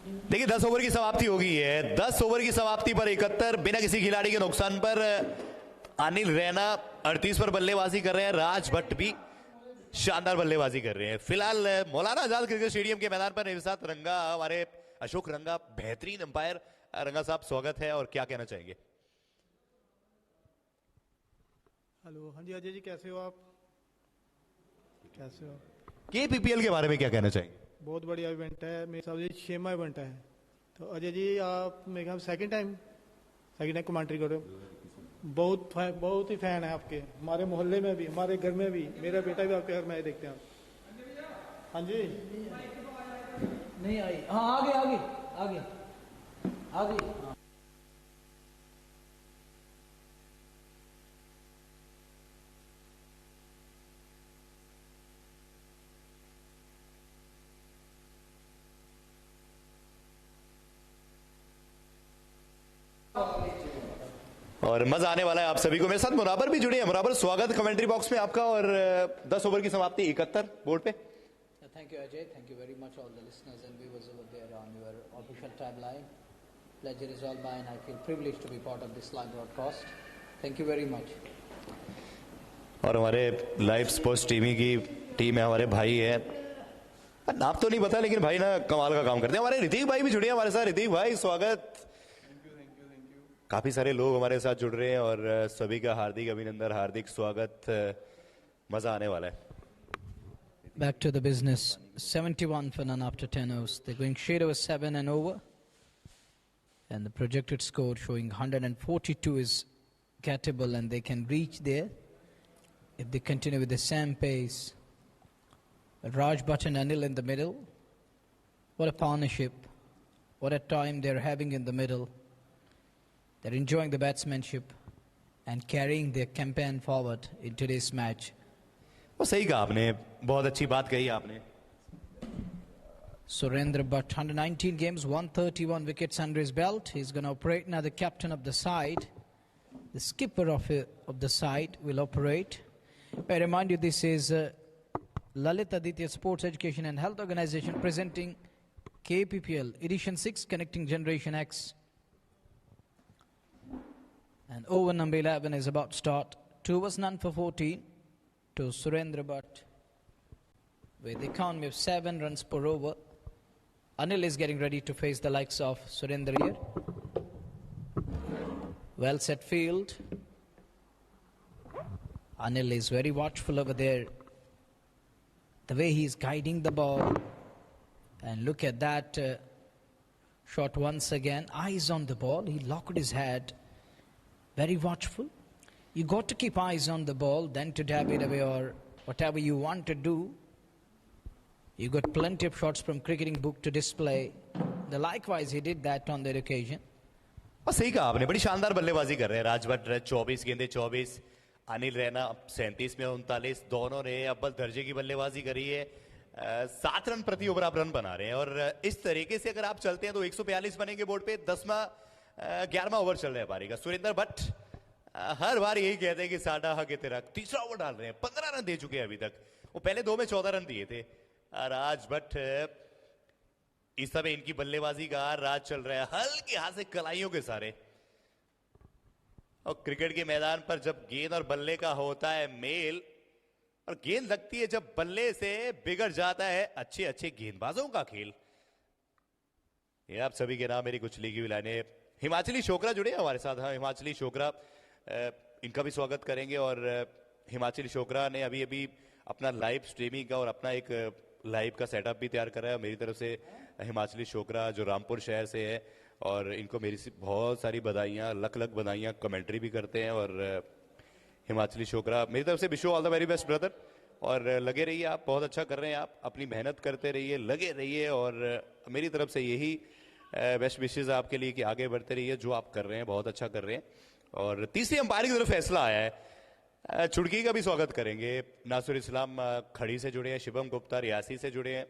देखिए 10 ओवर की समाप्ति हो गई है। 10 ओवर की समाप्ति पर 71 बिना किसी खिलाड़ी के नुकसान पर अनिल रैना 38 पर बल्लेबाजी कर रहे हैं। राज भट्ट भी शानदार बल्लेबाजी कर रहे हैं। फिलहाल मौलाना आजाद क्रिकेट स्टेडियम के मैदान पर मेरे साथ रंगा, हमारे अशोक रंगा, बेहतरीन अंपायर। रंगा साहब स्वागत है और क्या कहना चाहेंगे? हेलो, हाँ जी अजय जी, कैसे हो आप? कैसे हो? केपीपीएल के बारे में क्या कहना चाहेंगे? बहुत बढ़िया इवेंट है, मेरे हिसाब से 6वां इवेंट है। तो अजय जी, आप मेरे ख्याल सेकंड टाइम कमेंट्री कर रहे हो। बहुत ही फैन है आपके, हमारे मोहल्ले में भी, हमारे घर में भी, मेरा बेटा भी आपके घर में देखते हैं। हाँ जी, नहीं आई। हाँ, आगे आगे आगे आगे। हाँ। और मजा आने वाला है आप सभी को। मेरे साथ मुराबर भी जुड़े हैं। मुराबर, स्वागत कमेंट्री बॉक्स में आपका। और 10 ओवर की समाप्ति 71 बोर्ड पे। Thank you, Ajay. Thank you very much, all the listeners and viewers over there on your official timeline. Pleasure is all mine. I feel privileged to be part of this live broadcast. Thank you very much. और हमारे live sports TV की team है, हमारे भाई है, नाम तो नहीं पता लेकिन भाई ना कमाल का काम करते हैं। हमारे ऋतिक भाई भी जुड़े हैं हमारे साथ। ऋतिक भाई स्वागत। काफी सारे लोग हमारे साथ जुड़ रहे हैं और सभी का हार्दिक अभिनंदन, हार्दिक स्वागत। मजा आने वाला है। Back to the business. 71 for none after 10 overs. They're going straight over 7 and over. And the projected score showing 142 is gettable and they can reach there if they continue with the same pace. Raj Bhatt and Anil in the middle. What a partnership. What a time they're having in the middle. They're enjoying the batsmanship and carrying their campaign forward in today's match. वो सही कहा आपने, बहुत अच्छी बात कही आपने। Surendra Bhatt, 119 games, 131 wickets under his belt. He's going to operate now. The captain of the side, the skipper of the side will operate. I remind you, this is Lalit Aditya Sports Education and Health Organization presenting KPPL Edition 6, Connecting Generation X. And over number 11 is about to start. 2 overs none for 14 to Surendra Bhatt, with the economy of 7 runs per over. Anil is getting ready to face the likes of Surendra here. Well set field. Anil is very watchful over there. The way he is guiding the ball. And look at that shot once again. Eyes on the ball. He locked his head. Very watchful. You got to keep eyes on the ball, then to dab it away or whatever you want to do. You got plenty of shots from cricketing book to display. Likewise, he did that on that occasion. और सही कहा आपने, बड़ी शानदार बल्लेबाजी कर रहे हैं। राज भट्ट 24 गेंदे 24, अनिल रैना 37 में 39, दोनों ने अव्वल दर्जे की बल्लेबाजी करी है। 7 रन प्रति ओवर आप रन बना रहे हैं और इस तरीके से अगर आप चलते हैं तो 142 बनेंगे बोर्ड पे। 11वां ओवर चल रहा है पारी का। सुरेंद्र भट्ट हर बार यही कहते हैं कि साडा हक तेरा, तीसरा ओवर डाल रहे हैं। 15 रन दे चुके हैं अभी तक। वो पहले 2 में 14 रन दिए थे। राज भट्ट इस समय इनकी बल्लेबाजी का राज चल रहा है, हल्के हाथ से कलाइयों के सारे। और क्रिकेट के मैदान पर जब गेंद और बल्ले का होता है मेल और गेंद लगती है जब बल्ले से, बिगड़ जाता है अच्छे अच्छे गेंदबाजों का खेल। ये आप सभी के नाम मेरी कुछ लिखी हुई लाइनें। हिमाचली छोकरा जुड़े हमारे साथ। हाँ, हिमाचली छोकरा, इनका भी स्वागत करेंगे। और हिमाचली छोकरा ने अभी अभी अपना लाइव स्ट्रीमिंग का और अपना एक लाइव का सेटअप भी तैयार करा है। मेरी तरफ से हिमाचली छोकरा जो रामपुर शहर से है, और इनको मेरी बहुत सारी बधाइयाँ, लख लख बधाइयाँ। कमेंट्री भी करते हैं। और हिमाचली छोकरा, मेरी तरफ से wish you all the very best brother. और लगे रहिए, आप बहुत अच्छा कर रहे हैं। आप अपनी मेहनत करते रहिए, लगे रहिए। और मेरी तरफ से यही बेस्ट विशेज आपके लिए कि आगे बढ़ते रहिए। जो आप कर रहे हैं बहुत अच्छा कर रहे हैं। और तीसरी अंपायर की तरफ फैसला आया है। चुड़की का भी स्वागत करेंगे। नासुर इस्लाम खड़ी से जुड़े हैं, शिवम गुप्ता रियासी से जुड़े हैं,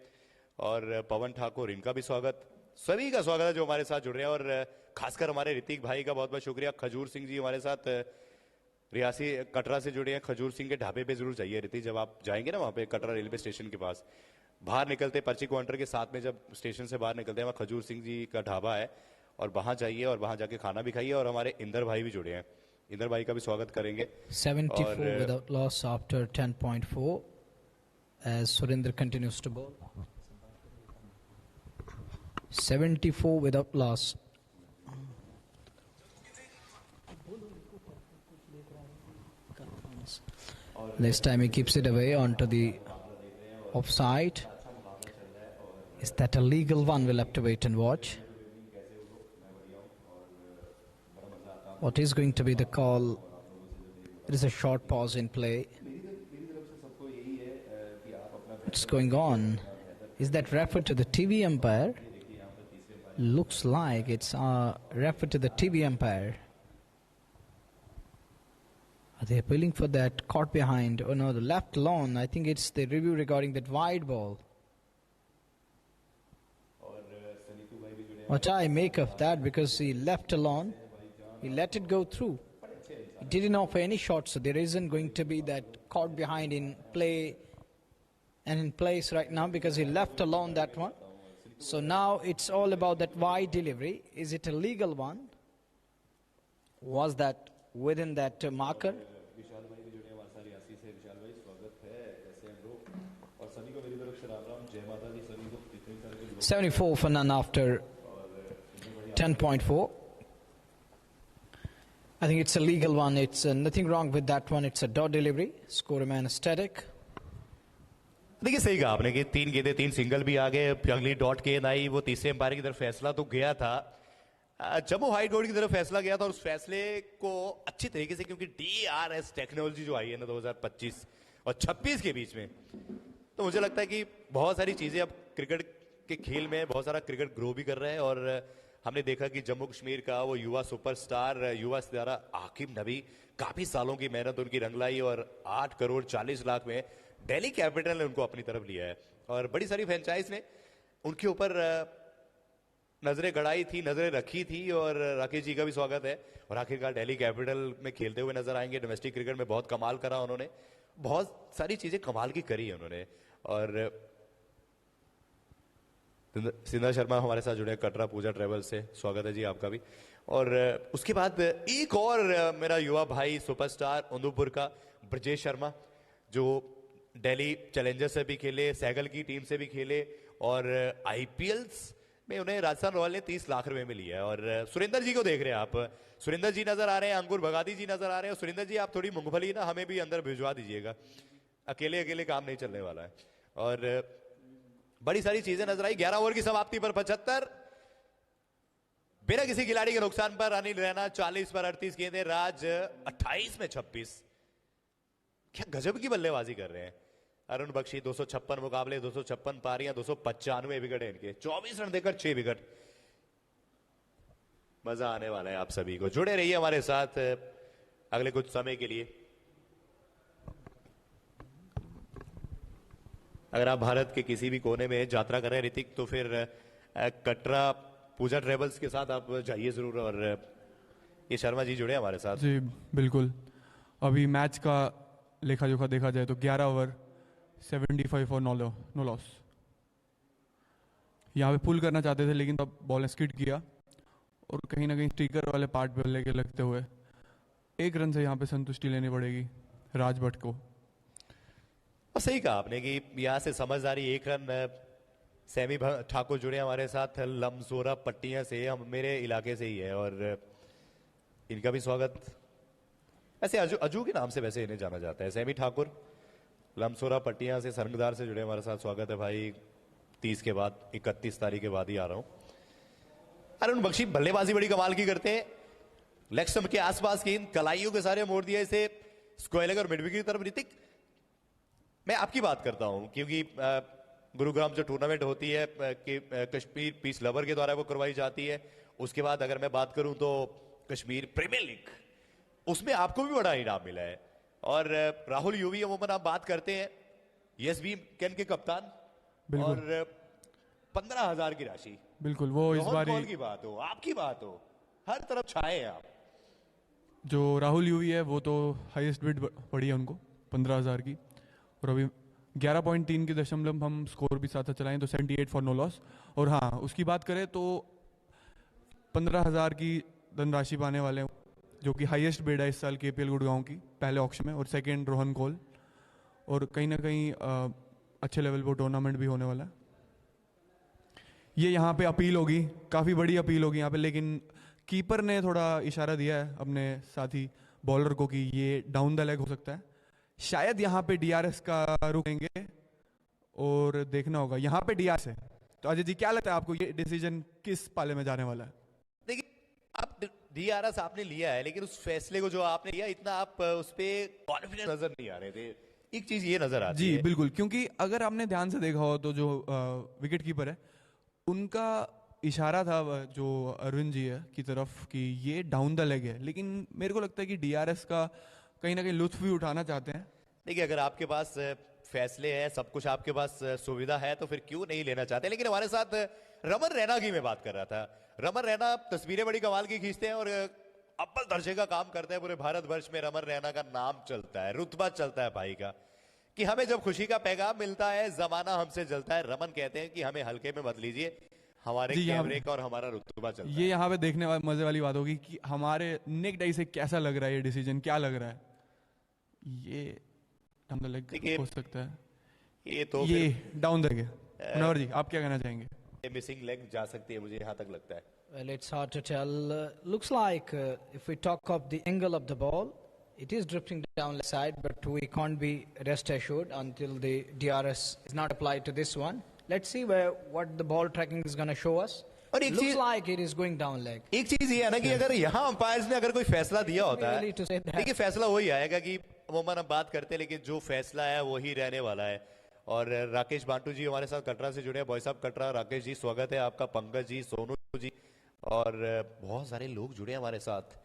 और पवन ठाकुर, इनका भी स्वागत। सभी का स्वागत है जो हमारे साथ जुड़ रहे हैं। और खासकर हमारे ऋतिक भाई का बहुत बहुत शुक्रिया। खजूर सिंह जी हमारे साथ रियासी कटरा से जुड़े हैं। खजूर सिंह के ढाबे पे जरूर जाइए ऋतिक, जब आप जाएंगे ना वहाँ पे कटरा रेलवे स्टेशन के पास। बाहर निकलते पर्ची काउंटर के साथ में, जब स्टेशन से बाहर निकलते हैं, वहाँ खजूर सिंह जी का ढाबा है और वहाँ जाइए और वहाँ जाके खाना भी खाइए। और हमारे इंदर भाई भी जुड़े हैं, इंदर भाई का भी स्वागत करेंगे। 74 without loss after 10.4 as Surinder continues to bowl. 74 without loss. This time he keeps it away onto the offside. Is that a legal one? We'll have to wait and watch. What is going to be the call? There is a short pause in play. What's going on? Is that referred to the TV umpire? Looks like it's referred to the TV umpire. Are they appealing for that caught behind? Oh no, the left alone. I think it's the review regarding that wide ball. What I make of that, because he left alone, he let it go through. He didn't offer any shot, so there isn't going to be that caught behind in play and in place right now, because he left alone that one. So now it's all about that wide delivery. Is it a legal one? Was that within that marker? 74 for none after 10.4. I think it's a legal one. It's nothing wrong with that one. It's a dot delivery. Score remains static. देखिए सही कहा आपने कि 3 गेंदें 3 single भी आ गए, अगली dot गेंद आई, वो तीसरे एम्पायर की तरफ फैसला तो गया था, जम्मू हाई कोर्ट की तरफ फैसला गया था। और उस फैसले को अच्छी तरीके से, क्योंकि DRS टेक्नोलॉजी जो आई है ना 2025 और 26 के बीच में, तो मुझे लगता है कि बहुत सारी चीजें अब क्रिकेट के खेल में, बहुत सारा क्रिकेट ग्रो भी कर रहा है। और हमने देखा कि जम्मू कश्मीर का वो युवा सुपरस्टार, युवा सितारा आकिब नबी, काफी सालों की मेहनत उनकी रंग लाई और 8 करोड़ 40 लाख में दिल्ली कैपिटल ने उनको अपनी तरफ लिया है। और बड़ी सारी फ्रेंचाइज ने उनके ऊपर नजरें गड़ाई थी, नजरें रखी थी। और राकेश जी का भी स्वागत है। और आखिरकार दिल्ली कैपिटल में खेलते हुए नजर आएंगे। डोमेस्टिक क्रिकेट में बहुत कमाल करा उन्होंने, बहुत सारी चीजें कमाल की करी है उन्होंने। और सिंधा शर्मा हमारे साथ जुड़े कटरा पूजा ट्रेवल से, स्वागत है जी आपका भी। और उसके बाद एक और मेरा युवा भाई सुपरस्टार उदयपुर का ब्रजेश शर्मा, जो दिल्ली चैलेंजर्स से भी खेले, सैगल की टीम से भी खेले और IPLs में उन्हें राजस्थान रॉयल ने 30 लाख रुपए में लिया है। और सुरेंद्र जी को देख रहे हैं आप, सुरेंद्र जी नजर आ रहे हैं, अंकुर भगाती जी नजर आ रहे हैं। सुरेंद्र जी आप थोड़ी मूंगफली ना हमें भी अंदर भिजवा दीजिएगा, अकेले अकेले काम नहीं चलने वाला है। और बड़ी सारी चीजें नजर आई। 11 ओवर की समाप्ति पर 75, बिना किसी खिलाड़ी के नुकसान पर अनिल रैना 40 पर 38 गेंदें, राज 28 में 26। क्या गजब की बल्लेबाजी कर रहे हैं। अरुण बख्शी 256 मुकाबले, 256 पारियां, 295 विकेट है इनके, 24 रन देकर 6 विकेट। मजा आने वाला है आप सभी को। जुड़े रहिए हमारे साथ अगले कुछ समय के लिए। अगर आप भारत के किसी भी कोने में यात्रा कर रहे हैं ऋतिक, तो फिर कटरा पूजा ट्रेवल्स के साथ आप जाइए जरूर। और ये शर्मा जी जुड़े हमारे साथ। जी बिल्कुल। अभी मैच का लेखा जोखा देखा जाए तो 11 ओवर 75 और नो लॉस। यहाँ पे पुल करना चाहते थे, लेकिन तब बॉल ने स्किड किया और कहीं ना कहीं स्टिकर वाले पार्ट पे लेके लगते हुए 1 रन से यहाँ पे संतुष्टि लेनी पड़ेगी राज भट्ट को। और सही कहा आपने कि यहाँ से समझदारी 1 रन। सैमी ठाकुर जुड़े हमारे साथ लमसोरा पट्टियां से, हम मेरे इलाके से ही है और इनका भी स्वागत। ऐसे अजू के नाम से वैसे इन्हें जाना जाता है। सैमी ठाकुर लमसोरा पट्टियां से, सरंगदार से जुड़े हमारे साथ, स्वागत है भाई। 30 के बाद 31 तारीख के बाद ही आ रहा हूं। अरुण बख्शी बल्लेबाजी बड़ी कमाल की करते हैं। लेग स्टंप के आसपास गेंद कलाइयों के सारे मोड़ दिया इसे स्क्वायर लेग और मिडविकेट की तरफ। ऋतिक, मैं आपकी बात करता हूं क्योंकि गुरुग्राम जो टूर्नामेंट होती है कि कश्मीर पीस लवर के द्वारा वो करवाई जाती है। उसके बाद अगर मैं बात करूं तो कश्मीर प्रीमियर लीग, उसमें आपको भी बड़ा इनाम मिला है। और राहुल यूवी अमूमन आप बात करते हैं ESB कैन के कप्तान, और 15,000 की राशि। बिल्कुल, वो इस बार की बात हो, आपकी बात हो, हर तरफ छाए हैं आप। जो राहुल यूवी है वो तो हाईएस्ट बिड पड़ी है उनको 15,000 की। और अभी 11.3 के दशमलव हम स्कोर भी साथ साथ चलाएं तो 78 फॉर नो लॉस। और हाँ, उसकी बात करें तो 15,000 की धनराशि पाने वाले हैं, जो कि हाईएस्ट बिड है इस साल केपीएल गुड़गांव की पहले ऑक्शन में, और सेकंड रोहन कोल। और कहीं ना कहीं अच्छे लेवल पर टूर्नामेंट भी होने वाला है। ये यहाँ पे अपील होगी, काफ़ी बड़ी अपील होगी यहाँ पे, लेकिन कीपर ने थोड़ा इशारा दिया है अपने साथी बॉलर को कि ये डाउन द लेग हो सकता है। शायद यहाँ पे डीआरएस का रुकेंगे और देखना होगा। यहाँ पे डीआरएस है, तो अजय जी क्या लगता है आपको, ये डिसीजन किस पाले में जाने वाला है? देखिए, आप डीआरएस आपने लिया है, लेकिन उस फैसले को जो आपने लिया, इतना आप उस पर कॉन्फिडेंस नजर नहीं आ रहे थे। एक चीज ये नजर आती है जी बिल्कुल, क्योंकि अगर आपने ध्यान से देखा हो तो जो विकेट कीपर है उनका इशारा था जो अरविंद जी है की तरफ कि ये डाउन द लेग है, लेकिन मेरे को लगता है कि डीआरएस का कहीं ना कहीं लुत्फ भी उठाना चाहते हैं। देखिए, अगर आपके पास फैसले हैं, सब कुछ आपके पास सुविधा है, तो फिर क्यों नहीं लेना चाहते। लेकिन हमारे साथ रमन रैना की मैं बात कर रहा था। रमन रैना तस्वीरें बड़ी कमाल की खींचते हैं और अव्वल दर्जे का काम करते हैं। पूरे भारतवर्ष में रमन रैना का नाम चलता है, रुतबा चलता है भाई का, कि हमें जब खुशी का पैगाम मिलता है जमाना हमसे जलता है। रमन कहते हैं कि हमें हल्के में मत लीजिए, हमारे कैमरे का और हमारा रुतबा चलता है। ये यहाँ पे देखने वाली मजे वाली बात होगी कि हमारे नेक्ड आई से कैसा लग रहा है ये डिसीजन, क्या लग रहा है। ये डाउन द लेग हो सकता है, ये डाउन द लेग है। मनोहर जी, आप क्या कहना चाहेंगे? ये मिसिंग लेग जा सकती है, मुझे यहाँ तक लगता है। Well, it's hard to tell. Looks like if we talk of the angle of the ball, it is drifting down the side, but we can't be rest assured until the DRS is not applied to this one. Let's see what the ball tracking is going to show us. और एक Looks चीज, like it is going down leg. एक चीज ये है ना कि अगर यहाँ अंपायर्स ने अगर कोई फैसला दिया होता है, Really to say that. देखिए फैसला वही आएगा कि अमूमन हम बात करते हैं, लेकिन जो फैसला है वही रहने वाला है। और राकेश बांटू जी हमारे साथ कटरा से जुड़े हैं। भाई साहब कटरा, राकेश जी स्वागत है आपका, पंकज जी, सोनू जी, और बहुत सारे लोग जुड़े हैं हमारे साथ।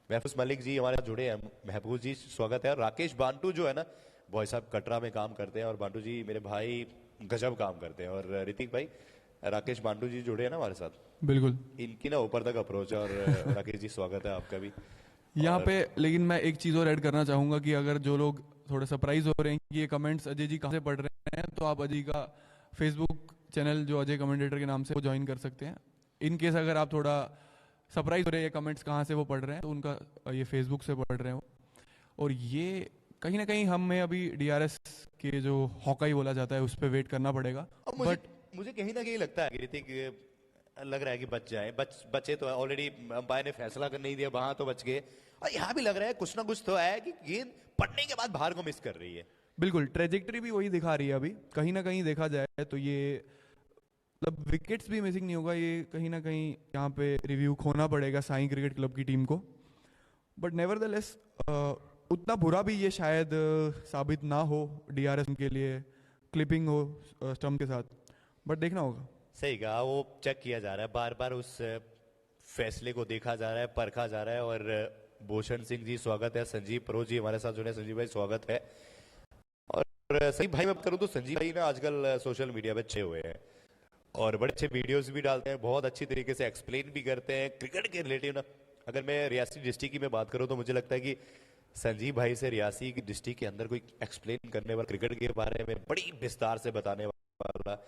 महफूज मलिक जी हमारे साथ जुड़े हैं, महफूज जी स्वागत है। और राकेश बांटू जो है ना, भाई साहब कटरा में काम करते हैं, और बांटू जी मेरे भाई गजब काम करते हैं। और ऋतिक भाई, राकेश बांटू जी जुड़े हैं ना हमारे साथ, बिल्कुल। इनकी ना ऊपर तक अप्रोच है। और राकेश जी स्वागत है आपका भी यहाँ पे। लेकिन मैं एक चीज़ और ऐड करना चाहूँगा कि अगर जो लोग थोड़े सरप्राइज हो रहे हैं कि ये कमेंट्स अजय जी कहाँ से पढ़ रहे हैं, तो आप अजय का फेसबुक चैनल जो अजय कमेंटेटर के नाम से वो ज्वाइन कर सकते हैं। इन केस अगर आप थोड़ा सरप्राइज हो रहे हैं ये कमेंट्स कहाँ से वो पढ़ रहे हैं, तो उनका ये फेसबुक से पढ़ रहे हो। और ये कहीं ना कहीं हमें अभी डीआरएस के जो हॉकाई बोला जाता है उस पर वेट करना पड़ेगा। बट मुझे कहीं ना कहीं लगता है कि ऋतिक, लग रहा है कि बच जाए, बचे तो ऑलरेडी अंपायर ने फैसला कर नहीं दिया, वहां तो बच गए। और यहाँ भी लग रहा है कुछ ना कुछ तो है कि गेंद पड़ने के बाद बाहर को मिस कर रही है। बिल्कुल, ट्रेजेक्टरी भी वही दिखा रही है अभी। कहीं ना कहीं देखा जाए तो ये मतलब विकेट्स भी मिसिंग नहीं होगा, ये कहीं ना कहीं यहाँ पे रिव्यू खोना पड़ेगा साई क्रिकेट क्लब की टीम को। बट नेवरदलेस उतना बुरा भी ये शायद साबित ना हो डीआरएस के लिए, क्लिपिंग हो स्टंप के साथ, बट देखना होगा। सही कहा, वो चेक किया जा रहा है, बार बार उस फैसले को देखा जा रहा है, परखा जा रहा है। और भूषण सिंह जी स्वागत है, संजीव प्रो जी हमारे साथ जुड़े, संजीव भाई स्वागत है। और संजीव भाई मैं करूँ तो संजीव भाई ना आजकल सोशल मीडिया पे अच्छे हुए हैं और बड़े अच्छे वीडियोस भी डालते हैं, बहुत अच्छी तरीके से एक्सप्लेन भी करते हैं क्रिकेट के रिलेटिव ना। अगर मैं रियासी डिस्ट्रिक्ट की मैं बात करूँ तो मुझे लगता है कि संजीव भाई से रियासी की डिस्ट्रिक्ट के अंदर कोई एक्सप्लेन करने वाला, क्रिकेट के बारे में बड़ी विस्तार से बताने वाला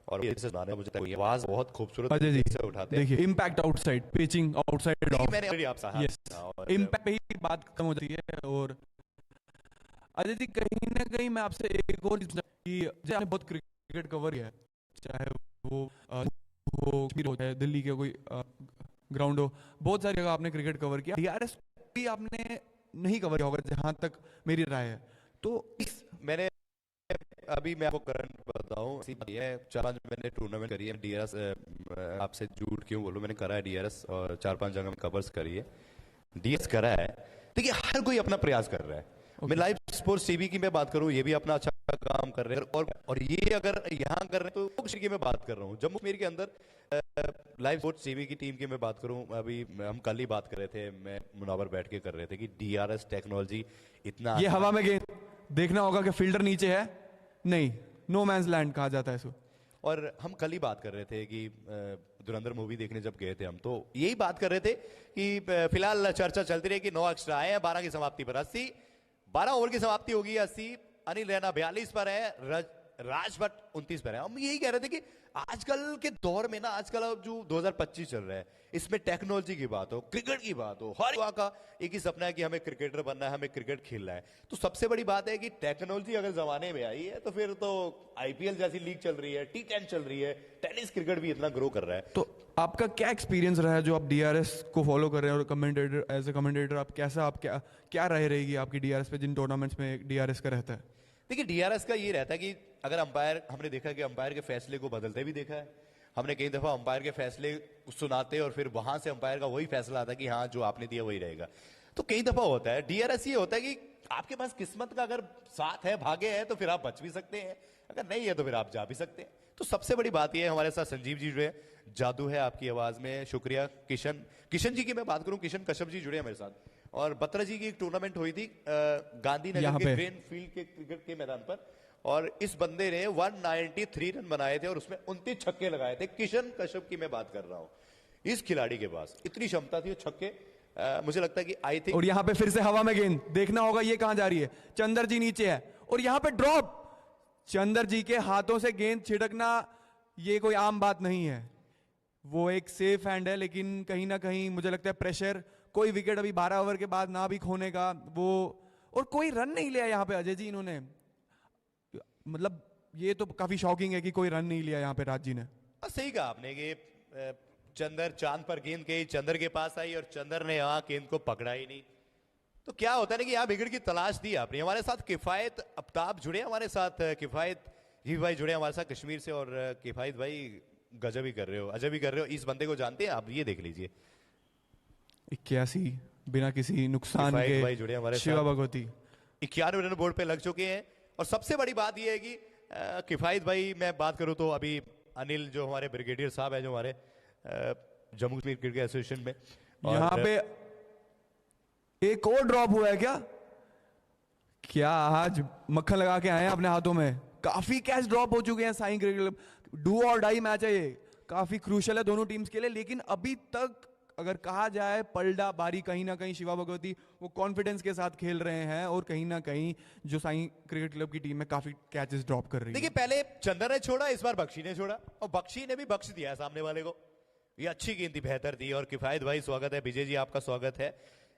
और मुझे आवाज बहुत खूबसूरत से उठाते हैं। देखिए impact outside, pitching outside of, मैंने ऑलरेडी आपसे इम्पैक्ट पे ही बात खत्म हो जाती है। और अजय जी कहीं ना कहीं मैं आपसे एक और चीज कि आपने बहुत क्रिकेट कवर किया है, चाहे वो चाहे दिल्ली के कोई ग्राउंड हो, बहुत सारी जगह आपने क्रिकेट कवर किया। डीआरएस भी आपने नहीं कवर किया होगा जहां तक मेरी राय है। तो मैंने अभी मैं आपको करंट बताऊं, 4-5 मैंने टूर्नामेंट करी है डीआरएस, आपसे झूठ क्यों बोलूं, मैंने करा है डीआरएस और 4-5 जगह में कवर्स करी है, डीएस करा है। देखिए हर कोई अपना प्रयास कर रहा है। मैं लाइव स्पोर्ट्स टीवी की मैं बात करूं, ये भी अपना अच्छा काम कर रहे हैं। और ये अगर यहाँ कर रहे हैं तो कुछ की मैं बात कर रहा हूँ जम्मू कश्मीर के अंदर लाइव स्पोर्ट्स टीवी की टीम की मैं बात करूं, अभी हम कल ही बात कर रहे थे, मैं मुनावर बैठ के कर रहे थे कि डीआरएस टेक्नोलॉजी इतना, ये हवा में गेंद देखना होगा कि फील्डर नीचे है नहीं, नो मैंस लैंड कहा जाता है इसको। और हम कल ही बात कर रहे थे कि धुरंधर मूवी देखने जब गए थे हम, तो यही बात कर रहे थे कि फिलहाल चर्चा चलती रही कि 9 एक्स्ट्रा आए हैं, 12 की समाप्ति पर 80, 12 ओवर की समाप्ति होगी 80, अनिल रैना 42 पर है, राज भट्ट 29 पर है। हम यही कह रहे थे कि आजकल के दौर में ना, आजकल अब जो 2025 चल रहा है, इसमें टेक्नोलॉजी की बात हो, क्रिकेट की बात हो, हर युवा का एक ही सपना है कि हमें क्रिकेटर बनना है, हमें क्रिकेट खेलना है। तो सबसे बड़ी बात है कि टेक्नोलॉजी अगर जमाने में आई है तो फिर तो आईपीएल जैसी लीग चल रही है, T10 चल रही है, टेनिस क्रिकेट भी इतना ग्रो कर रहा है। तो आपका क्या एक्सपीरियंस रहा है जो आप डीआरएस को फॉलो कर रहे हैं, और कमेंटेटर, एज ए कमेंटेटर आप कैसा, आप क्या राय रहेगी आपकी डीआरएस पे जिन टूर्नामेंट्स में डीआरएस का रहता है? देखिए, डीआरएस का ये रहता है कि अगर अंपायर, हमने देखा कि अंपायर के फैसले को बदलते भी देखा है। हमने कई दफा अंपायर के फैसले सुनाते और फिर वहां से अंपायर का वही फैसला आता है कि हाँ, जो आपने दिया वही रहेगा। तो कई दफा होता है। डीआरएस ये होता है कि आपके पास किस्मत का अगर साथ है, भाग्य है, तो फिर आप बच भी सकते हैं, अगर नहीं है तो फिर आप जा भी सकते हैं। तो सबसे बड़ी बात यह है, हमारे साथ संजीव जी जुड़े, जादू है आपकी आवाज में, शुक्रिया। किशन जी की मैं बात करूं, किशन कश्यप जी जुड़े हैं मेरे साथ। और बत्रा जी की एक टूर्नामेंट हुई थी गांधीनगर के ग्रीन फील्ड के क्रिकेट के मैदान पर, और इस बंदे ने 193 रन बनाए थे और उसमें 29 छक्के लगाए थे। किशन कश्यप की मैं बात कर रहा हूं। इस खिलाड़ी के पास इतनी क्षमता थी, छक्के मुझे लगता है कि आई थिंक। और यहां पे फिर से हवा में गेंद, देखना होगा ये कहां जा रही है। चंदर जी नीचे है और यहां पे ड्रॉप। चंदर जी के हाथों से गेंद छिड़कना ये कोई आम बात नहीं है। वो एक सेफ हैंड है, लेकिन कहीं ना कहीं मुझे लगता है प्रेशर, कोई विकेट अभी 12 ओवर के बाद ना भी खोने का वो, और कोई रन नहीं लिया यहां पे अजय जी इन्होंने। मतलब ये तो काफी शॉकिंग है कि कोई रन नहीं लिया यहां पे राज जी ने। सही कहा आपने कि चंदर चांद पर गेंद गई, चंदर के पास आई और चंदर ने यहां गेंद को पकड़ा ही नहीं। तो क्या होता है ना कि यहाँ विकेट की तलाश दी आपने। हमारे साथ किफायत अफ्ताब जुड़े, हमारे साथ किफायत ही भाई जुड़े हमारे साथ कश्मीर से। और किफायत भाई गजब ही कर रहे हो, अजब ही कर रहे हो। इस बंदे को जानते हैं आप? ये देख लीजिए, 81 बिना किसी नुकसान के भाई जुड़े हमारे शिवा भगवती 91 रन बोर्ड पे लग चुके हैं। और सबसे बड़ी बात यह है कि किफायत भाई, मैं बात करूं तो अभी अनिल जो हमारे ब्रिगेडियर साहब है, जो हमारे जम्मू कश्मीर क्रिकेट एसोसिएशन में, यहां पे एक और ड्रॉप हुआ है क्या आज मक्खन लगा के आए हैं अपने हाथों में? काफी कैच ड्रॉप हो चुके हैं साई क्रिकेट क्लब। डू और डाई मैच है ये, काफी क्रूशियल है दोनों टीम्स के लिए। लेकिन अभी तक अगर कहा जाए पलड़ा बारी कहीं ना कहीं शिवा भगवती वो कॉन्फिडेंस के साथ खेल रहे हैं, और कहीं ना कहीं जो साई क्रिकेट क्लब की टीम में काफी कैचेस ड्रॉप कर रही है। देखिए, पहले चंदर ने छोड़ा, इस बार बख्शी ने छोड़ा, और बख्शी ने भी बख्श दिया है सामने वाले को। ये अच्छी गेंद थी, बेहतर थी। और किफायत भाई स्वागत है, विजय जी आपका स्वागत है।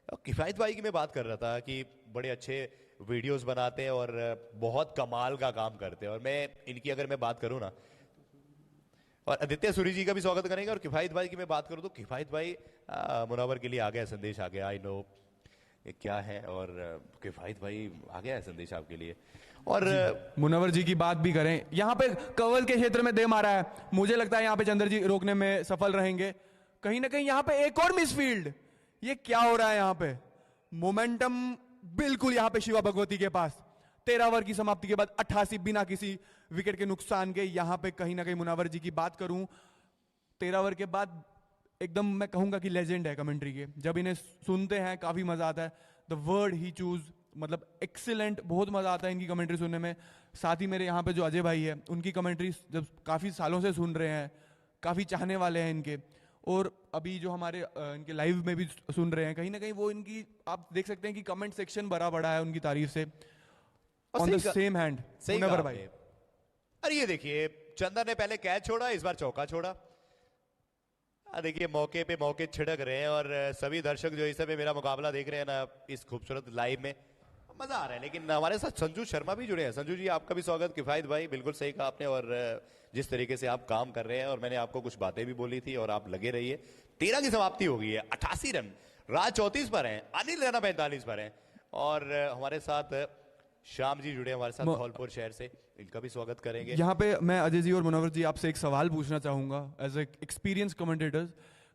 और किफायत भाई की मैं बात कर रहा था कि बड़े अच्छे वीडियोस बनाते हैं और बहुत कमाल का काम करते हैं। और मैं इनकी अगर मैं बात करूं ना, और आदित्य सूरी जी का भी स्वागत करेंगे। और किफायत भाई की मैं बात करूं तो किफायत भाई मुनावर के लिए आ गया संदेश, आ गया, आई नो ये क्या है। और किफायत भाई आ गया है संदेश आपके लिए। और मुनव्वर जी की बात भी करें, यहां पे कवल के क्षेत्र में दे मारा है। मुझे लगता है यहां पे चंद्र जी रोकने में सफल रहेंगे। कहीं ना कहीं यहां पे एक और मिसफील्ड, ये क्या हो रहा है यहां पे? मोमेंटम बिल्कुल यहां पे शिवा भगवती के पास। 13 ओवर की समाप्ति के बाद 88 बिना किसी विकेट के नुकसान के। यहां पे कहीं ना कहीं मुनावर जी की बात करूं, 13 ओवर के बाद एकदम मैं कहूंगा कि लेजेंड है कमेंट्री के। जब इन्हें सुनते हैं काफी मजा आता है। द वर्ड ही चूज, मतलब एक्सीलेंट, बहुत मजा आता है इनकी कमेंट्री सुनने में। साथ ही मेरे यहाँ पे जो अजय भाई है, उनकी कमेंट्री जब काफी सालों से सुन रहे हैं, काफी चाहने वाले हैं इनके। और अभी जो हमारे इनके लाइव में भी सुन रहे हैं, कहीं ना कहीं वो इनकी आप देख सकते हैं कि कमेंट सेक्शन भरा पड़ा है उनकी तारीफ से। On the same hand Munawwar भाई, अरे ये देखिए, चंदर ने पहले कैच छोड़ा, इस बार चौका छोड़ा। देखिए, मौके पे मौके छिड़क रहे हैं। और सभी दर्शक जो इस समय मेरा मुकाबला देख रहे हैं ना इस खूबसूरत लाइव में, मजा आ रहा है। लेकिन हमारे साथ संजू शर्मा भी जुड़े हैं। संजू जी आपका भी स्वागत। किफायत भाई बिल्कुल सही कहा आपने, और जिस तरीके से आप काम कर रहे हैं, और मैंने आपको कुछ बातें भी बोली थी और आप लगे रहिए। 13 की समाप्ति हो गई है, 88 रन। राज 34 पर हैं, अनिल रैना 45 पर हैं। और हमारे साथ श्याम जी जुड़े हमारे साथ धौलपुर शहर से, इनका भी स्वागत करेंगे। यहाँ पे मैं अजय जी और मुनव्वर जी आपसे एक सवाल पूछना चाहूंगा एज ए एक्सपीरियंस कमेंटेटर्स।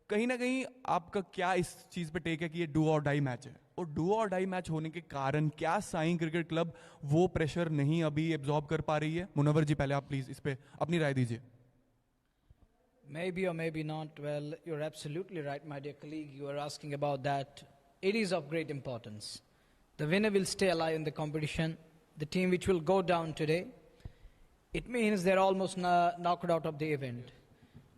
कहीं ना कहीं आपका क्या इस चीज पे टेक है कि ये डू और डाई मैच है, और डू और डाई मैच होने के कारण क्या साई क्रिकेट क्लब वो प्रेशर नहीं अभी एब्जॉर्ब कर पा रही है? मुनव्वर जी पहले आप प्लीज इस पे अपनी राय दीजिए। Maybe or maybe not. Well, you're absolutely right, my dear colleague. You are asking about that. It is of great importance. The winner will stay alive in the competition. The team which will go down today, it means they're almost knocked out of the event.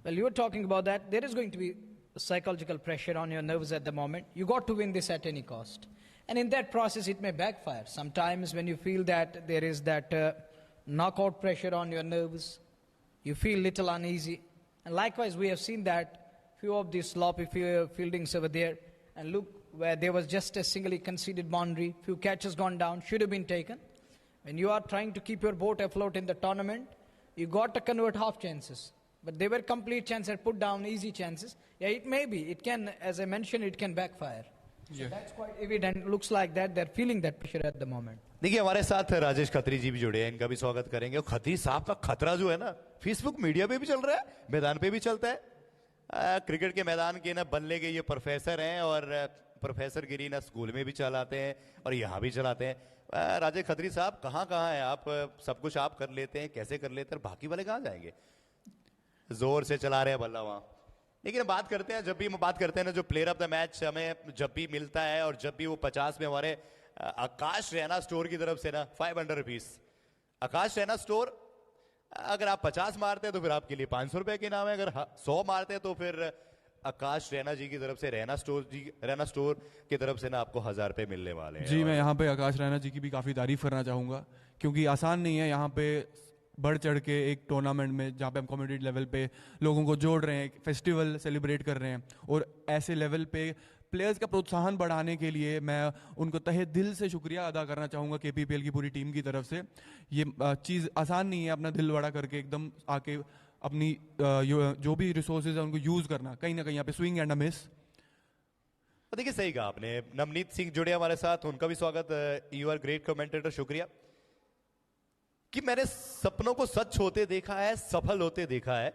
Well, you were talking about that. There is going to be psychological pressure on your nerves at the moment. You got to win this at any cost. And in that process, it may backfire. Sometimes when you feel that there is that knockout pressure on your nerves, you feel little uneasy. And likewise, we have seen that few of these sloppy fieldings over there. And look, where there was just a singly conceded boundary, few catches gone down, should have been taken. When you are trying to keep your boat afloat in the tournament, you got to convert half chances. But they were complete chances, put down easy chances. Yeah, it may be. It can, as I mentioned, it can backfire. So that's quite evident. Looks like that they're feeling that pressure at the moment. देखिए हमारे साथ राजेश खत्री जी भी जुड़े हैं, इनका भी स्वागत करेंगे। और खत्री साहब का खतरा जो है ना, फेसबुक मीडिया पे भी चल रहा है, मैदान पे भी चलता है। क्रिकेट के मैदान के ना बनने के ये प्रोफेसर हैं और प्रोफेसर गिरी ना स्कूल में भी चलाते हैं और यहाँ भी चलाते हैं। राजेश खत्री साहब कहाँ कहाँ हैं आप? सब कुछ आप कर लेते हैं, कैसे कर लेते हैं? बाकी वाले कहाँ जाएंगे? जोर से चला रहे हैं बल्ला वहाँ। लेकिन बात करते हैं, जब भी हम बात करते हैं ना, जो प्लेयर ऑफ द मैच हमें जब भी मिलता है और जब भी वो 50 में हमारे आकाश रैना स्टोर की तरफ से ना 500 रुपीज। आकाश रैना स्टोर, अगर आप 50 मारते हैं तो फिर आपके लिए 500 रुपए के नाम है, अगर 100 मारते हैं तो फिर आकाश रैना जी की तरफ से रैना स्टोर की तरफ से ना आपको 1000 रुपए मिलने वाले हैं। जी, मैं यहाँ पे आकाश रैना जी की भी काफ़ी तारीफ करना चाहूँगा, क्योंकि आसान नहीं है यहाँ पे बढ़ चढ़ के एक टूर्नामेंट में जहाँ पे हम कम्युनिटी लेवल पे लोगों को जोड़ रहे हैं, फेस्टिवल सेलिब्रेट कर रहे हैं, और ऐसे लेवल पे प्लेयर्स का प्रोत्साहन बढ़ाने के लिए मैं उनको तहे दिल से शुक्रिया अदा करना चाहूँगा KPPL की पूरी टीम की तरफ से। ये चीज़ आसान नहीं है, अपना दिल बड़ा करके एकदम आके अपनी जो भी रिसोर्सेज है उनको यूज़ करना, कहीं ना कहीं यहाँ पे स्विंग एंड अ मिस। देखिए सही कहा आपने। नवनीत सिंह जुड़े हमारे साथ, उनका भी स्वागत। यू आर ग्रेट कमेंटेटर, शुक्रिया। कि मैंने सपनों को सच होते देखा है, सफल होते देखा है।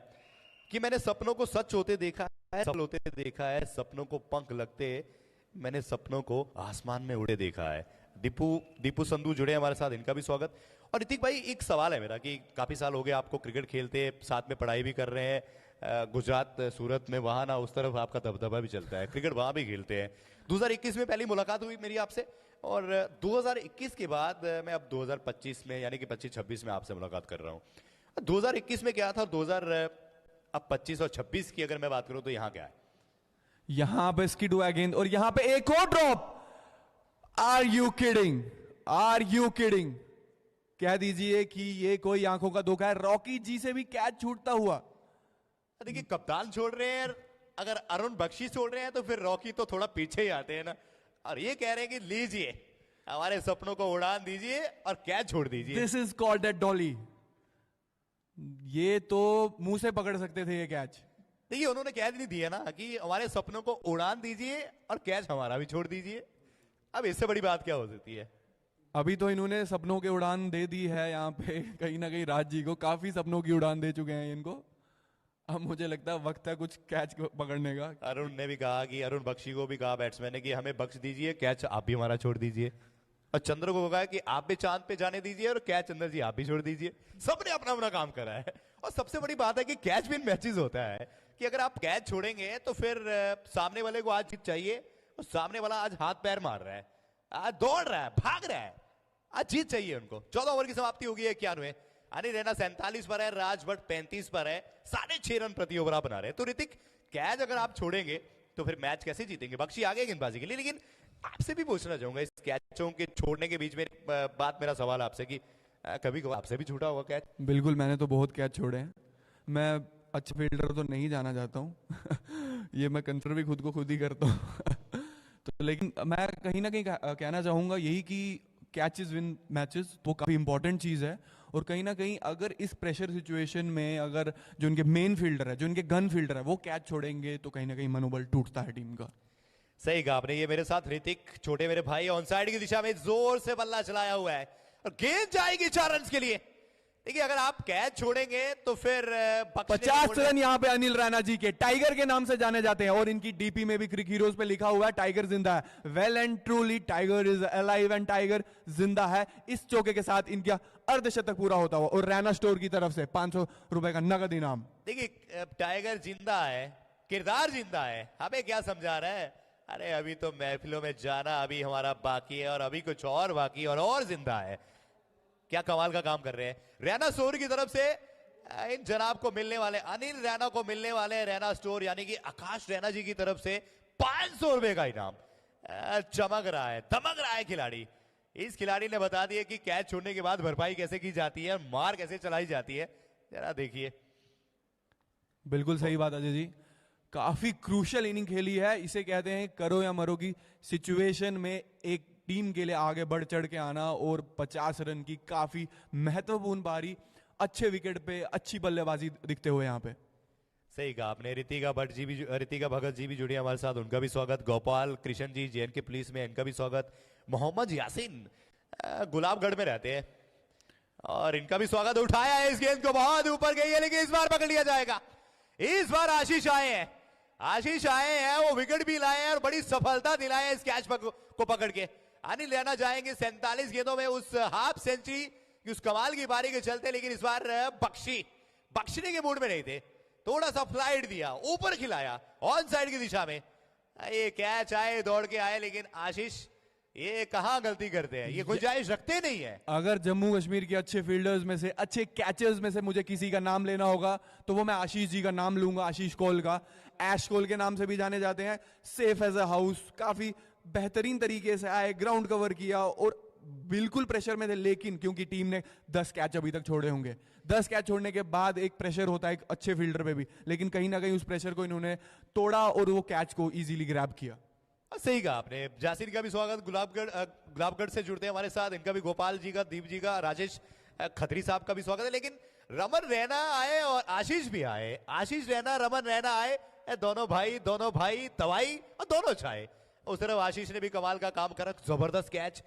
कि मैंने सपनों को सच होते देखा है, सफल होते देखा है। सपनों को पंख लगते, मैंने सपनों को आसमान में उड़े देखा है। दीपू संधू जुड़े हमारे साथ, इनका भी स्वागत। और ऋतिक भाई, एक सवाल है मेरा कि काफी साल हो गए आपको क्रिकेट खेलते, साथ में पढ़ाई भी कर रहे हैं। गुजरात सूरत में वहां ना उस तरफ आपका दबदबा भी चलता है, क्रिकेट वहां भी खेलते हैं। 2021 में पहली मुलाकात हुई मेरी आपसे, और 2021 के बाद मैं अब 2025 में यानी कि 25-26 में आपसे मुलाकात कर रहा हूं। 2021 में क्या था, 2025 और 26 की अगर मैं बात करूं तो यहाँ क्या है? यहाँ पे स्किड हुआ गेंद और यहाँ पे एक और drop. Are you kidding? Are you kidding? कह दीजिए कि ये कोई आंखों का धोखा है। रॉकी जी से भी कैच छूटता हुआ। देखिए कप्तान छोड़ रहे हैं, अगर अरुण बख्शी छोड़ रहे हैं तो फिर रॉकी तो थोड़ा पीछे ही आते हैं ना, और ये कह रहे हैं कि लीजिए हमारे सपनों को उड़ान दीजिए और कैच छोड़ दीजिए। This is called that Dolly. ये तो मुंह से पकड़ सकते थे ये कैच। देखिए उन्होंने कह नहीं दिया ना कि हमारे सपनों को उड़ान दीजिए और कैच हमारा भी छोड़ दीजिए। अब इससे बड़ी बात क्या हो सकती है? अभी तो इन्होंने सपनों की उड़ान दे दी है यहाँ पे, कहीं ना कहीं राज जी को काफी सपनों की उड़ान दे चुके हैं इनको। अब मुझे लगता है वक्त है कुछ कैच पकड़ने का। अरुण ने भी कहा कि, अरुण बख्शी को भी कहा बैट्समैन ने कि हमें बख्श दीजिए, कैच आप भी हमारा छोड़ दीजिए। और चंद्र को कहा कि आप भी चांद पे जाने दीजिए और कैच चंद्र जी आप भी छोड़ दीजिए। सबने अपना अपना काम करा है। और सबसे बड़ी बात है कि कैच विन मैचेस होता है कि अगर आप कैच छोड़ेंगे तो फिर सामने वाले को आज जीत चाहिए, और सामने वाला आज हाथ पैर मार रहा है, आज दौड़ रहा है, भाग रहा है, आज जीत चाहिए उनको। 14 ओवर की समाप्ति होगी 91। अनिल रैना 47 पर है, राज भट्ट 35 पर है, 6.5 रन प्रति ओवर आप बना रहे हैं। तो ऋतिक, कैच अगर आप छोड़ेंगे तो फिर मैच कैसे जीतेंगे? बख्शी आगे गेंदबाजी के लिए, लेकिन आपसे भी पूछना चाहूंगा इस कैचों के छोड़ने के बीच में बात, मेरा सवाल आपसे कि कभी कभी आपसे भी छूटा होगा कैच? बिल्कुल, मैंने तो बहुत कैच छोड़े हैं। मैं अच्छा फील्डर तो नहीं जाना चाहता हूँ ये मैं कंसिडर भी खुद को खुद ही करता हूँ तो लेकिन मैं कहीं ना कहीं कहना चाहूँगा यही कि कैचेस विन मैचेस तो काफ़ी इंपॉर्टेंट चीज़ है। और कहीं ना कहीं अगर इस प्रेशर सिचुएशन में अगर जो उनके मेन फील्डर है, जो उनके गन फील्डर है, वो कैच छोड़ेंगे तो कहीं ना कहीं मनोबल टूटता है टीम का। सही कहा आपने। ये मेरे साथ ऋतिक, छोटे मेरे भाई, ऑन साइड की दिशा में जोर से बल्ला चलाया हुआ है और गेंद जाएगी 4 रन के लिए। देखिए अगर आप कैच छोड़ेंगे तो फिर 50 रन यहाँ पे अनिल रैना जी के, टाइगर के नाम से जाने जाते हैं, और इनकी डीपी में भी क्रिक हीरोज पे लिखा हुआ है टाइगर जिंदा है। Well and truly tiger is alive and tiger जिंदा है। इस चौके के साथ इनका अर्धशतक पूरा होता हुआ, और रैना स्टोर की तरफ से 500 रुपए का नगद इनाम। देखिए टाइगर जिंदा है, किरदार जिंदा है, हमें क्या समझा रहा है? अरे अभी तो महफिलों में जाना अभी हमारा बाकी है, और अभी कुछ और बाकी और जिंदा है। क्या कमाल का काम कर रहे हैं। रैना स्टोर की तरफ से इन जनाब को मिलने वाले, अनिल रैना को मिलने वाले रैना स्टोर यानी कि आकाश रैना जी की तरफ से 500 रुपए का इनाम। चमक रहा है, दमक रहा है खिलाड़ी। इस खिलाड़ी ने बता दिया कि कैच छोड़ने के बाद भरपाई कैसे की जाती है, मार कैसे चलाई जाती है। जरा देखिए। बिल्कुल सही बात अजय जी, काफी क्रूशियल इनिंग खेली है। इसे कहते हैं करो या मरो की सिचुएशन में एक टीम के लिए आगे बढ़ चढ़ के आना, और 50 रन की काफी महत्वपूर्ण पारी, अच्छे विकेट पे अच्छी बल्लेबाजी दिखते हुए यहाँ पे। सही कहा आपने। ऋतिका भगत जी भी जुड़ी हमारे साथ, उनका भी स्वागत। गोपाल कृष्ण जी JNK पुलिस में, इनका भी स्वागत। मोहम्मद यासीन गुलाबगढ़ में रहते हैं और इनका भी स्वागत। उठाया है इस गेंद को, बहुत ऊपर गई है लेकिन इस बार पकड़ लिया जाएगा। इस बार आशीष आए हैं, वो विकेट भी लाए हैं और बड़ी सफलता दिलाए हैं इस कैच को पकड़ के। अनिल रैना जाएंगे 47 गेंदों में उस हाफ सेंचुरी की, उस कमाल की पारी के चलते। लेकिन इस बार बख्शने के मूड में नहीं थे, थोड़ा सा फ्लाइट दिया, ऊपर खिलाया ऑन साइड की दिशा में। ये कैच आए, दौड़ के आए, लेकिन आशीष ये कहां गलती करते हैं, ये गुंजाइश रखते नहीं है। अगर जम्मू कश्मीर के अच्छे फील्डर्स में से, अच्छे कैचर्स में से मुझे किसी का नाम लेना होगा तो वो मैं आशीष जी का नाम लूंगा, आशीष कोल का। ऐश कोल के नाम से भी जाने जाते हैं। सेफ एज अ हाउस, काफी बेहतरीन तरीके से आए, ग्राउंड कवर किया और बिल्कुल प्रेशर में थे। लेकिन क्योंकि टीम ने 10 कैच अभी तक छोड़े होंगे, 10 कैच छोड़ने के बाद एक प्रेशर होता है एक अच्छे फील्डर पे भी, लेकिन कहीं ना कहीं उस प्रेशर को इन्होंने तोड़ा और वो कैच को इजीली ग्रैब किया। सही कहा आपने। जासिर का भी स्वागत, गुलाबगढ़ से जुड़ते हैं हमारे साथ, इनका भी। गोपाल जी का, दीप जी का, राजेश खत्री साहब का भी स्वागत है। लेकिन रमन रैना आए और आशीष भी आए, आशीष रैना, रमन रैना आए, दोनों भाई तवाई और दोनों छाए। उस तरफ आशीष ने भी कमाल का काम करा, जबरदस्त कैच,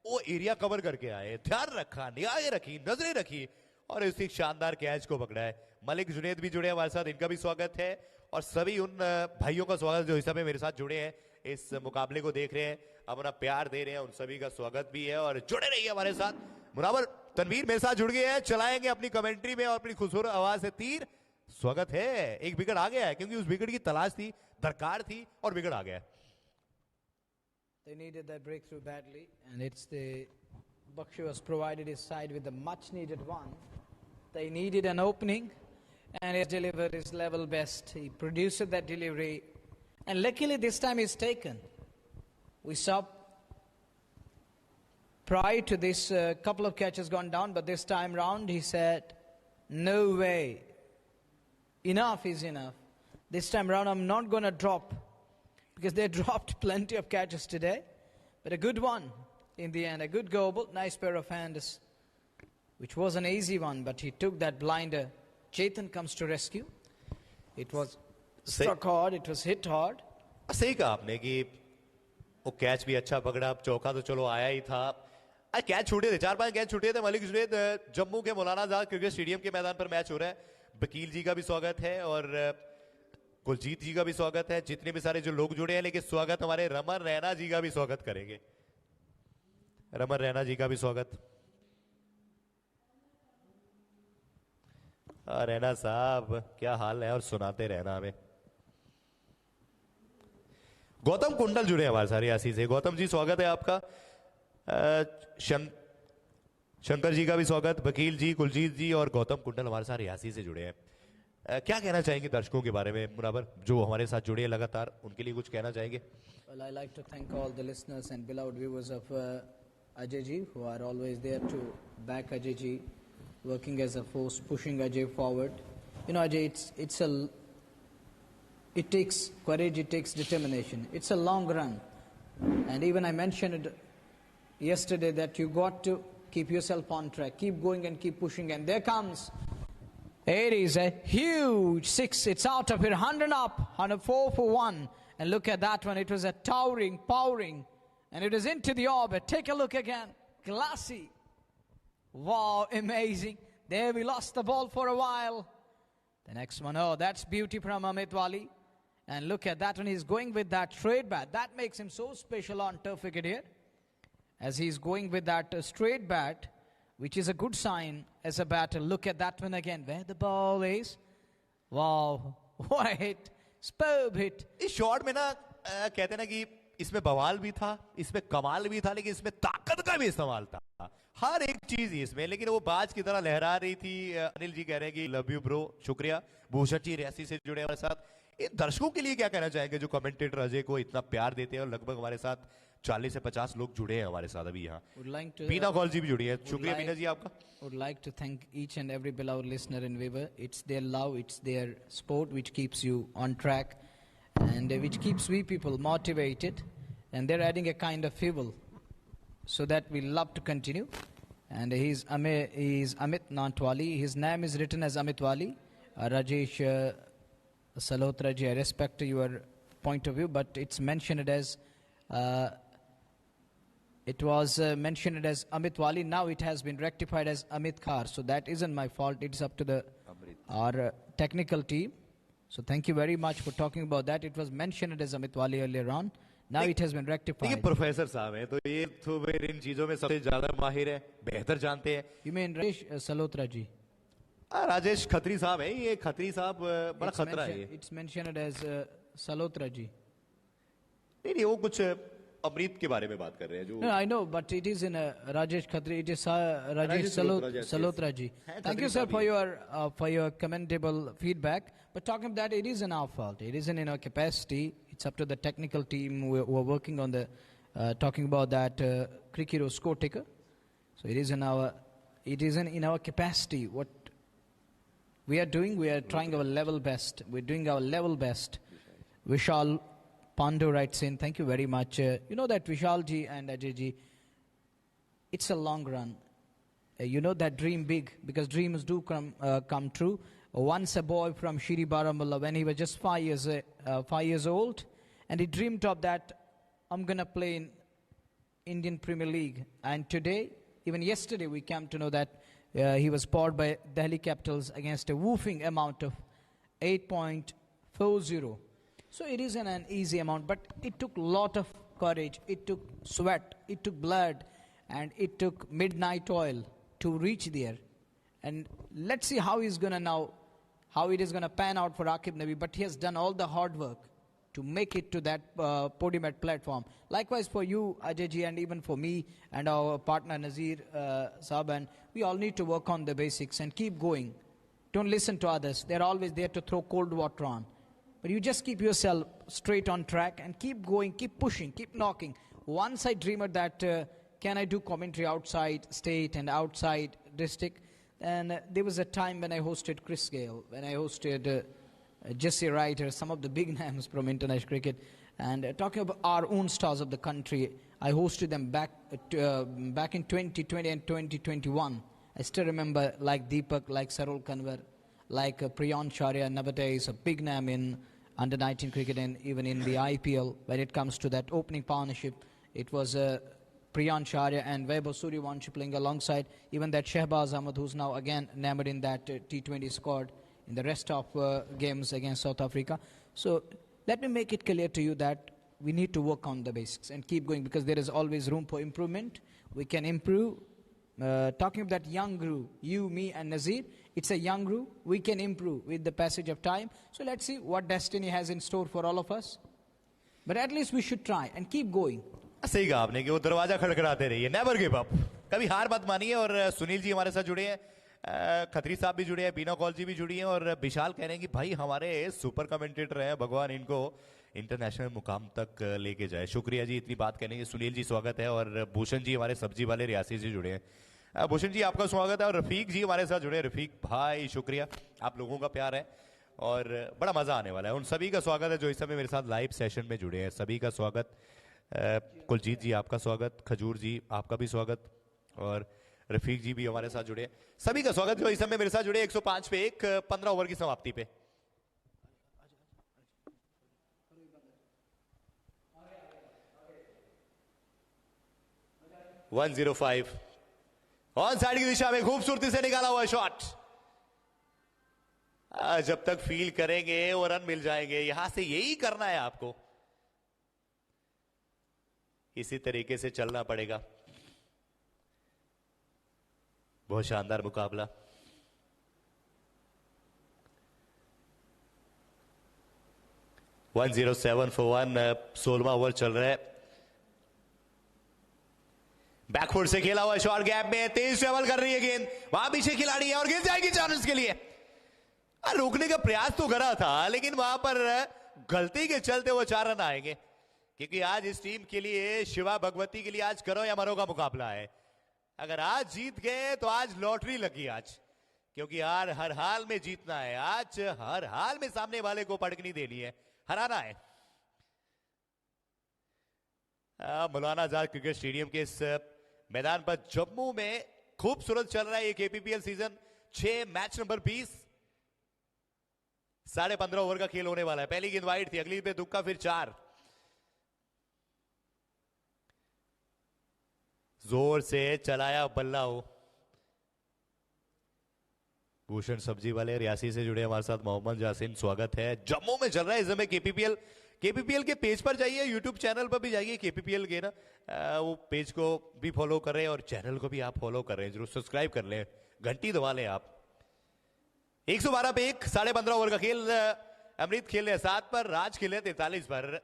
वो एरिया कवर करके आए, ध्यान रखा, निगाहें रखी, नजरें रखी और इसी शानदार कैच को पकड़ा है। मलिक जुनेद भी जुड़े हमारे साथ, इनका भी स्वागत है। और सभी उन भाइयों का स्वागत जो इस समय मेरे साथ जुड़े हैं, इस मुकाबले को देख रहे हैं, अपना प्यार दे रहे हैं, उन सभी का स्वागत भी है। और जुड़े रहिए हमारे साथ। मुनावर तनवीर मेरे साथ जुड़ गए हैं, चलाएंगे अपनी कमेंट्री में और अपनी खूबसूरत आवाज से तीर। स्वागत है। एक विकेट आ गया है, क्योंकि उस विकेट की तलाश थी, दरकार थी, और विकेट आ गया है। They needed that breakthrough badly, and it's the Bhagwati provided his side with a much needed one. They needed an opening, and he delivered his level best. He produced that delivery, and luckily this time he's taken. We saw prior to this couple of catches gone down, but this time round he said, "No way. Enough is enough. This time round I'm not going to drop." Because they dropped plenty of catches today, but a good one in the end, a good goal, nice pair of hands, which was an easy one, but he took that blinder. Chetan comes to rescue. It was struck hard, it was hit hard. सही कहा आपने कि वो catch भी अच्छा पकड़ा, अब चौका तो चलो आया ही था। कैच छूटे थे, 4-5 कैच छूटे थे। मलिक जुनेद, जम्मू के मौलाना आजाद क्रिकेट स्टेडियम के मैदान पर मैच हो रहा है। वकील जी का भी स्वागत है और कुलजीत जी का भी स्वागत है, जितने भी सारे जो लोग जुड़े हैं। लेकिन स्वागत हमारे रमन रैना जी का भी स्वागत करेंगे। रमन रैना जी का भी स्वागत। रैना साहब क्या हाल है, और सुनाते रहना हमें। गौतम कुंडल जुड़े हमारे सारे यासी से। गौतम जी स्वागत है आपका। शंकर जी का भी स्वागत, वकील जी, कुलजीत जी और गौतम कुंडल हमारे सारे यासी से जुड़े हैं। क्या कहना चाहेंगे दर्शकों के बारे में मुनावर, जो हमारे साथ जुड़े हैं लगातार, उनके लिए कुछ कहना चाहेंगे? Well, I like to thank all the listeners and beloved viewers of Ajay ji, who are always there to back Ajay ji, working as a force, pushing Ajay forward. You know, Ajay, it takes courage, it takes determination. It's a long run, and even I mentioned yesterday that you got to keep yourself on track, keep going and keep pushing. And there comes. It is a huge 6. It's out of here. 100 up. 104 for 1. And look at that one. It was a towering, powering. And it is into the orbit. Take a look again. Glassy. Wow, amazing. There we lost the ball for a while. The next one, oh, that's beauty from Amit Wali. And look at that one. He's going with that straight bat. That makes him so special on turf wicket here. As he's going with that straight bat, which is a good sign as a batter. Look at that one again, where the ball is. Wow, what a hit, superb hit. इस shot में ना कहते ना कि इसमें बवाल भी था, इसमें कमाल भी था, लेकिन इसमें ताकत का भी इस्तेमाल था। हर एक चीज ही इसमें, लेकिन वो बाज की तरह लहरा रही थी। अनिल जी कह रहे हैं कि लव यू ब्रो, शुक्रिया। भूषण जी रियासी से जुड़े हमारे साथ, ये दर्शकों के लिए क्या कहना चाहेंगे जो कमेंटेटर अजय को इतना प्यार देते हैं और लगभग हमारे साथ 40 से 50 लोग जुड़े हैं हमारे साथ अभी यहाँ. बीना कौल जी भी जुड़ी है. शुक्रिया बीना जी आपका. Would like to thank each and every beloved listener and viewer. It's their love, it's their sport which keeps you on track and which keeps we people motivated, and they're adding a kind of fuel so that we love to continue. And he's Amit Nantwali. His name is written as Amit Wali. Rajesh Salotra ji, I respect your point of view, but it's mentioned as it was mentioned as Amit Wali. Now it has been rectified as Amit Khar. So that isn't my fault. It's up to our technical team. So thank you very much for talking about that. It was mentioned as Amit Wali earlier on. Now it has been rectified. ये professor साहब हैं तो ये तो फिर इन चीजों में सबसे ज्यादा माहिर है, बेहतर जानते हैं. You mean Rajesh Salotra ji? Rajesh Khatri साहब है. ये खत्री साहब बड़ा खतरा है. It's mentioned as Salotra ji. नहीं वो कुछ अमृत के बारे में बात कर रहे हैं जो. No, I know, but it is in Rajesh Khatri. It is Rajesh Salotra ji. Thank you, sir, for your commendable feedback. But talking about that, it isn't our fault. It isn't in our capacity. It's up to the technical team who are working on the talking about that cricket or score taker. So it isn't in our capacity. What we are doing, we are trying our level best. We're doing our level best. Vishal Pandu writes in, thank you very much. You know that Vishal ji and Ajay ji, it's a long run. You know that dream big, because dreams do come true. Once a boy from Shiri Baramulla, when he was just 5 years old, and he dreamed of that, I'm going to play in Indian Premier League. And today, even yesterday, we came to know that he was powered by Delhi Capitals against a woofing amount of 8.40. So it isn't an easy amount, but it took a lot of courage, it took sweat, it took blood, and it took midnight oil to reach there. And let's see how he's going to now, how it is going to pan out for Aqib Nabi, but he has done all the hard work to make it to that podium at platform. Likewise for you, Ajay ji, and even for me and our partner Nazir Saab, and we all need to work on the basics and keep going. Don't listen to others. They're always there to throw cold water on. But you just keep yourself straight on track and keep going, keep pushing, keep knocking. Once I dreamed that can I do commentary outside state and outside district? And there was a time when I hosted Chris Gale, when I hosted Jesse Ryder, some of the big names from international cricket. And talking about our own stars of the country, I hosted them back in 2020 and 2021. I still remember like Deepak, like Sarul Kanwar, like Priyan Sharia, nowadays a big name in under-19 cricket and even in the IPL. When it comes to that opening partnership, it was Priyan Sharia and Vaibhav Suryavanshi playing alongside. Even that Shehbaz Ahmed, who's now again named in that T20 squad in the rest of games against South Africa. So let me make it clear to you that we need to work on the basics and keep going, because there is always room for improvement. We can improve. Talking of that young group, you, me and Nazir, it's a young group. We can improve with the passage of time. So let's see what destiny has in store for all of us. But at least we should try and keep going. सही कहा आपने कि वो दरवाजा खड़खड़ाते रहिए, never give up, कभी हार मत मानिए. और सुनील जी हमारे साथ जुड़े हैं, खत्री साहब भी जुड़े हैं, बीना कौल जी भी जुड़ी हैं, और विशाल कह रहे हैं कि भाई हमारे सुपर कमेंटेटर हैं, भगवान इनको इंटरनेशनल मुकाम तक लेके जाए. शुक्रिया जी इतनी बात कहने की. सुनील जी स्वागत है. और भूषण जी हमारे सब्जी वाले रियासी से जुड़े हैं. भूषण जी आपका स्वागत है. और रफीक जी हमारे साथ जुड़े हैं. रफीक भाई शुक्रिया, आप लोगों का प्यार है और बड़ा मजा आने वाला है. उन सभी का स्वागत है जो इस समय मेरे साथ लाइव सेशन में जुड़े हैं. सभी का स्वागत. कुलजीत जी आपका स्वागत, खजूर जी आपका भी स्वागत, और रफीक जी भी हमारे साथ जुड़े हैं. सभी का स्वागत जो इस समय मेरे साथ जुड़े. 105 पे 1, 15 ओवर की समाप्ति पे. वन 105 ऑन साइड की दिशा में खूबसूरती से निकाला हुआ शॉट. जब तक फील करेंगे वो रन मिल जाएंगे. यहां से यही करना है आपको, इसी तरीके से चलना पड़ेगा. बहुत शानदार मुकाबला. One 107 for 1. 16वां ओवर चल रहा है. बैकफुट से खेला हुआ शॉर्ट गैप में तेज ट्रेवल कर रही है गेंद. वहां पीछे खिलाड़ी है और गिर जाएगी चांस के लिए. रोकने का प्रयास तो करा था, लेकिन वहां पर गलती के चलते वो 4 रन आएंगे, क्योंकि आज इस टीम के लिए, शिवा भगवती के लिए आज करो या मरो का मुकाबला है। अगर आज जीत गए तो आज लॉटरी लगी आज, क्योंकि हर हाल में जीतना है आज, हर हाल में सामने वाले को पटकनी देनी है, हराना है। मौलाना आजाद क्रिकेट स्टेडियम के इस मैदान पर जम्मू में खूबसूरत चल रहा है ये केपीपीएल सीजन 6 मैच नंबर 20। 15.5 ओवर का खेल होने वाला है। पहली गेंद वाइड थी, अगली पे तुक्का, फिर 4। जोर से चलाया बल्ला हो। भूषण सब्जी वाले रियासी से जुड़े हमारे साथ मोहम्मद जासिन, स्वागत है। जम्मू में चल रहा है इस समय केपीपीएल के पेज पर जाइए, यूट्यूब चैनल पर भी जाइए केपीपीएल के ना, वो पेज को भी फॉलो कर रहे हैं और चैनल को भी आप फॉलो कर रहे हैं, जरूर सब्सक्राइब कर लें, घंटी दबा लें आप। 112 पे 1, 15.5 ओवर का खेल। अमृत खेल रहे 7 पर, राज खेल रहे 43 पर।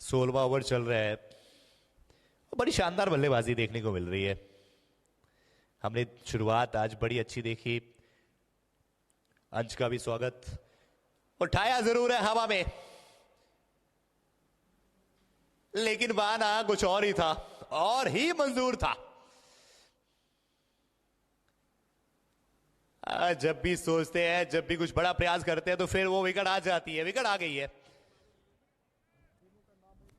सोलवा ओवर चल रहा है। बड़ी शानदार बल्लेबाजी देखने को मिल रही है। हमने शुरुआत आज बड़ी अच्छी देखी। अंश का भी स्वागत। उठाया जरूर है हवा में, लेकिन बहाना कुछ और ही था, और ही मंजूर था। जब भी सोचते हैं, जब भी कुछ बड़ा प्रयास करते हैं, तो फिर वो विकेट आ जाती है। विकेट आ गई है।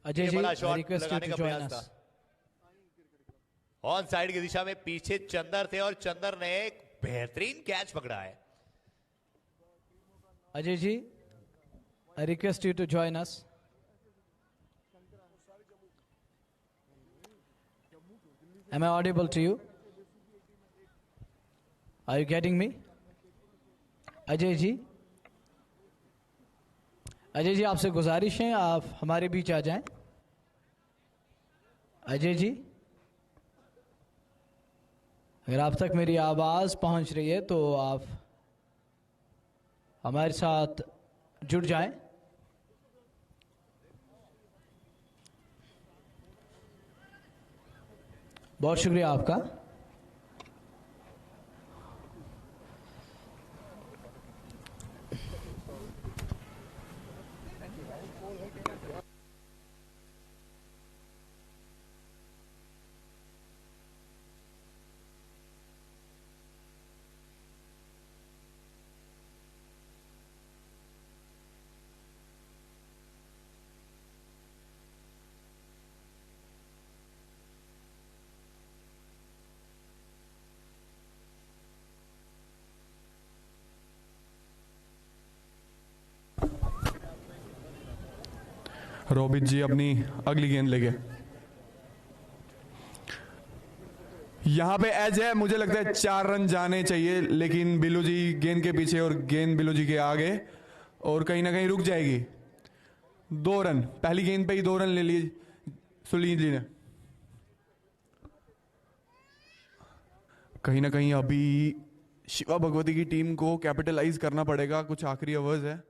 अजय जी, बड़ा शॉट रिक्वेस्ट लगाने टू का जॉइन प्रयास अस। था। ऑन साइड की दिशा में पीछे चंदर थे और चंदर ने एक बेहतरीन कैच पकड़ा है। Ajay ji, I request you to join us. Am I audible to you? Are you getting me? Ajay ji, Ajay ji, आपसे गुजारिश है आप हमारे बीच आ जाएं। अजय जी, अगर आप तक मेरी आवाज पहुंच रही है तो आप हमारे साथ जुड़ जाएं। बहुत शुक्रिया आपका। रोबित जी अपनी अगली गेंद लेके। यहां पे एज है, मुझे लगता है 4 रन जाने चाहिए, लेकिन बिल्लू जी गेंद के पीछे और गेंद बिल्लू जी के आगे, और कहीं ना कहीं रुक जाएगी। 2 रन, पहली गेंद पे ही 2 रन ले लिए सुनील जी ने। कहीं ना कहीं अभी शिवा भगवती की टीम को कैपिटलाइज करना पड़ेगा, कुछ आखिरी ओवर्स है,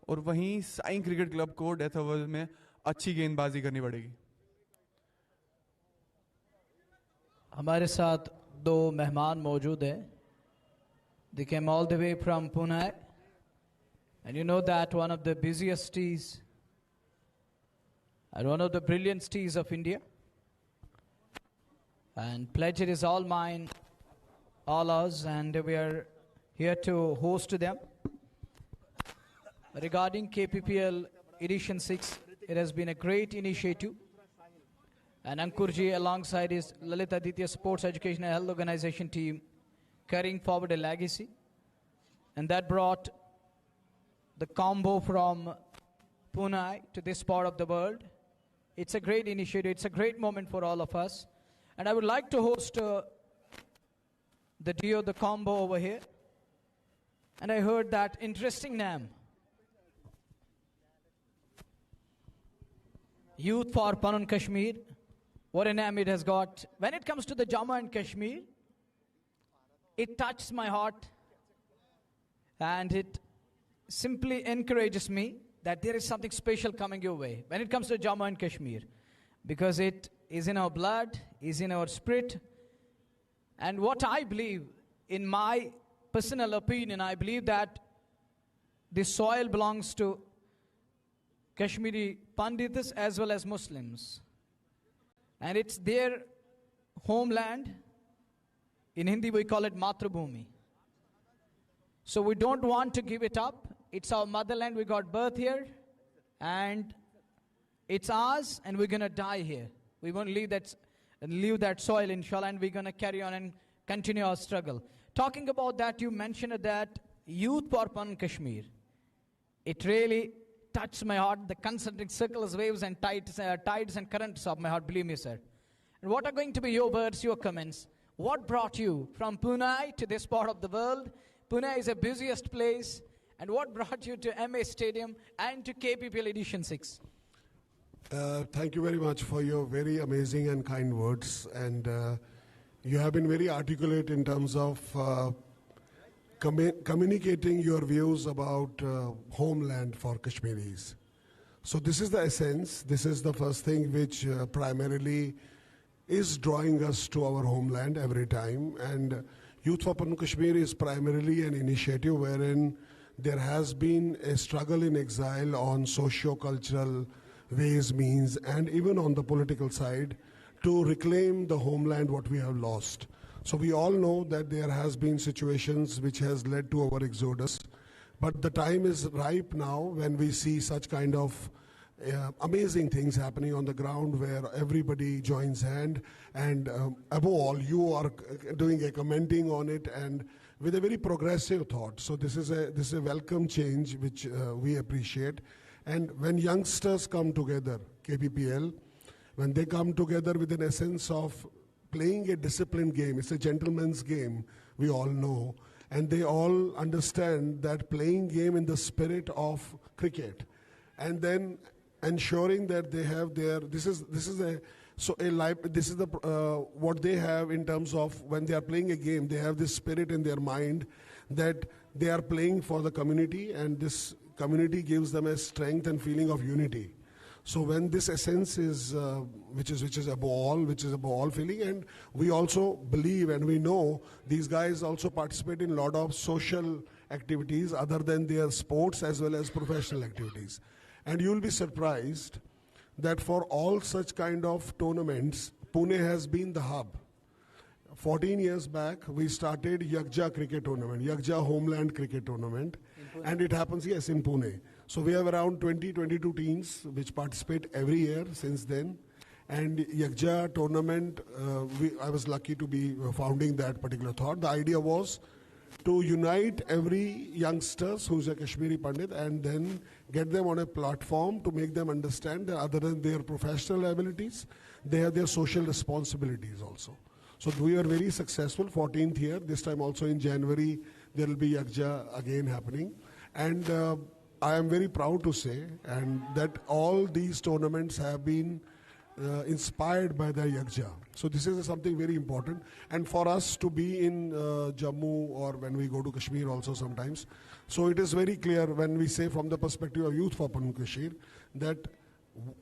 और वहीं साई क्रिकेट क्लब को डेथ ओवर्स में अच्छी गेंदबाजी करनी पड़ेगी। हमारे साथ 2 मेहमान मौजूद हैं। They came all the way from Pune, and you know that one of the busiest tees and one of the brilliant tees of India. And pleasure is all mine, all ours, and we are here to host them. Regarding KPPL Edition 6, it has been a great initiative. And Ankurji, alongside his Lalit Aditya Sports Education and Health Organization team, carrying forward a legacy. And that brought the combo from Pune to this part of the world. It's a great initiative. It's a great moment for all of us. And I would like to host the duo, the combo over here. And I heard that interesting name. Youth for Panun Kashmir. What a name it has got. When it comes to the Jammu and Kashmir, it touches my heart, and it simply encourages me that there is something special coming your way when it comes to Jammu and Kashmir, because it is in our blood, is in our spirit. And what I believe, in my personal opinion, I believe that this soil belongs to Kashmiri Pandits as well as Muslims. And it's their homeland. In Hindi we call it Matrabhumi. So we don't want to give it up. It's our motherland. We got birth here. And it's ours, and we're going to die here. We won't leave that soil, inshallah, and we're going to carry on and continue our struggle. Talking about that, you mentioned that Youth for Pan Kashmir. It really touched my heart, the concentric circles, waves, and tides and currents of my heart, believe me, sir. And what are going to be your words, your comments? What brought you from Pune to this part of the world? Pune is the busiest place. And what brought you to MA Stadium and to KPPL Edition 6? Thank you very much for your very amazing and kind words. And you have been very articulate in terms of communicating your views about homeland for Kashmiris. So this is the essence. This is the first thing which primarily is drawing us to our homeland every time. And Youth for Pan Kashmir is primarily an initiative wherein there has been a struggle in exile on socio-cultural ways, means, and even on the political side to reclaim the homeland what we have lost. So we all know that there has been situations which has led to our exodus, but the time is ripe now when we see such kind of amazing things happening on the ground where everybody joins hand, and above all you are doing a commenting on it and with a very progressive thought. So this is a welcome change which we appreciate. And when youngsters come together, KPPL, when they come together with an essence of playing a disciplined game, it's a gentleman's game, we all know, and they all understand that playing game in the spirit of cricket, and then ensuring that they have their, what they have in terms of when they are playing a game, they have this spirit in their mind that they are playing for the community, and this community gives them a strength and feeling of unity. So when this essence is, which is a ball feeling, and we also believe and we know these guys also participate in a lot of social activities other than their sports as well as professional activities. And you will be surprised that for all such kind of tournaments, Pune has been the hub. 14 years back, we started Yakja cricket tournament, Yakja homeland cricket tournament, and it happens, yes, in Pune. So we have around 22 teams which participate every year since then. And Yakja tournament, I was lucky to be founding that particular thought. The idea was to unite every youngsters who's a Kashmiri Pandit and then get them on a platform to make them understand that other than their professional abilities, they have their social responsibilities also. So we are very successful, 14th year. This time also in January, there will be Yakja again happening. And I am very proud to say and that all these tournaments have been inspired by the Yakja. So this is something very important. And for us to be in Jammu or when we go to Kashmir also sometimes. So it is very clear when we say from the perspective of Youth for Pan Kashmir that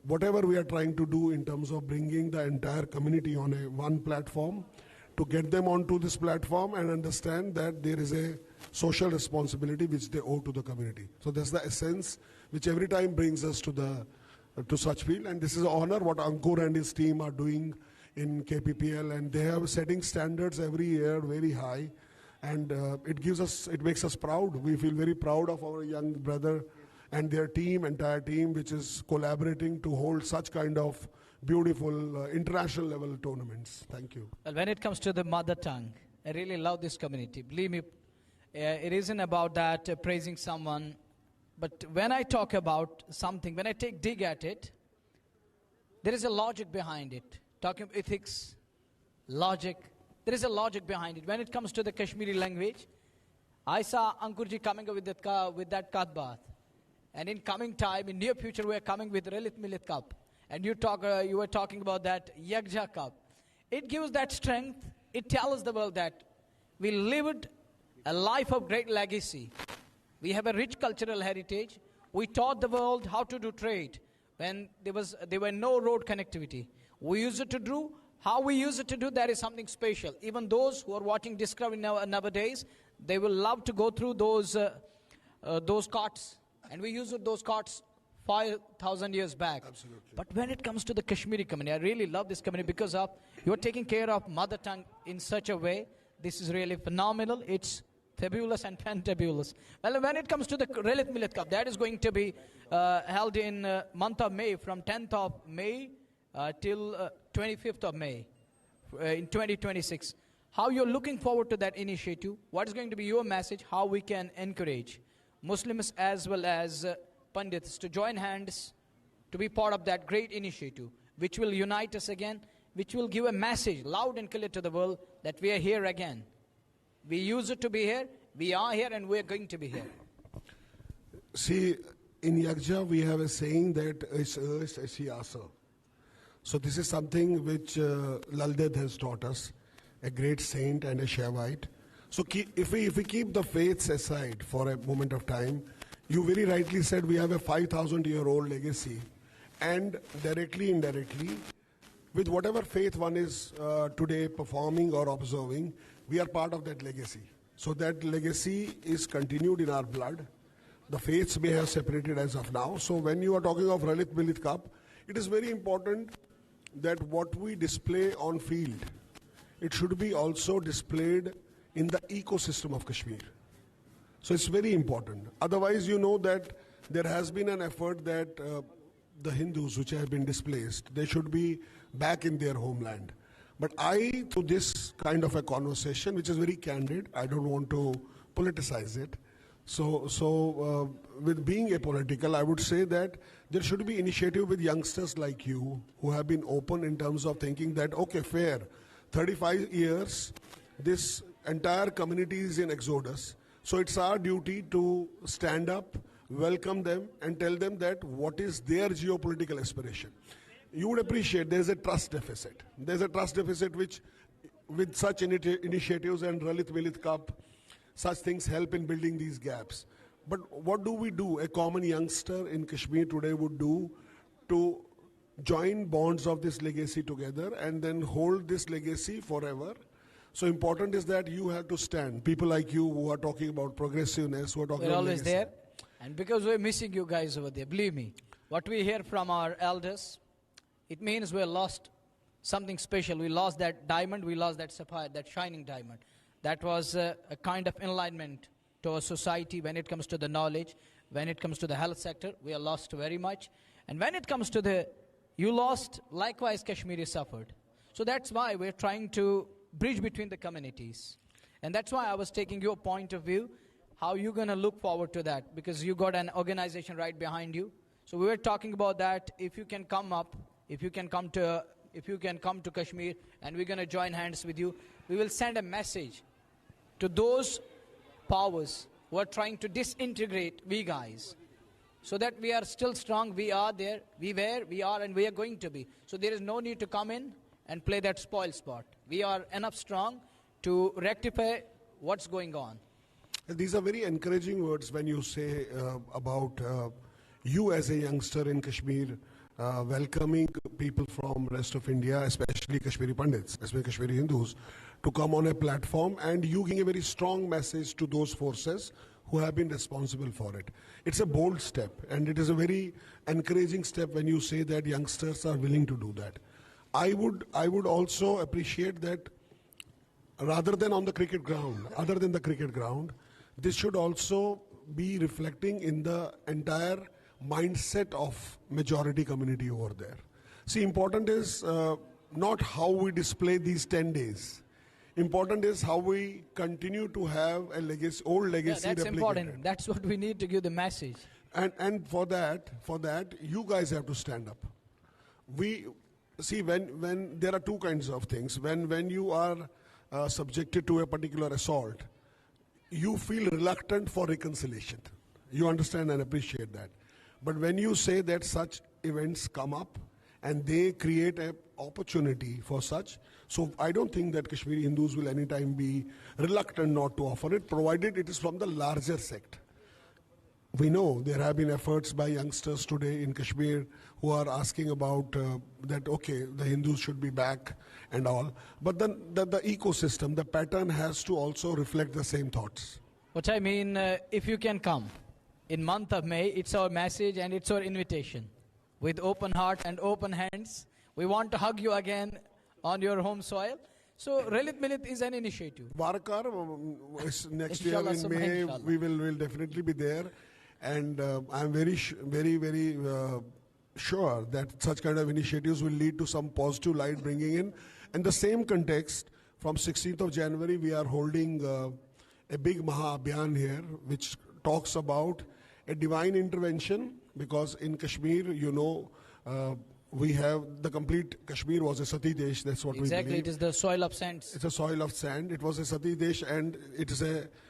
whatever we are trying to do in terms of bringing the entire community on a one platform, to get them onto this platform and understand that there is a social responsibility which they owe to the community. So that's the essence which every time brings us to such field. And this is an honor what Ankur and his team are doing in KPPL, and they are setting standards every year very high, and it makes us proud. We feel very proud of our young brother and their team, entire team, which is collaborating to hold such kind of beautiful international level tournaments. Thank you. Well, when it comes to the mother tongue, I really love this community. Believe me, it isn't about that praising someone, but when I talk about something, when I take dig at it, there is a logic behind it. Talking ethics, logic, there is a logic behind it. When it comes to the Kashmiri language, I saw Ankurji coming up with that Katbath. And in coming time, in near future, we are coming with Relit Milit Cup. And you were talking about that Yakja Cup. It gives that strength. It tells the world that we lived a life of great legacy. We have a rich cultural heritage. We taught the world how to do trade when there were no road connectivity. we use it to do, how we use it to do, that is something special. Even those who are watching Discovery nowadays, they will love to go through those carts. And we used those carts 5,000 years back. Absolutely. But when it comes to the Kashmiri community, I really love this community because of you're taking care of mother tongue in such a way. This is really phenomenal. It's fabulous and fantabulous. Well, when it comes to the Lalit Millet Cup, that is going to be held in month of May, from 10th of May till 25th of May in 2026. How you're looking forward to that initiative? What is going to be your message? How we can encourage Muslims as well as Pandits to join hands to be part of that great initiative, which will unite us again, which will give a message loud and clear to the world that we are here again. We used to be here, we are here, and we are going to be here. See, in Yagja we have a saying that is asa. So this is something which Laldet has taught us, a great saint and a Shaivite. So if we keep the faiths aside for a moment of time, you very rightly said we have a 5,000-year-old legacy, and directly, indirectly, with whatever faith one is today performing or observing, we are part of that legacy. So that legacy is continued in our blood. The faiths may have separated as of now. So when you are talking of Lalit Millet Cup, it is very important that what we display on field, it should be also displayed in the ecosystem of Kashmir. So it's very important. Otherwise, you know that there has been an effort that the Hindus which have been displaced, they should be back in their homeland. But through this kind of a conversation, which is very candid, I don't want to politicize it. So with being apolitical, I would say that there should be initiative with youngsters like you who have been open in terms of thinking that, okay, fair, 35 years, this entire community is in exodus. So it's our duty to stand up, welcome them, and tell them that what is their geopolitical aspiration. You would appreciate there's a trust deficit. There's a trust deficit which, with such initiatives and Lalit Millet Cup, such things help in building these gaps. But what do we do? A common youngster in Kashmir today would do to join bonds of this legacy together and then hold this legacy forever. So important is that you have to stand. People like you who are talking about progressiveness, who are talking We're about always legacy. there. And because we're missing you guys over there, believe me, what we hear from our elders, it means we lost something special. We lost that diamond, we lost that sapphire, that shining diamond. That was a kind of enlightenment to our society when it comes to the knowledge, when it comes to the health sector. We are lost very much. And when it comes to you lost, likewise Kashmiri suffered. So that's why we're trying to bridge between the communities. And that's why I was taking your point of view, how you're going to look forward to that, because you got an organization right behind you. So we were talking about that. If you can come up, if you can come to Kashmir, and we're going to join hands with you, we will send a message to those powers who are trying to disintegrate we guys, so that we are still strong. We are there, we were, we are, and we are going to be. So there is no need to come in and play that spoil sport. We are enough strong to rectify what's going on. These are very encouraging words when you say about you as a youngster in Kashmir welcoming people from rest of India, especially Kashmiri Pandits, especially Kashmiri Hindus, to come on a platform, and you giving a very strong message to those forces who have been responsible for it. It's a bold step, and it is a very encouraging step when you say that youngsters are willing to do that. I would also appreciate that rather than on the cricket ground, other than the cricket ground, this should also be reflecting in the entire mindset of majority community over there. See, important is not how we display these 10 days. Important is how we continue to have a legacy, old legacy. Yeah, that's replicated. important. That's what we need to give the message. And for that, you guys have to stand up. We see when there are two kinds of things. When you are subjected to a particular assault, you feel reluctant for reconciliation. You understand and appreciate that. But when you say that such events come up and they create an opportunity for such, so I don't think that Kashmiri Hindus will anytime be reluctant not to offer it, provided it is from the larger sect. we know there have been efforts by youngsters today in Kashmir who are asking about that, okay, the Hindus should be back and all. But then the ecosystem, the pattern has to also reflect the same thoughts. What I mean, if you can come in month of May, it's our message and it's our invitation. With open heart and open hands, we want to hug you again on your home soil. So Relit Milit is an initiative. Varkar, next year Inshallah, in Subhan, May, inshallah. we will definitely be there. And I'm very sure that such kind of initiatives will lead to some positive light bringing in. In the same context, from 16th of January, we are holding a big Maha Abhiyan here, which talks about a divine intervention, because in Kashmir, we have the complete Kashmir was a Sati Desh, that's what we believe. Exactly, it is the soil of sands. It's a soil of sand. It was a Sati Desh, and it is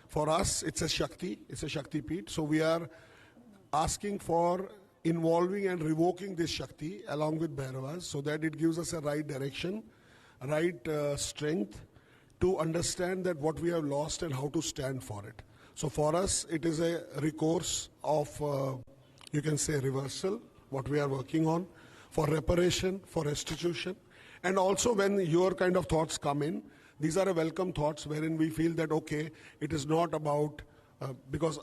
for us, it's a Shakti Peeth. So we are asking for involving and revoking this Shakti along with Bhairavas, so that it gives us a right direction, right strength to understand that what we have lost and how to stand for it. So for us, it is a recourse of, you can say, reversal, what we are working on, for reparation, for restitution. And also when your kind of thoughts come in, these are a welcome thoughts wherein we feel that, okay, it is not about, because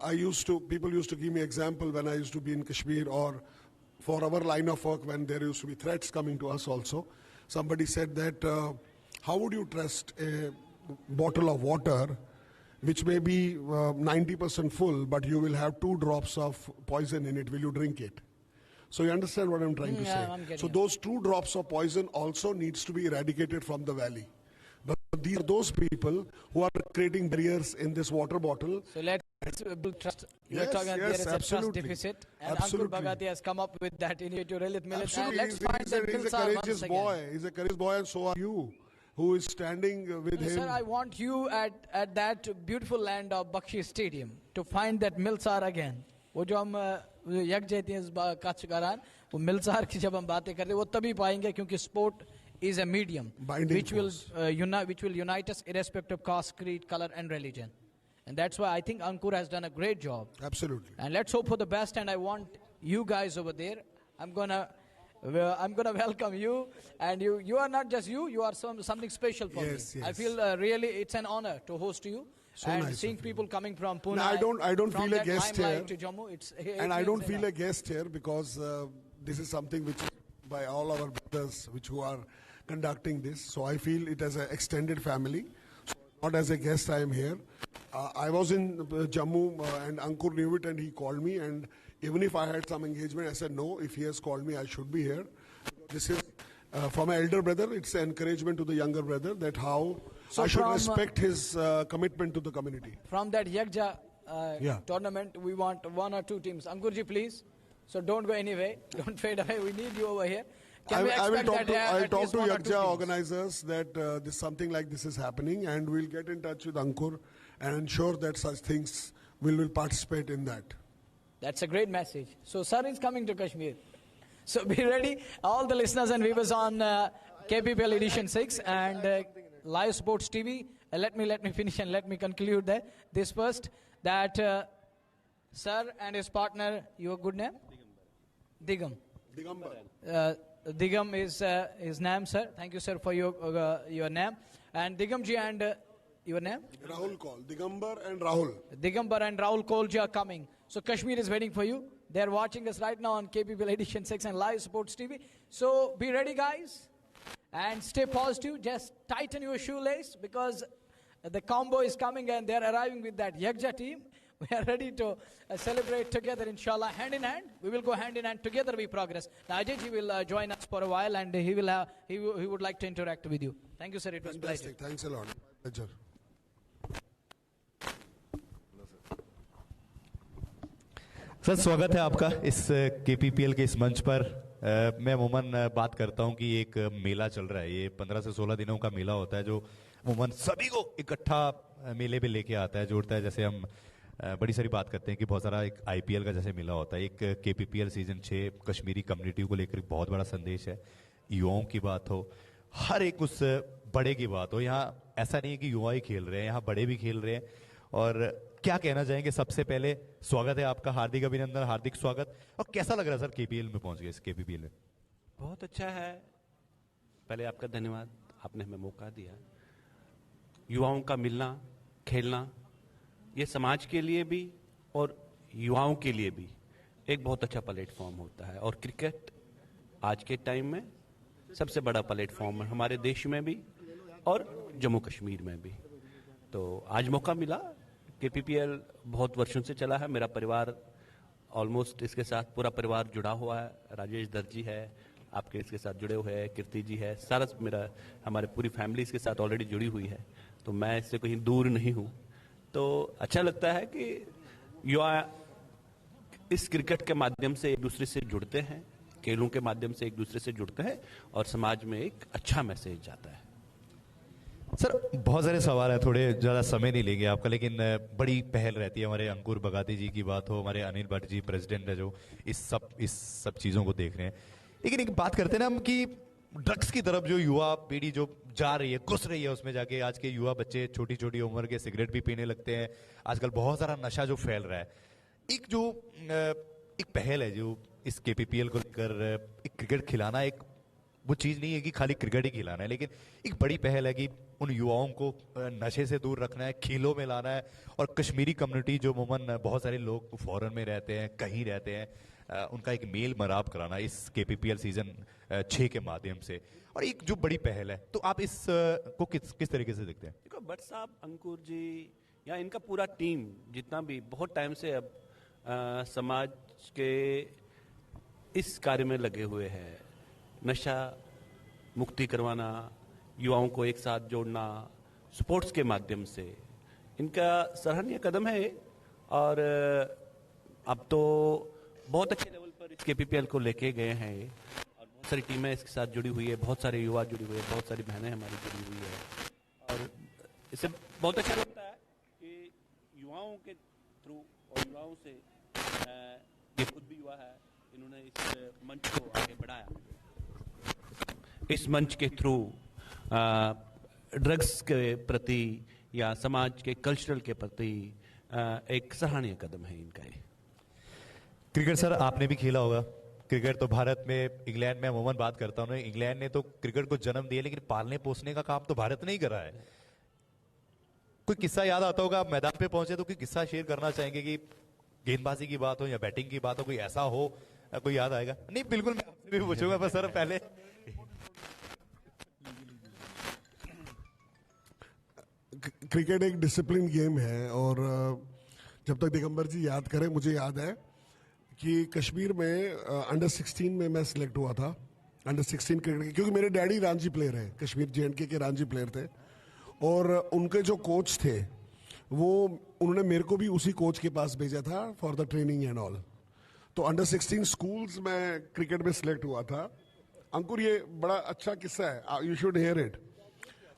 people used to give me example when I used to be in Kashmir, or for our line of work when there used to be threats coming to us also. Somebody said that, how would you trust a bottle of water which may be 90% full, but you will have 2 drops of poison in it? Will you drink it? So you understand what I'm trying to say? So those 2 drops of poison also needs to be eradicated from the valley. But these are those people who are creating barriers in this water bottle. So let's build trust. You're Yes, talking yes, there is a trust deficit. And Ankur Absolutely. Bhagwati has come up with that initiative, Relit Milit. And Absolutely, let's find that he's a Dilsar once courageous again. boy. He's a courageous boy, and so are you, who is standing with him. Sir, I want you at that beautiful land of Bakshi Stadium to find that Milsar again. वो जो हम यकजहती हैं इस काश्तकारान, वो मिलसार की जब हम बातें करते हैं, वो तभी पाएंगे क्योंकि sport is a medium which will unite us irrespective of caste, creed, color and religion. And that's why I think Ankur has done a great job. Absolutely. And let's hope for the best. And I want you guys over there. I'm gonna welcome you. And you are not just you are something special for me. Yes. I feel really it's an honor to host you. So and nice seeing of you. people coming from Pune. No, I don't from feel a that guest limelight here. to Jammu, And I don't feel a guest here because this is something which by all our brothers who are conducting this. So I feel it as an extended family. So not as a guest I am here. I was in Jammu and Ankur knew it and he called me, and even if I had some engagement, I said no, if he has called me I should be here. This is from an elder brother, it's an encouragement to the younger brother that how I should respect his commitment to the community. From that Yakja tournament, we want 1 or 2 teams. Ankurji, please. So don't go anyway. Don't fade away. We need you over here. Can we I will expect talk that I'll at talk least to 1 or 2 Yakja teams? organizers that something like this is happening, and we'll get in touch with Ankur and ensure that such things will participate in that. That's a great message. So sir is coming to Kashmir. So be ready, all the listeners and viewers on KPPL Edition 6 and Live Sports TV. Let me finish and let me conclude this first. That sir and his partner, your good name? Digambar. Digam is his name, sir. Thank you, sir, for your name. And Digamji and your name? Rahul Kaul. Digambar and Rahul. Digambar and Rahul Kaulji are coming. So Kashmir is waiting for you. They are watching us right now on KPPL Edition 6 and Live Sports TV. So be ready, guys. And stay positive. Just tighten your shoelace because the combo is coming and they are arriving with that Yakja team. We are ready to celebrate together, inshallah, hand in hand. We will go hand in hand. Together we progress. Now, Ajay will join us for a while and he would like to interact with you. Thank you, sir. It was a pleasure. Fantastic. Thanks a lot. Pleasure. Sir स्वागत है आपका इस केपीपीएल के इस मंच पर। मैं अमूमन बात करता हूं कि एक मेला चल रहा है, ये 15 से 16 दिनों का मेला होता है जो अमूमन सभी को इकट्ठा मेले पे लेके आता है, जोड़ता है। जैसे हम बड़ी सारी बात करते हैं कि बहुत सारा एक आईपीएल का जैसे मेला होता है, एक केपीपीएल सीजन 6 कश्मीरी कम्युनिटी को लेकर बहुत बड़ा संदेश है। युवाओं की बात हो, हर एक उस बड़े की बात हो। यहाँ ऐसा नहीं है कि युवा ही खेल रहे हैं, यहाँ बड़े भी खेल रहे हैं। और क्या कहना चाहेंगे? सबसे पहले स्वागत है आपका, हार्दिक अभिनंदन, हार्दिक स्वागत। और कैसा लग रहा है सर केपीएल में पहुंच गए, इस केपीपीएल में? बहुत अच्छा है। पहले आपका धन्यवाद, आपने हमें मौका दिया। युवाओं का मिलना, खेलना, ये समाज के लिए भी और युवाओं के लिए भी एक बहुत अच्छा प्लेटफॉर्म होता है। और क्रिकेट आज के टाइम में सबसे बड़ा प्लेटफॉर्म है हमारे देश में भी और जम्मू कश्मीर में भी। तो आज मौका मिला। केपीपीएल बहुत वर्षों से चला है, मेरा परिवार ऑलमोस्ट इसके साथ पूरा परिवार जुड़ा हुआ है। राजेश दर्जी है, आपके इसके साथ जुड़े हुए हैं, कीर्ति जी है, सारा मेरा हमारे पूरी फैमिली इसके साथ ऑलरेडी जुड़ी हुई है। तो मैं इससे कहीं दूर नहीं हूँ। तो अच्छा लगता है कि युवा इस क्रिकेट के माध्यम से एक दूसरे से जुड़ते हैं, खेलों के माध्यम से एक दूसरे से जुड़ते हैं और समाज में एक अच्छा मैसेज जाता है। सर बहुत सारे सवाल हैं, थोड़े ज़्यादा समय नहीं लेंगे आपका, लेकिन बड़ी पहल रहती है। हमारे अंकुर भगाती जी की बात हो, हमारे अनिल भट्ट जी प्रेसिडेंट है जो इस सब चीज़ों को देख रहे हैं। लेकिन एक बात करते हैं ना हम कि ड्रग्स की तरफ जो युवा पीढ़ी जो जा रही है, घुस रही है उसमें जाके, आज के युवा बच्चे छोटी छोटी उम्र के सिगरेट भी पीने लगते हैं। आजकल बहुत सारा नशा जो फैल रहा है। एक पहल है जो इस केपीपीएल को लेकर, एक क्रिकेट खिलाना, एक वो चीज़ नहीं है कि खाली क्रिकेट ही खिलाना है, लेकिन एक बड़ी पहल है कि उन युवाओं को नशे से दूर रखना है, खेलों में लाना है। और कश्मीरी कम्युनिटी जो अमूमन बहुत सारे लोग फॉरेन में रहते हैं, कहीं रहते हैं, उनका एक मेल मिलाप कराना इस केपीपीएल सीजन 6 के माध्यम से, और एक जो बड़ी पहल है। तो आप इस को किस तरीके से देखते हैं? देखो भट्ट साहब, अंकुर जी या इनका पूरा टीम जितना भी बहुत टाइम से अब समाज के इस कार्य में लगे हुए हैं। नशा मुक्ति करवाना, युवाओं को एक साथ जोड़ना स्पोर्ट्स के माध्यम से, इनका सराहनीय कदम है। और अब तो बहुत अच्छे लेवल पर इस केपीपीएल को लेके गए हैं और बहुत सारी टीमें इसके साथ जुड़ी हुई है, बहुत सारे युवा जुड़े हुए हैं, बहुत सारी बहनें हमारी जुड़ी हुई है। और इससे बहुत अच्छा लगता है कि युवाओं के थ्रू और युवाओं से, ये खुद भी युवा है, इन्होंने इस मंच को आगे बढ़ाया। इस मंच के थ्रू ड्रग्स के प्रति या समाज के कल्चरल के प्रति एक सराहनीय कदम है इनका ये। क्रिकेट सर आपने भी खेला होगा। क्रिकेट तो भारत में, इंग्लैंड में अमूमन बात करता हूँ, इंग्लैंड ने तो क्रिकेट को जन्म दिया, लेकिन पालने पोसने का काम तो भारत ने ही करा है। कोई किस्सा याद आता होगा, आप मैदान पे पहुंचे तो कोई किस्सा शेयर करना चाहेंगे कि गेंदबाजी की बात हो या बैटिंग की बात हो, कोई ऐसा हो, कोई याद आएगा? नहीं बिल्कुल, मैं आपसे भी पूछूंगा, बस सर पहले क्रिकेट एक डिसिप्लिन गेम है। और जब तक दिगंबर जी याद करें, मुझे याद है कि कश्मीर में अंडर 16 में मैं सिलेक्ट हुआ था, अंडर 16 क्रिकेट, क्योंकि मेरे डैडी रांची प्लेयर हैं, कश्मीर JNK के रांची प्लेयर थे। और उनके जो कोच थे वो, उन्होंने मेरे को भी उसी कोच के पास भेजा था for the training and all. तो अंडर 16 स्कूल्स में क्रिकेट में सिलेक्ट हुआ था। अंकुर, ये बड़ा अच्छा किस्सा है, यू शुड हियर इट।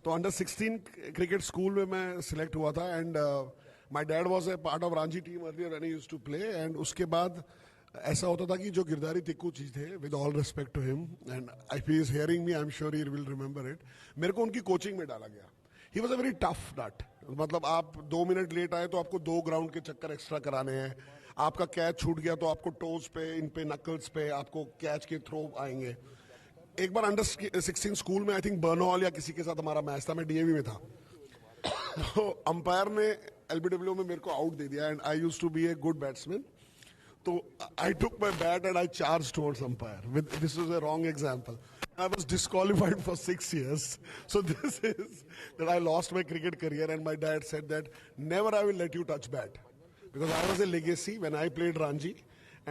तो अंडर 16 क्रिकेट स्कूल में मैं सिलेक्ट हुआ था and my dad was a part of Ranchi team earlier when he used to play. And उसके बाद ऐसा होता था कि जो गिरधारी तिक्कू जी थे, with all respect to him, and if he is hearing me I am sure he will remember it, मेरे को उनकी कोचिंग में डाला गया। He was a very tough nut. मतलब आप 2 मिनट लेट आए तो आपको 2 ग्राउंड के चक्कर एक्स्ट्रा कराने हैं, आपका कैच छूट गया तो आपको टोज पे, इन पे, नकल्स पे आपको कैच के थ्रो आएंगे। एक बार अंडर 16 स्कूल में आई थिंक बर्नहॉल या किसी के साथ हमारा मैच था, मैं DAV में था। तो अंपायर ने LBW में मेरे को आउट दे दिया and I used to be a good batsman. तो I took my bat and I charge towards umpire with, this was a wrong example, I was disqualified for 6 years. So this is that I lost my cricket career, and my dad said that never I will let you touch bat, because I was a legacy when I played Ranji,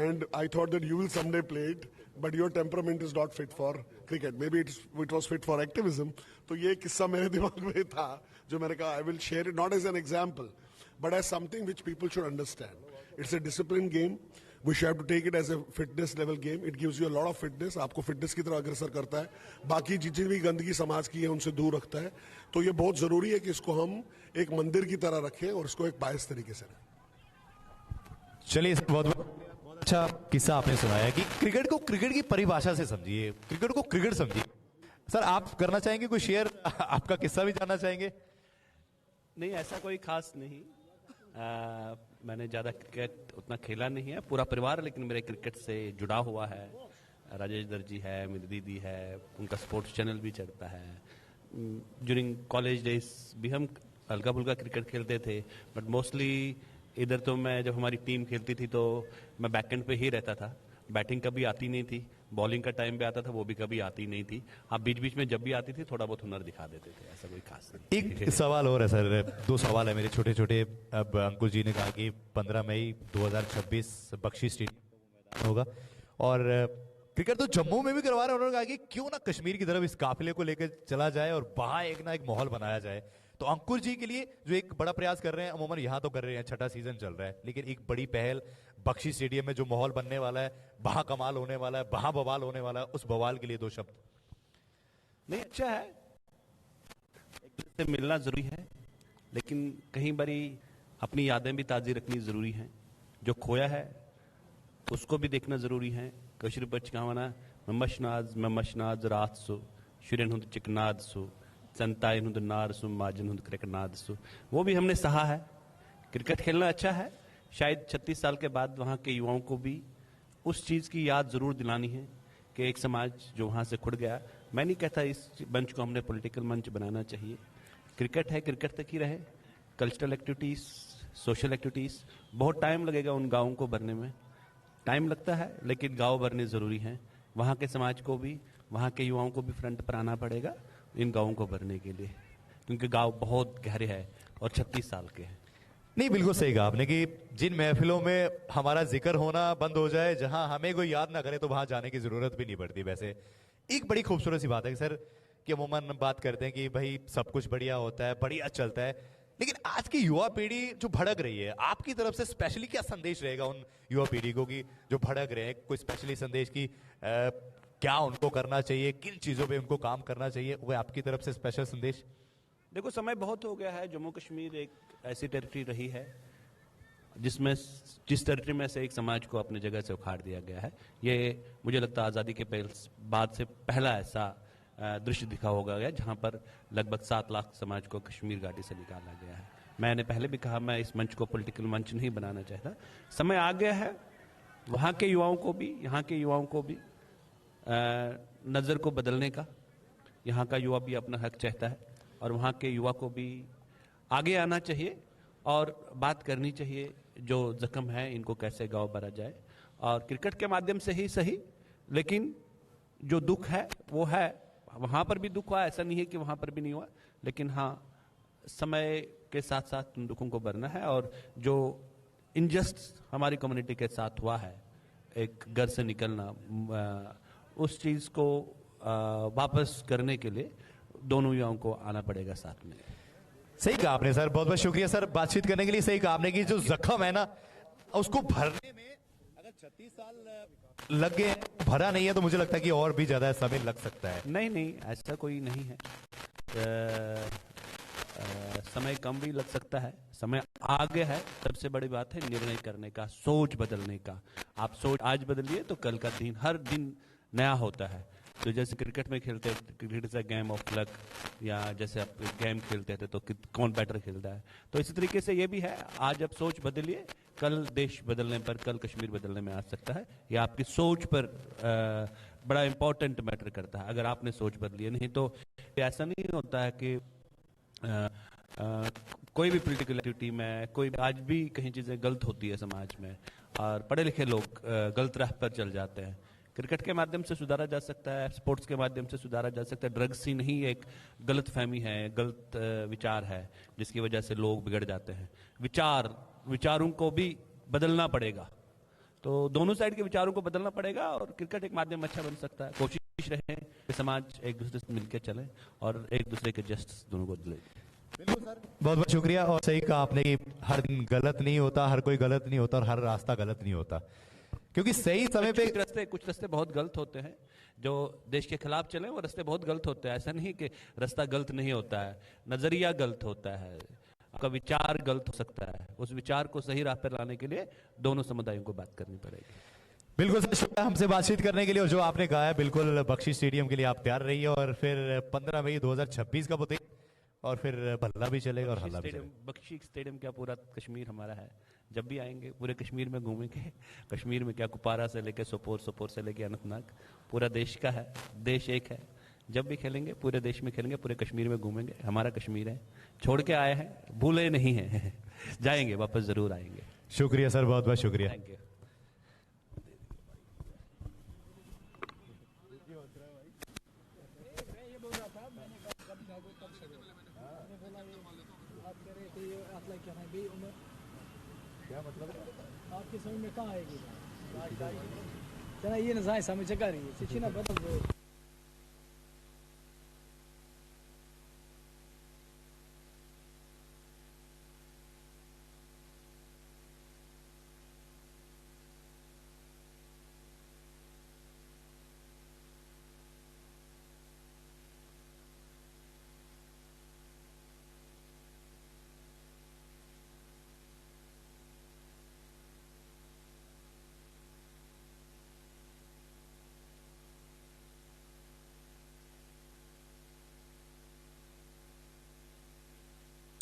and I thought that you will someday play it, but your temperament is not fit for cricket. Maybe it was fit for activism. तो ये किस्सा मेरे दिमाग में था जो मैंने कहा I will share it not as an example, but as something which people should understand. It's a disciplined game. We should have to take it as a fitness level game. It gives you a lot of fitness. आपको fitness की तरफ अग्रसर करता है, बाकी जितनी भी गंदगी समाज की है उनसे दूर रखता है। तो ये बहुत जरूरी है कि इसको हम एक मंदिर की तरह रखें और इसको एक बायस तरीके से रखें। चलिए, बहुत अच्छा किस्सा आपने सुनाया कि क्रिकेट को क्रिकेट की परिभाषा से समझिए, क्रिकेट को क्रिकेट समझिए। सर आप करना चाहेंगे कोई शेयर, आपका किस्सा भी जानना चाहेंगे? नहीं, ऐसा कोई खास नहीं, मैंने ज़्यादा क्रिकेट उतना खेला नहीं है, पूरा परिवार लेकिन मेरे क्रिकेट से जुड़ा हुआ है। राजेश दर्जी है, मेरी दीदी है, उनका स्पोर्ट्स चैनल भी चलता है। ड्यूरिंग कॉलेज डेज भी हम हल्का फुल्का क्रिकेट खेलते थे, बट मोस्टली इधर तो मैं जब हमारी टीम खेलती थी तो मैं बैकएंड पे ही रहता था। बैटिंग कभी आती नहीं थी, बॉलिंग का टाइम पे आता था वो भी कभी आती नहीं थी। हाँ, बीच बीच में जब भी आती थी थोड़ा बहुत हुनर दिखा देते थे, ऐसा कोई खास नहीं। एक सवाल और है सर, दो सवाल है मेरे छोटे छोटे। अब अंकुश जी ने कहा कि 15 मई 2026 बख्शी स्टेडियम होगा और क्रिकेट तो जम्मू में भी करवा रहे हैं। उन्होंने कहा कि क्यों ना कश्मीर की तरफ इस काफिले को लेकर चला जाए और वहां एक ना एक माहौल बनाया जाए। तो अंकुश जी के लिए जो एक बड़ा प्रयास कर रहे हैं, अमूमन यहाँ तो कर रहे हैं, छठा सीजन चल रहा है, लेकिन एक बड़ी पहल बख्शी स्टेडियम में जो माहौल बनने वाला है, वहां कमाल होने वाला है, वहां बवाल होने वाला है, उस बवाल के लिए दो शब्द। नहीं, अच्छा है, एक दूसरे से मिलना जरूरी है, लेकिन कहीं बारी अपनी यादें भी ताज़ी रखनी जरूरी हैं। जो खोया है उसको भी देखना जरूरी है। कशरी बच कहना ममशनाज रात सो शुरन हुंद चिकनाद सो संताइन हुंद नार सु माजन हुंद क्रिकनाद सु, वो भी हमने सहा है। क्रिकेट खेलना अच्छा है, शायद 36 साल के बाद वहाँ के युवाओं को भी उस चीज़ की याद जरूर दिलानी है कि एक समाज जो वहाँ से खुड़ गया। मैं नहीं कहता इस मंच को हमने पॉलिटिकल मंच बनाना चाहिए। क्रिकेट है, क्रिकेट तक ही रहे। कल्चरल एक्टिविटीज़, सोशल एक्टिविटीज़, बहुत टाइम लगेगा उन गाँवों को भरने में, टाइम लगता है, लेकिन गाँव भरने ज़रूरी हैं। वहाँ के समाज को भी, वहाँ के युवाओं को भी फ्रंट पर आना पड़ेगा इन गाँवों को भरने के लिए, क्योंकि गाँव बहुत गहरे हैं और 36 साल के हैं। नहीं, बिल्कुल सही कहा आपने कि जिन महफिलों में हमारा जिक्र होना बंद हो जाए, जहां हमें कोई याद ना करे, तो वहां जाने की जरूरत भी नहीं पड़ती। वैसे एक बड़ी खूबसूरत सी बात है सर कि अमूमन बात करते हैं कि भाई सब कुछ बढ़िया होता है, बढ़िया चलता है, लेकिन आज की युवा पीढ़ी जो भड़क रही है, आपकी तरफ से स्पेशली क्या संदेश रहेगा उन युवा पीढ़ी को कि जो भड़क रहे हैं? कोई स्पेशली संदेश की क्या उनको करना चाहिए, किन चीजों पे उनको काम करना चाहिए, वो आपकी तरफ से स्पेशल संदेश? देखो, समय बहुत हो गया है। जम्मू कश्मीर एक ऐसी टेरिटरी रही है जिसमें जिस टेरिटरी में से एक समाज को अपनी जगह से उखाड़ दिया गया है। ये मुझे लगता है आज़ादी के बाद से पहला ऐसा दृश्य दिखा होगा गया जहाँ पर लगभग 7 लाख समाज को कश्मीर घाटी से निकाला गया है। मैंने पहले भी कहा, मैं इस मंच को पॉलिटिकल मंच नहीं बनाना चाहता। समय आ गया है वहाँ के युवाओं को भी, यहाँ के युवाओं को भी नज़र को बदलने का। यहाँ का युवा भी अपना हक चाहता है और वहाँ के युवा को भी आगे आना चाहिए और बात करनी चाहिए जो जख्म है इनको कैसे गाँव भरा जाए। और क्रिकेट के माध्यम से ही सही, लेकिन जो दुख है वो है, वहाँ पर भी दुख हुआ, ऐसा नहीं है कि वहाँ पर भी नहीं हुआ, लेकिन हाँ, समय के साथ साथ उन दुखों को भरना है। और जो इनजस्ट हमारी कम्युनिटी के साथ हुआ है, एक घर से निकलना, उस चीज़ को वापस करने के लिए दोनों युवाओं को आना पड़ेगा साथ में। सही कहा आपने सर, बहुत बहुत शुक्रिया सर बातचीत करने के लिए। सही कहा आपने कि जो जख्म है ना, उसको भरने में अगर 36 साल लग गए, भरा नहीं है, तो मुझे लगता है कि और भी ज्यादा समय लग सकता है। नहीं, ऐसा कोई नहीं है। समय कम भी लग सकता है, समय आगे है। सबसे बड़ी बात है निर्णय करने का, सोच बदलने का। आप सोच आज बदलिए तो कल का दिन, हर दिन नया होता है। तो जैसे क्रिकेट में खेलते हैं, cricket is a game of luck, या जैसे आप गेम खेलते थे तो कौन बैटर खेलता है, तो इसी तरीके से ये भी है। आज आप सोच बदलिए, कल देश बदलने पर, कल कश्मीर बदलने में आ सकता है। ये आपकी सोच पर बड़ा इंपॉर्टेंट मैटर करता है। अगर आपने सोच बदली है, नहीं तो ऐसा नहीं होता है कि कोई भी पॉलिटिकल एक्टिविटी में कोई आज भी कहीं चीज़ें गलत होती है समाज में, और पढ़े लिखे लोग गलत राह पर चल जाते हैं। क्रिकेट के माध्यम से सुधारा जा सकता है, स्पोर्ट्स के माध्यम से सुधारा जा सकता है। ड्रग्स ही नहीं एक गलत फहमी है, गलत विचार है जिसकी वजह से लोग बिगड़ जाते हैं। विचारों को भी बदलना पड़ेगा, तो दोनों साइड के विचारों को बदलना पड़ेगा, और क्रिकेट एक माध्यम अच्छा बन सकता है। कोशिश रहे कि समाज एक दूसरे से मिलकर चले और एक दूसरे के जस्ट दोनों को दिले। बिल्कुल सर, बहुत बहुत शुक्रिया। और सही कहा आपने कि हर दिन गलत नहीं होता, हर कोई गलत नहीं होता, और हर रास्ता गलत नहीं होता, क्योंकि सही समय पे कुछ रास्ते बहुत गलत होते हैं। जो देश के खिलाफ चले वो रास्ते बहुत गलत होते हैं। ऐसा नहीं कि रास्ता गलत नहीं होता है, नजरिया गलत होता है, आपका विचार गलत हो सकता है। उस विचार को सही राह पर लाने के लिए दोनों समुदायों को बात करनी पड़ेगी। बिल्कुल सर, शुक्रिया हमसे बातचीत करने के लिए। और जो आपने कहा है, बिल्कुल बख्शी स्टेडियम के लिए आप तैयार रहिए, और फिर 15 मई 2026 का बुते और फिर भल्ला भी चलेगा और हल्ला भी स्टेडियम, चलेगा। बख्शी स्टेडियम क्या, पूरा कश्मीर हमारा है। जब भी आएंगे पूरे कश्मीर में घूमेंगे। कश्मीर में क्या, कुपवारा से लेके सोपोर, सोपोर से लेके अनंतनाग, पूरा देश का है, देश एक है। जब भी खेलेंगे पूरे देश में खेलेंगे, पूरे कश्मीर में घूमेंगे। हमारा कश्मीर है, छोड़ के आए हैं, भूले नहीं है। जाएंगे, वापस जरूर आएंगे। शुक्रिया सर, बहुत बहुत शुक्रिया। Thank you. क्या मतलब आपके समझ में कहाँ आएगी? चला ये ना जाए समझ कर रही है सिचना बदल दो।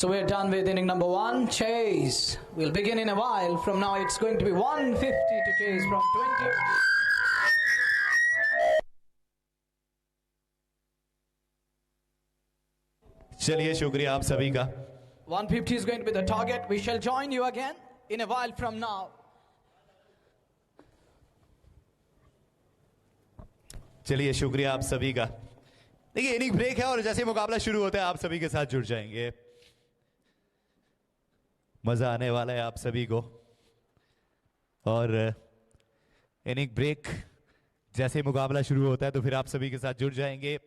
So we're done with inning number 1, chase. We'll begin in a while. From now it's going to be 150 to chase from 20. चलिए शुक्रिया आप सभी का। 150 is going to be the target. We shall join you again in a while from now. चलिए शुक्रिया आप सभी का। देखिए इनिंग ब्रेक है और जैसे मुकाबला शुरू होता है आप सभी के साथ जुड़ जाएंगे। मजा आने वाला है आप सभी को। और इनिंग ब्रेक जैसे मुकाबला शुरू होता है तो फिर आप सभी के साथ जुड़ जाएंगे।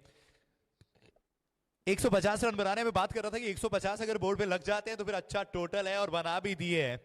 150 रन बनाने में बात कर रहा था कि 150 अगर बोर्ड पे लग जाते हैं तो फिर अच्छा टोटल है और बना भी दिए हैं।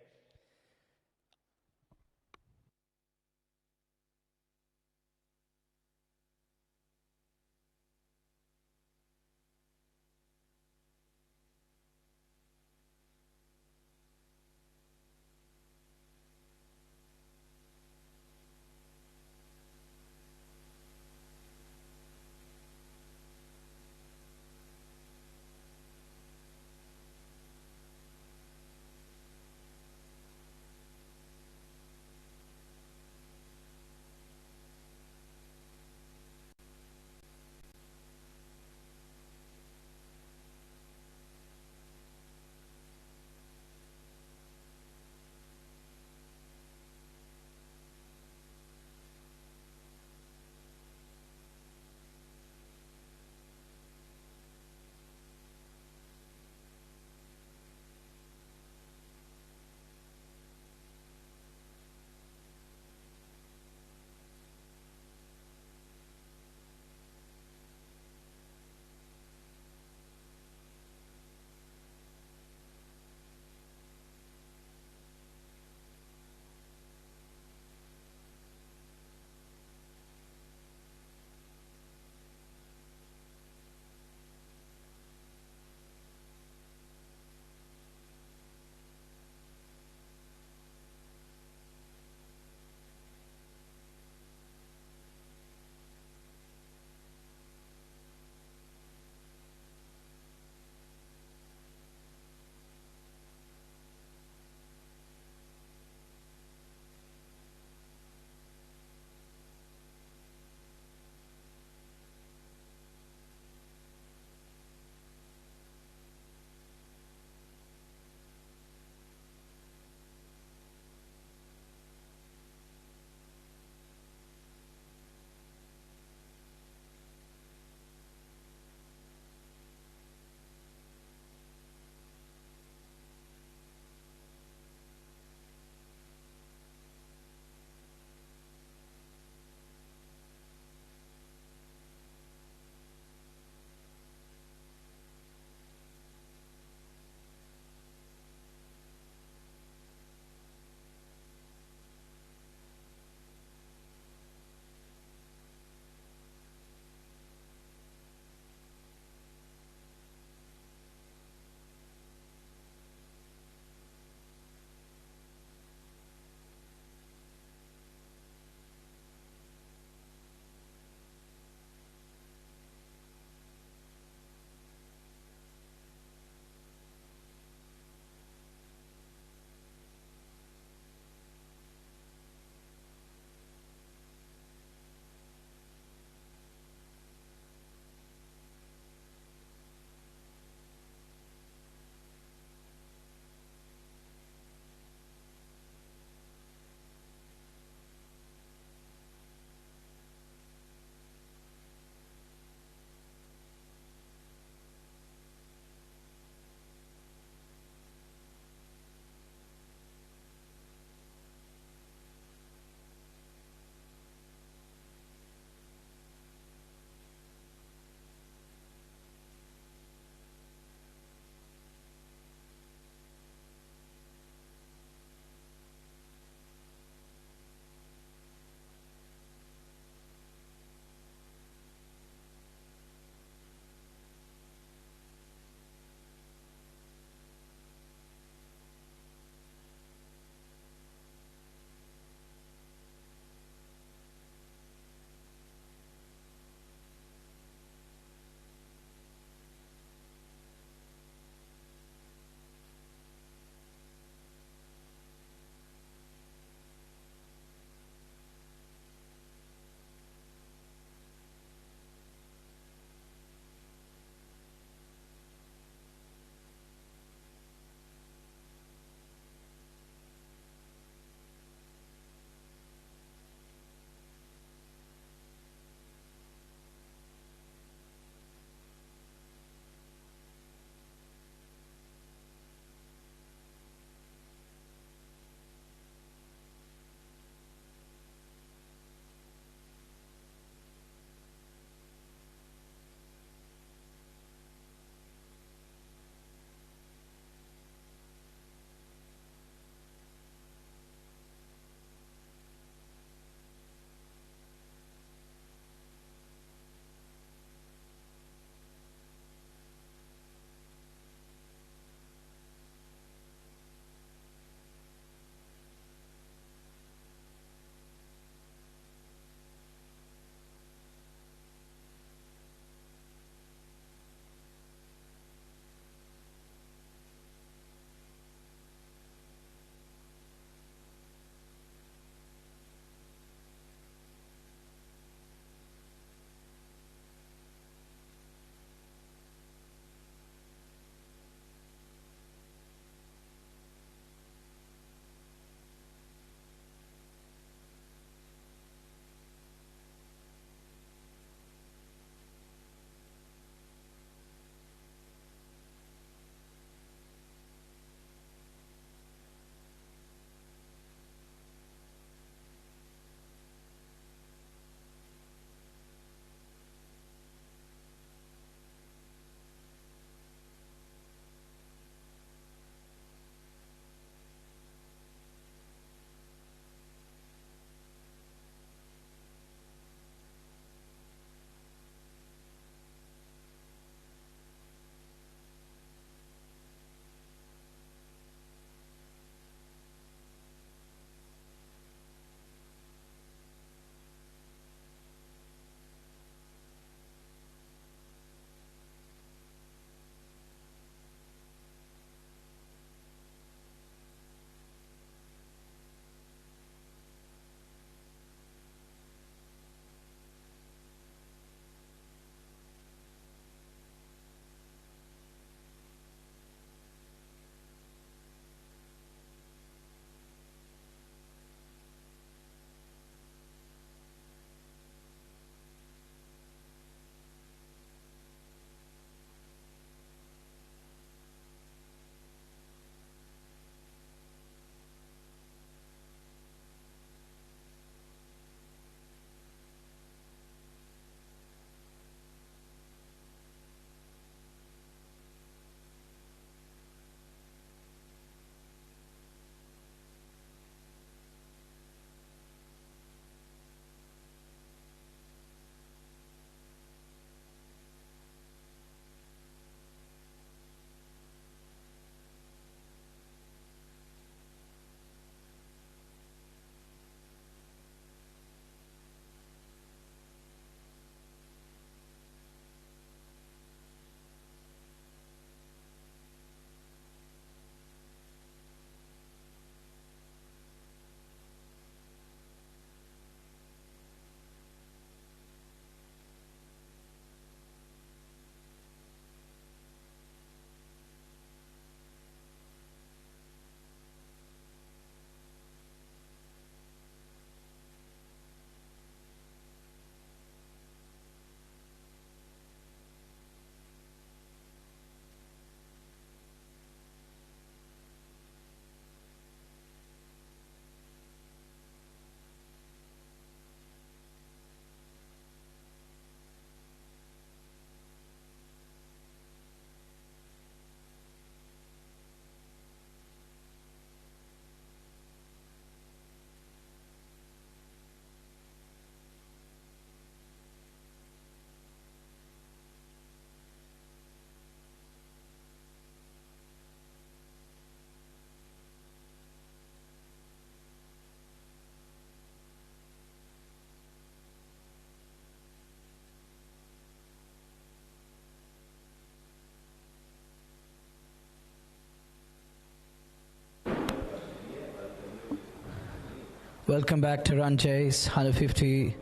Welcome back to Run Chase, 150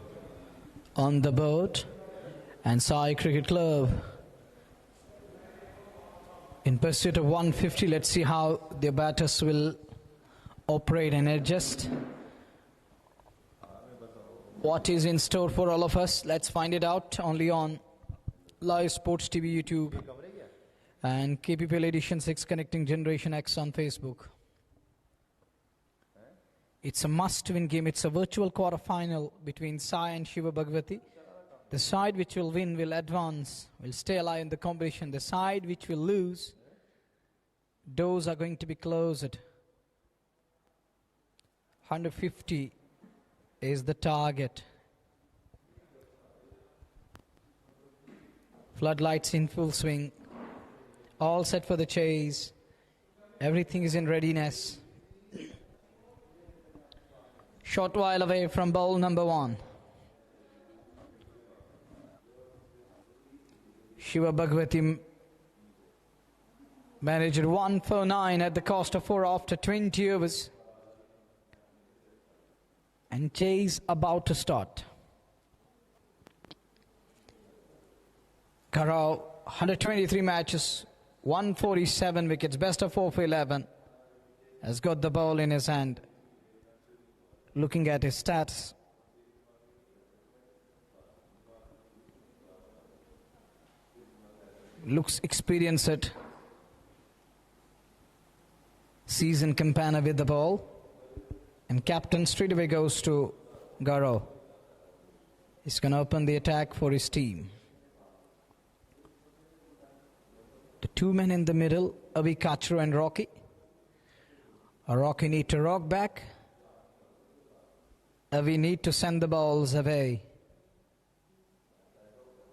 on the board. And SAI Cricket Club in pursuit of 150. Let's see how their batters will operate and adjust. What is in store for all of us? Let's find it out only on Live Sports TV YouTube and KPPL Edition 6 connecting Generation X on Facebook. It's a must-win game. It's a virtual quarter-final between SAI and Shiva Bhagwati. The side which will win will advance, will stay alive in the competition. The side which will lose, doors are going to be closed. 150 is the target. Floodlights in full swing. All set for the chase. Everything is in readiness. Short while away from ball number 1. Shiva Bhagwati managed 149 at the cost of 4 after 20 overs. And chase about to start. Garau, 123 matches, 147 wickets, best of 4 for 11. Has got the ball in his hand. Looking at his stats, looks experienced, seasoned companion with the ball, and captain straight away goes to Garau. He's going to open the attack for his team. The two men in the middle, Avi Kachru and Rocky. Rocky need to rock back. We need to send the balls away.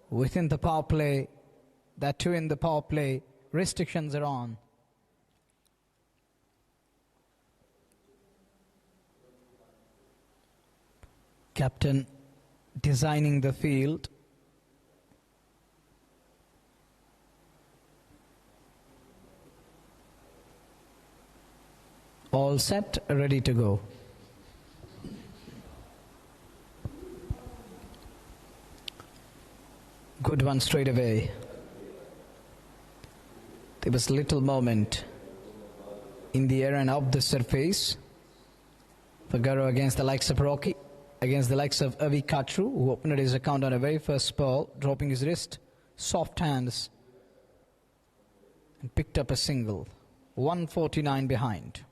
Within the power play, that too in the power play, restrictions are on. Captain designing the field. All set, ready to go. Good one straight away. There was little moment in the air and up the surface for Garau against the likes of Rocky, against the likes of Avi Kachru, who opened his account on a very first ball, dropping his wrist, soft hands, and picked up a single. 149 behind.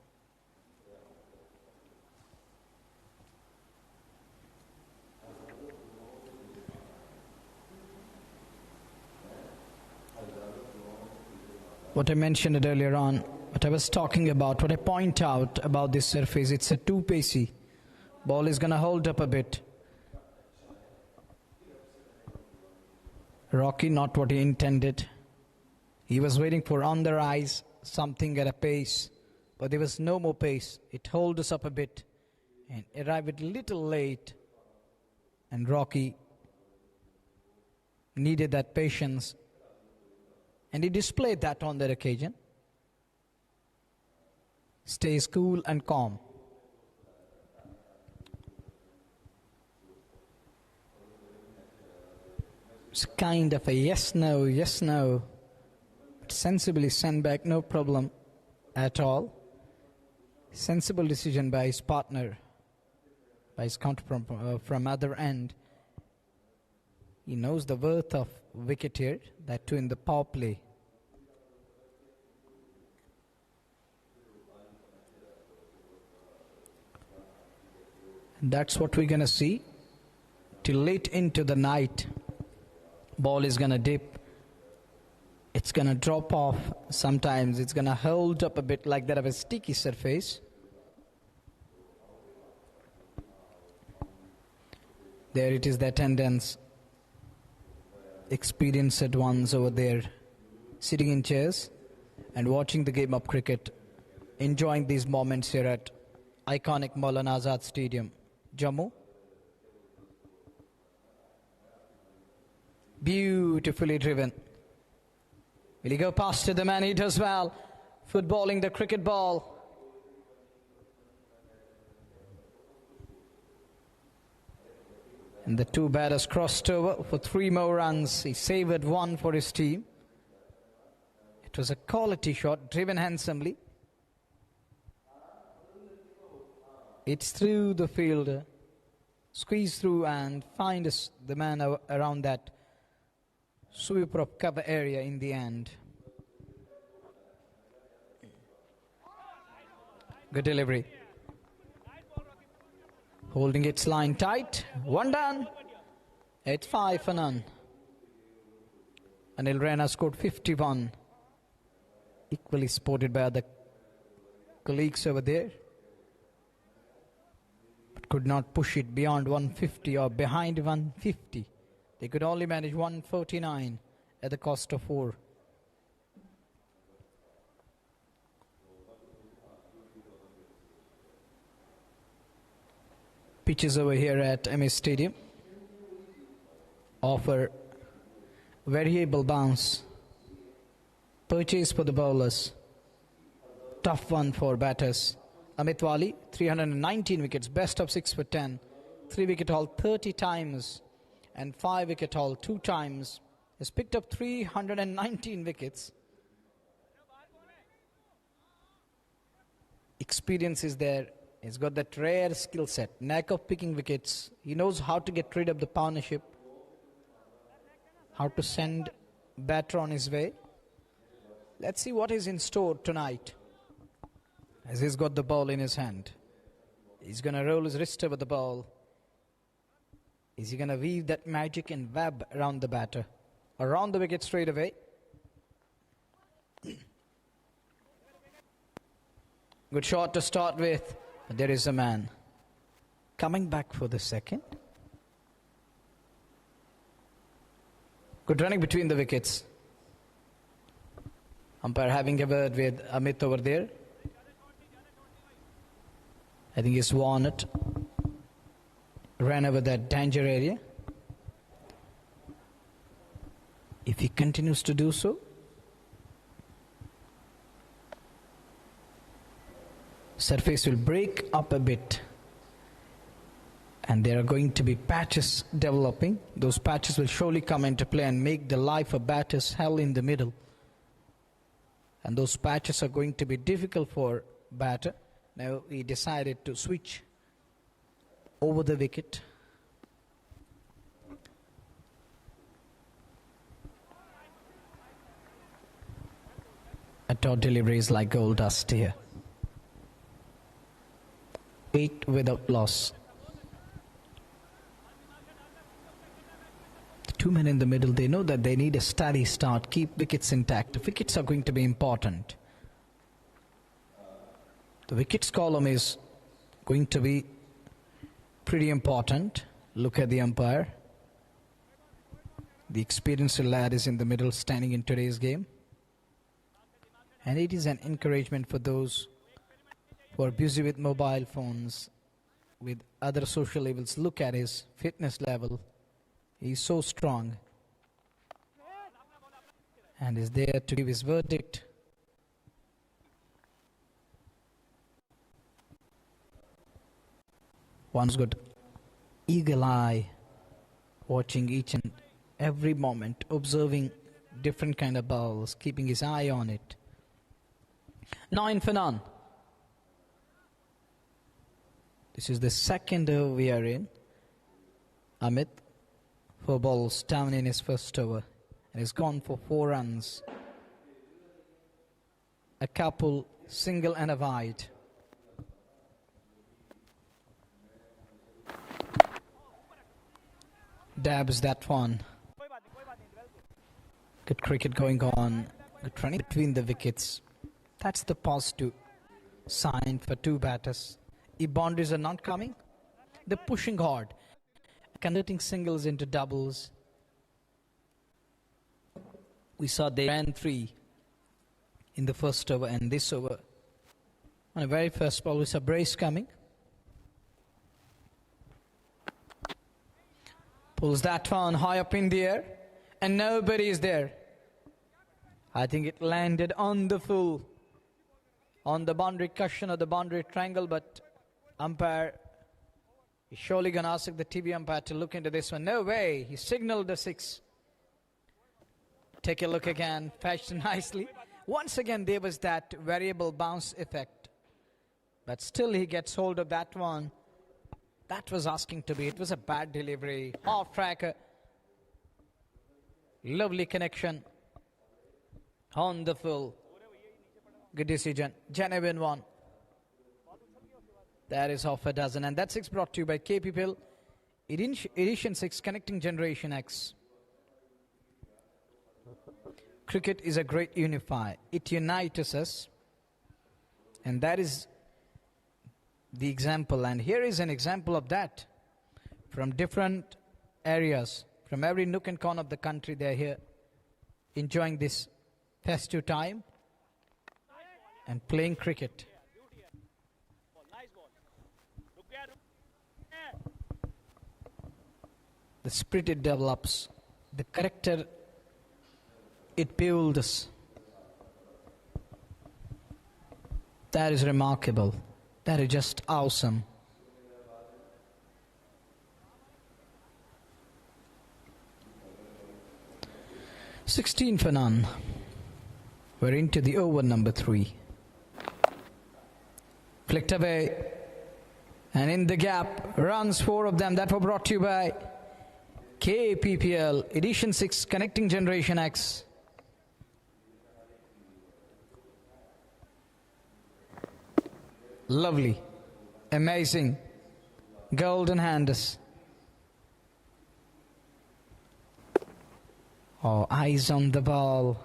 What I mentioned earlier on, what I was talking about, what I point out about this surface, it's a too pacey. Ball is going to hold up a bit. Rocky, not what he intended. He was waiting for on the rise, something at a pace, but there was no more pace. It held us up a bit and arrived a little late. And Rocky needed that patience. And he displayed that on that occasion. Stays cool and calm. It's kind of a yes, no. But sensibly sent back, no problem at all. Sensible decision by his partner, by his counter from other end. He knows the worth of wicket here, that too in the power play. And that's what we're going to see till late into the night. Ball is going to dip. It's going to drop off. Sometimes it's going to hold up a bit like that of a sticky surface. There it is, the attendance. Experienced ones over there sitting in chairs and watching the game of cricket, enjoying these moments here at iconic Maulana Azad Stadium, Jammu. Beautifully driven. Will he go past to the man? He does well. Footballing the cricket ball. And the two batters crossed over for 3 more runs. He saved 1 for his team. It was a quality shot, driven handsomely. It's through the fielder, squeeze through and find the man around that sweeper of cover area in the end. Good delivery. Holding its line tight. 1 done. It's 5 for none. Anil Raina scored 51. Equally supported by other colleagues over there. But could not push it beyond 150 or behind 150. They could only manage 149 at the cost of 4. Pitches over here at MS Stadium offer variable bounce. Purchase for the bowlers. Tough one for batters. Amit Wali, 319 wickets, best of 6 for 10. 3 wicket haul 30 times and 5 wicket haul 2 times. Has picked up 319 wickets. Experience is there. He's got that rare skill set, knack of picking wickets. He knows how to get rid of the partnership, how to send batter on his way. Let's see what is in store tonight. As he's got the ball in his hand. He's going to roll his wrist over the ball. Is he going to weave that magic and web around the batter? Around the wicket straight away. Good shot to start with. There is a man coming back for the second. Good running between the wickets. Umpire having a word with Amit over there. I think he's won it. Ran over that danger area. If he continues to do so, surface will break up a bit and there are going to be patches developing. Those patches will surely come into play and make the life of batters hell in the middle. And those patches are going to be difficult for batter. Now he decided to switch over the wicket. A dot delivery is like gold dust here. 8 without loss. The 2 men in the middle, they know that they need a steady start, keep wickets intact. The wickets are going to be important. The wickets column is going to be pretty important. Look at the umpire. The experienced lad is in the middle standing in today's game. And it is an encouragement for those who are busy with mobile phones, with other social levels. Look at his fitness level. He's so strong and is there to give his verdict. One's got eagle eye, watching each and every moment, observing different kind of balls, keeping his eye on it. 9 for none. This is the second over we are in. Amit, 4 balls down in his first over. And he's gone for 4 runs. A couple, single and a wide. Dabs that one. Good cricket going on. Good running between the wickets. That's the positive sign for 2 batters. If boundaries are not coming, they're pushing hard, converting singles into doubles. We saw they ran 3 in the first over, and this over, on the very first ball, we saw brace coming. Pulls that one high up in the air, and nobody is there. I think it landed on the full, on the boundary cushion or the boundary triangle, but umpire He's surely going to ask the TV umpire to look into this one. No way. He signaled the 6. Take a look again. Fetched nicely. Once again, there was that variable bounce effect. But still, he gets hold of that one. That was asking to be. It was a bad delivery. Half tracker. Lovely connection. On the full. Good decision. Genuine one. That is half a dozen. And that 6 brought to you by KPPL. Edition 6 Connecting Generation X. Cricket is a great unifier. It unites us. And that is the example. And here is an example of that. From different areas. From every nook and corner of the country, they're here. Enjoying this festive time. And playing cricket. The spirit it develops, the character it builds. That is remarkable. That is just awesome. "16 for none. We're into the over number 3. Flicked away. And in the gap, runs 4 of them. That were brought to you by KPPL Edition 6 Connecting Generation X. Lovely. Amazing. Golden hands. Oh, eyes on the ball.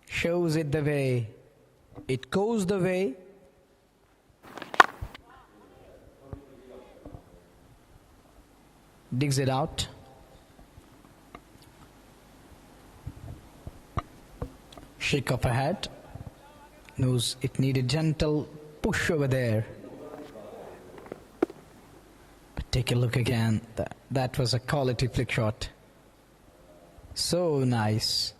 Shows it the way. It goes the way. Digs it out. Shake of her head. Knows it needed gentle push over there. But take a look again. That was a quality flick shot. So nice.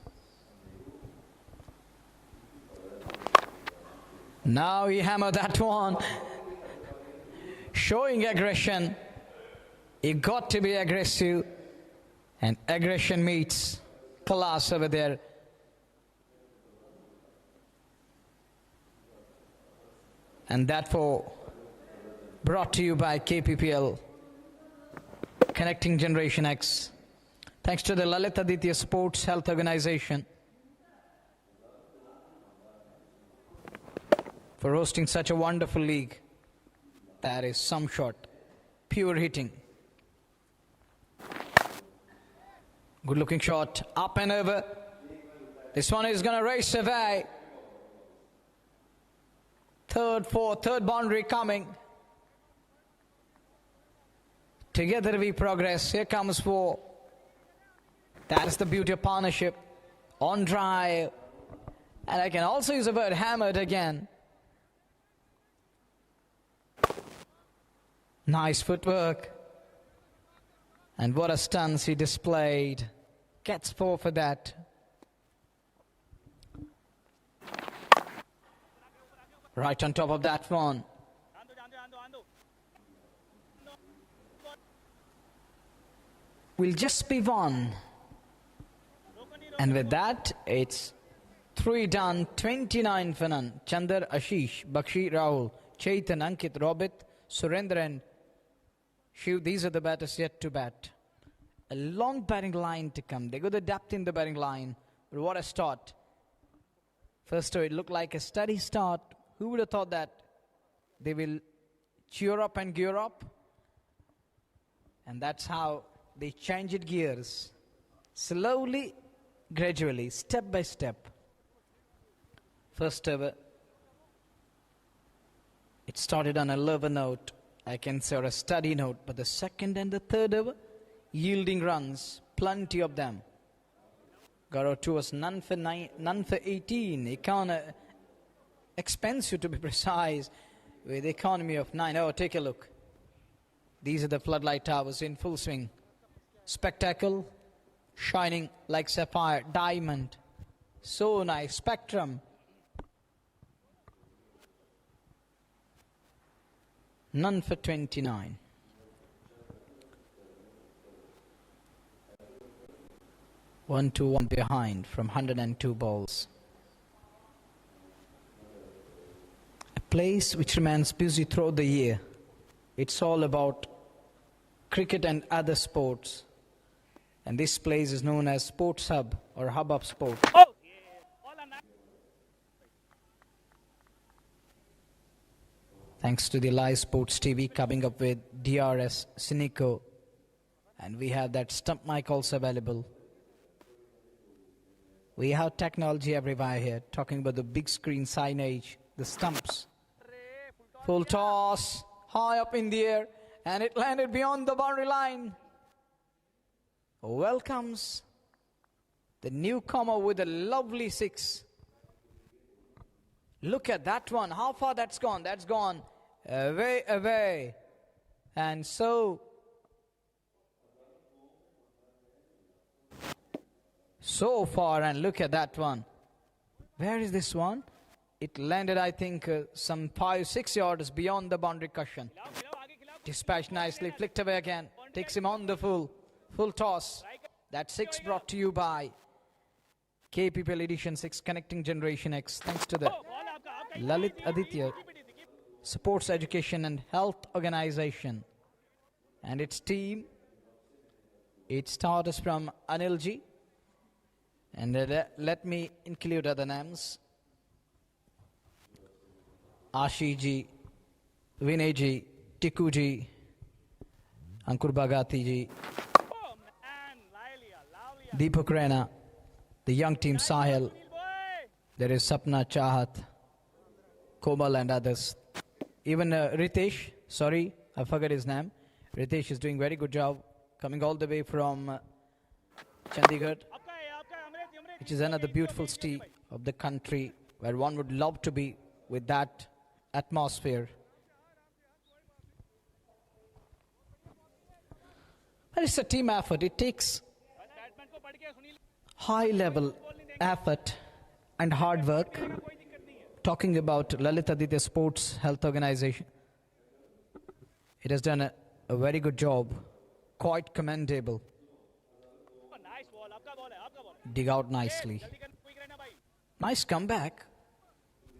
Now he hammered that one. Showing aggression. You got to be aggressive. And aggression meets class over there. And that for brought to you by KPPL Connecting Generation X. Thanks to the Lalit Aditya Sports Health Organization for hosting such a wonderful league. That is some shot. Pure hitting. Good looking shot. Up and over. This one is going to race away. Third boundary coming. Together we progress. Here comes 4. That is the beauty of partnership. On drive. And I can also use the word hammered again. Nice footwork. And what a stance he displayed. Gets 4 for that. Right on top of that one. Will just be 1. And with that, it's 3 done, 29 for none. Chandar, Ashish, Bakshi, Rahul, Chaitan, Ankit, Robit, Surendra and Shiv. These are the batters yet to bat. A long batting line to come. They got the depth in the batting line. But what a start. First, it looked like a steady start. Who would have thought that they will cheer up and gear up? And that's how they changed gears. Slowly, gradually, step by step. First over, it started on a lower note, I can say, or a steady note. But the second and the third over, yielding runs, plenty of them. Garo 2 was none for 18. It can't expensive to be precise, with economy of 9. Oh, take a look. These are the floodlight towers in full swing. Spectacle, shining like sapphire, diamond. So nice. Spectrum. None for 29. 1-1 behind from 102 balls. A place which remains busy throughout the year. It's all about cricket and other sports. And this place is known as Sports Hub or Hub of Sport. Thanks to the live sports TV coming up with DRS, Cineco, and we have that stump mic also available. We have technology everywhere here, talking about the big screen signage, the stumps. Full toss, high up in the air, and it landed beyond the boundary line. Welcomes the newcomer with a lovely 6. Look at that one, how far that's gone. That's gone away, away. And so far, and look at that one. Where is this one? It landed, I think, some 5-6 yards beyond the boundary cushion. Dispatched nicely, flicked away again. Takes him on the full toss. That 6 brought to you by KPPL Edition 6 Connecting Generation X. Thanks to the Lalit Aditya Sports Education and Health Organization and its team. It starts from Anilji. And let me include other names. Ashiji, Vinayji, Tikuji, Ankur Bhagwati ji, Deepak Rana, the young team Sahil. There is Sapna Chahat, Komal and others. Even Ritesh, sorry, I forgot his name. Ritesh is doing very good job coming all the way from Chandigarh, which is another beautiful city of the country where one would love to be with that atmosphere. But it's a team effort. It takes high level effort and hard work. Talking about Lalit Aditya Sports Health Organization, it has done a very good job, quite commendable. Dig out nicely. Nice comeback.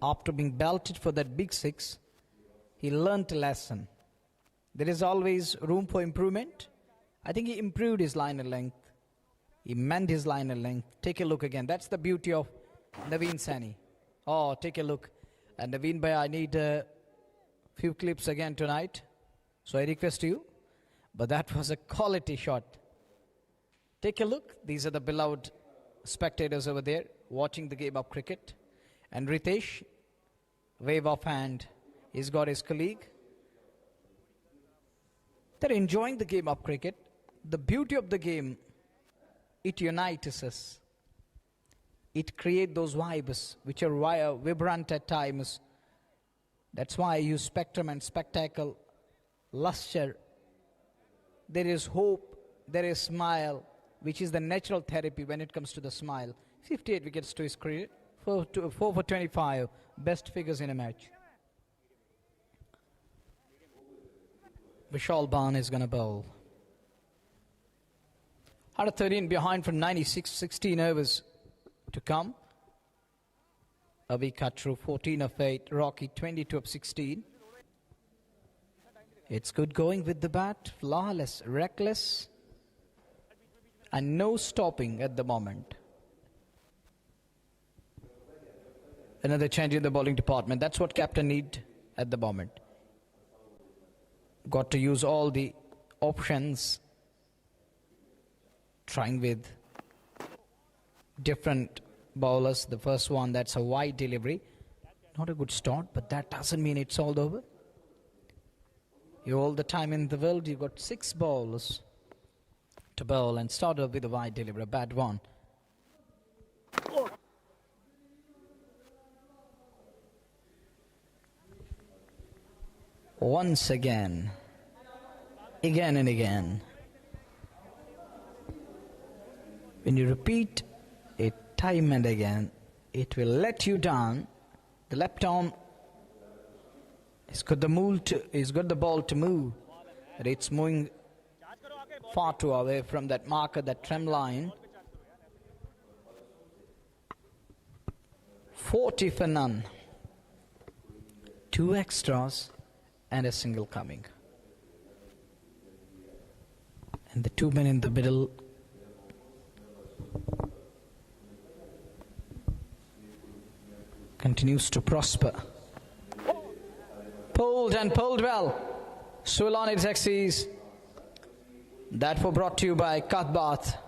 After being belted for that big 6, he learnt a lesson. There is always room for improvement. I think he improved his liner length. He mended his liner length. Take a look again. That's the beauty of Naveen Saini. Oh, take a look. And Naveen Bhai, I need a few clips again tonight. So I request you. But that was a quality shot. Take a look. These are the beloved spectators over there watching the game of cricket. And Ritesh, wave of hand. He's got his colleague. They're enjoying the game of cricket. The beauty of the game, it unites us. It creates those vibes which are vibrant at times. That's why I use spectrum and spectacle, luster. There is hope, there is smile, which is the natural therapy when it comes to the smile. 58 wickets to his career, 4 for 25, best figures in a match. Vishal Ban is going to bowl. 113 behind from 96, 16 overs to come. Avi cut through 14 of 8, Rocky 22 of 16. It's good going with the bat, flawless, reckless, and no stopping at the moment. Another change in the bowling department. That's what captain need at the moment. Got to use all the options. Trying with different bowlers. The first one, that's a wide delivery. Not a good start, but that doesn't mean it's all over. You all the time in the world, you've got 6 bowlers to bowl and start off with a wide delivery, a bad one. Once again and again. When you repeat it time and again, it will let you down. The left arm has got the ball to move, but it's moving far too away from that marker, that trim line. 40 for none. 2 extras and a single coming. And the 2 men in the middle continues to prosper. Pulled and pulled well. Swill on its axis. That were brought to you by Kathbath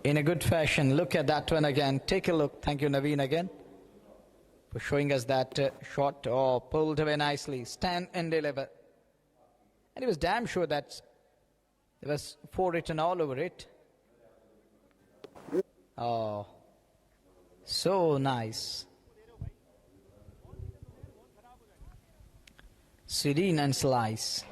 in a good fashion. Look at that one again. Take a look. Thank you, Naveen, again, for showing us that shot. Oh, pulled away nicely. Stand and deliver. And he was damn sure that there was 4 written all over it. Oh, so nice. Serene and slice.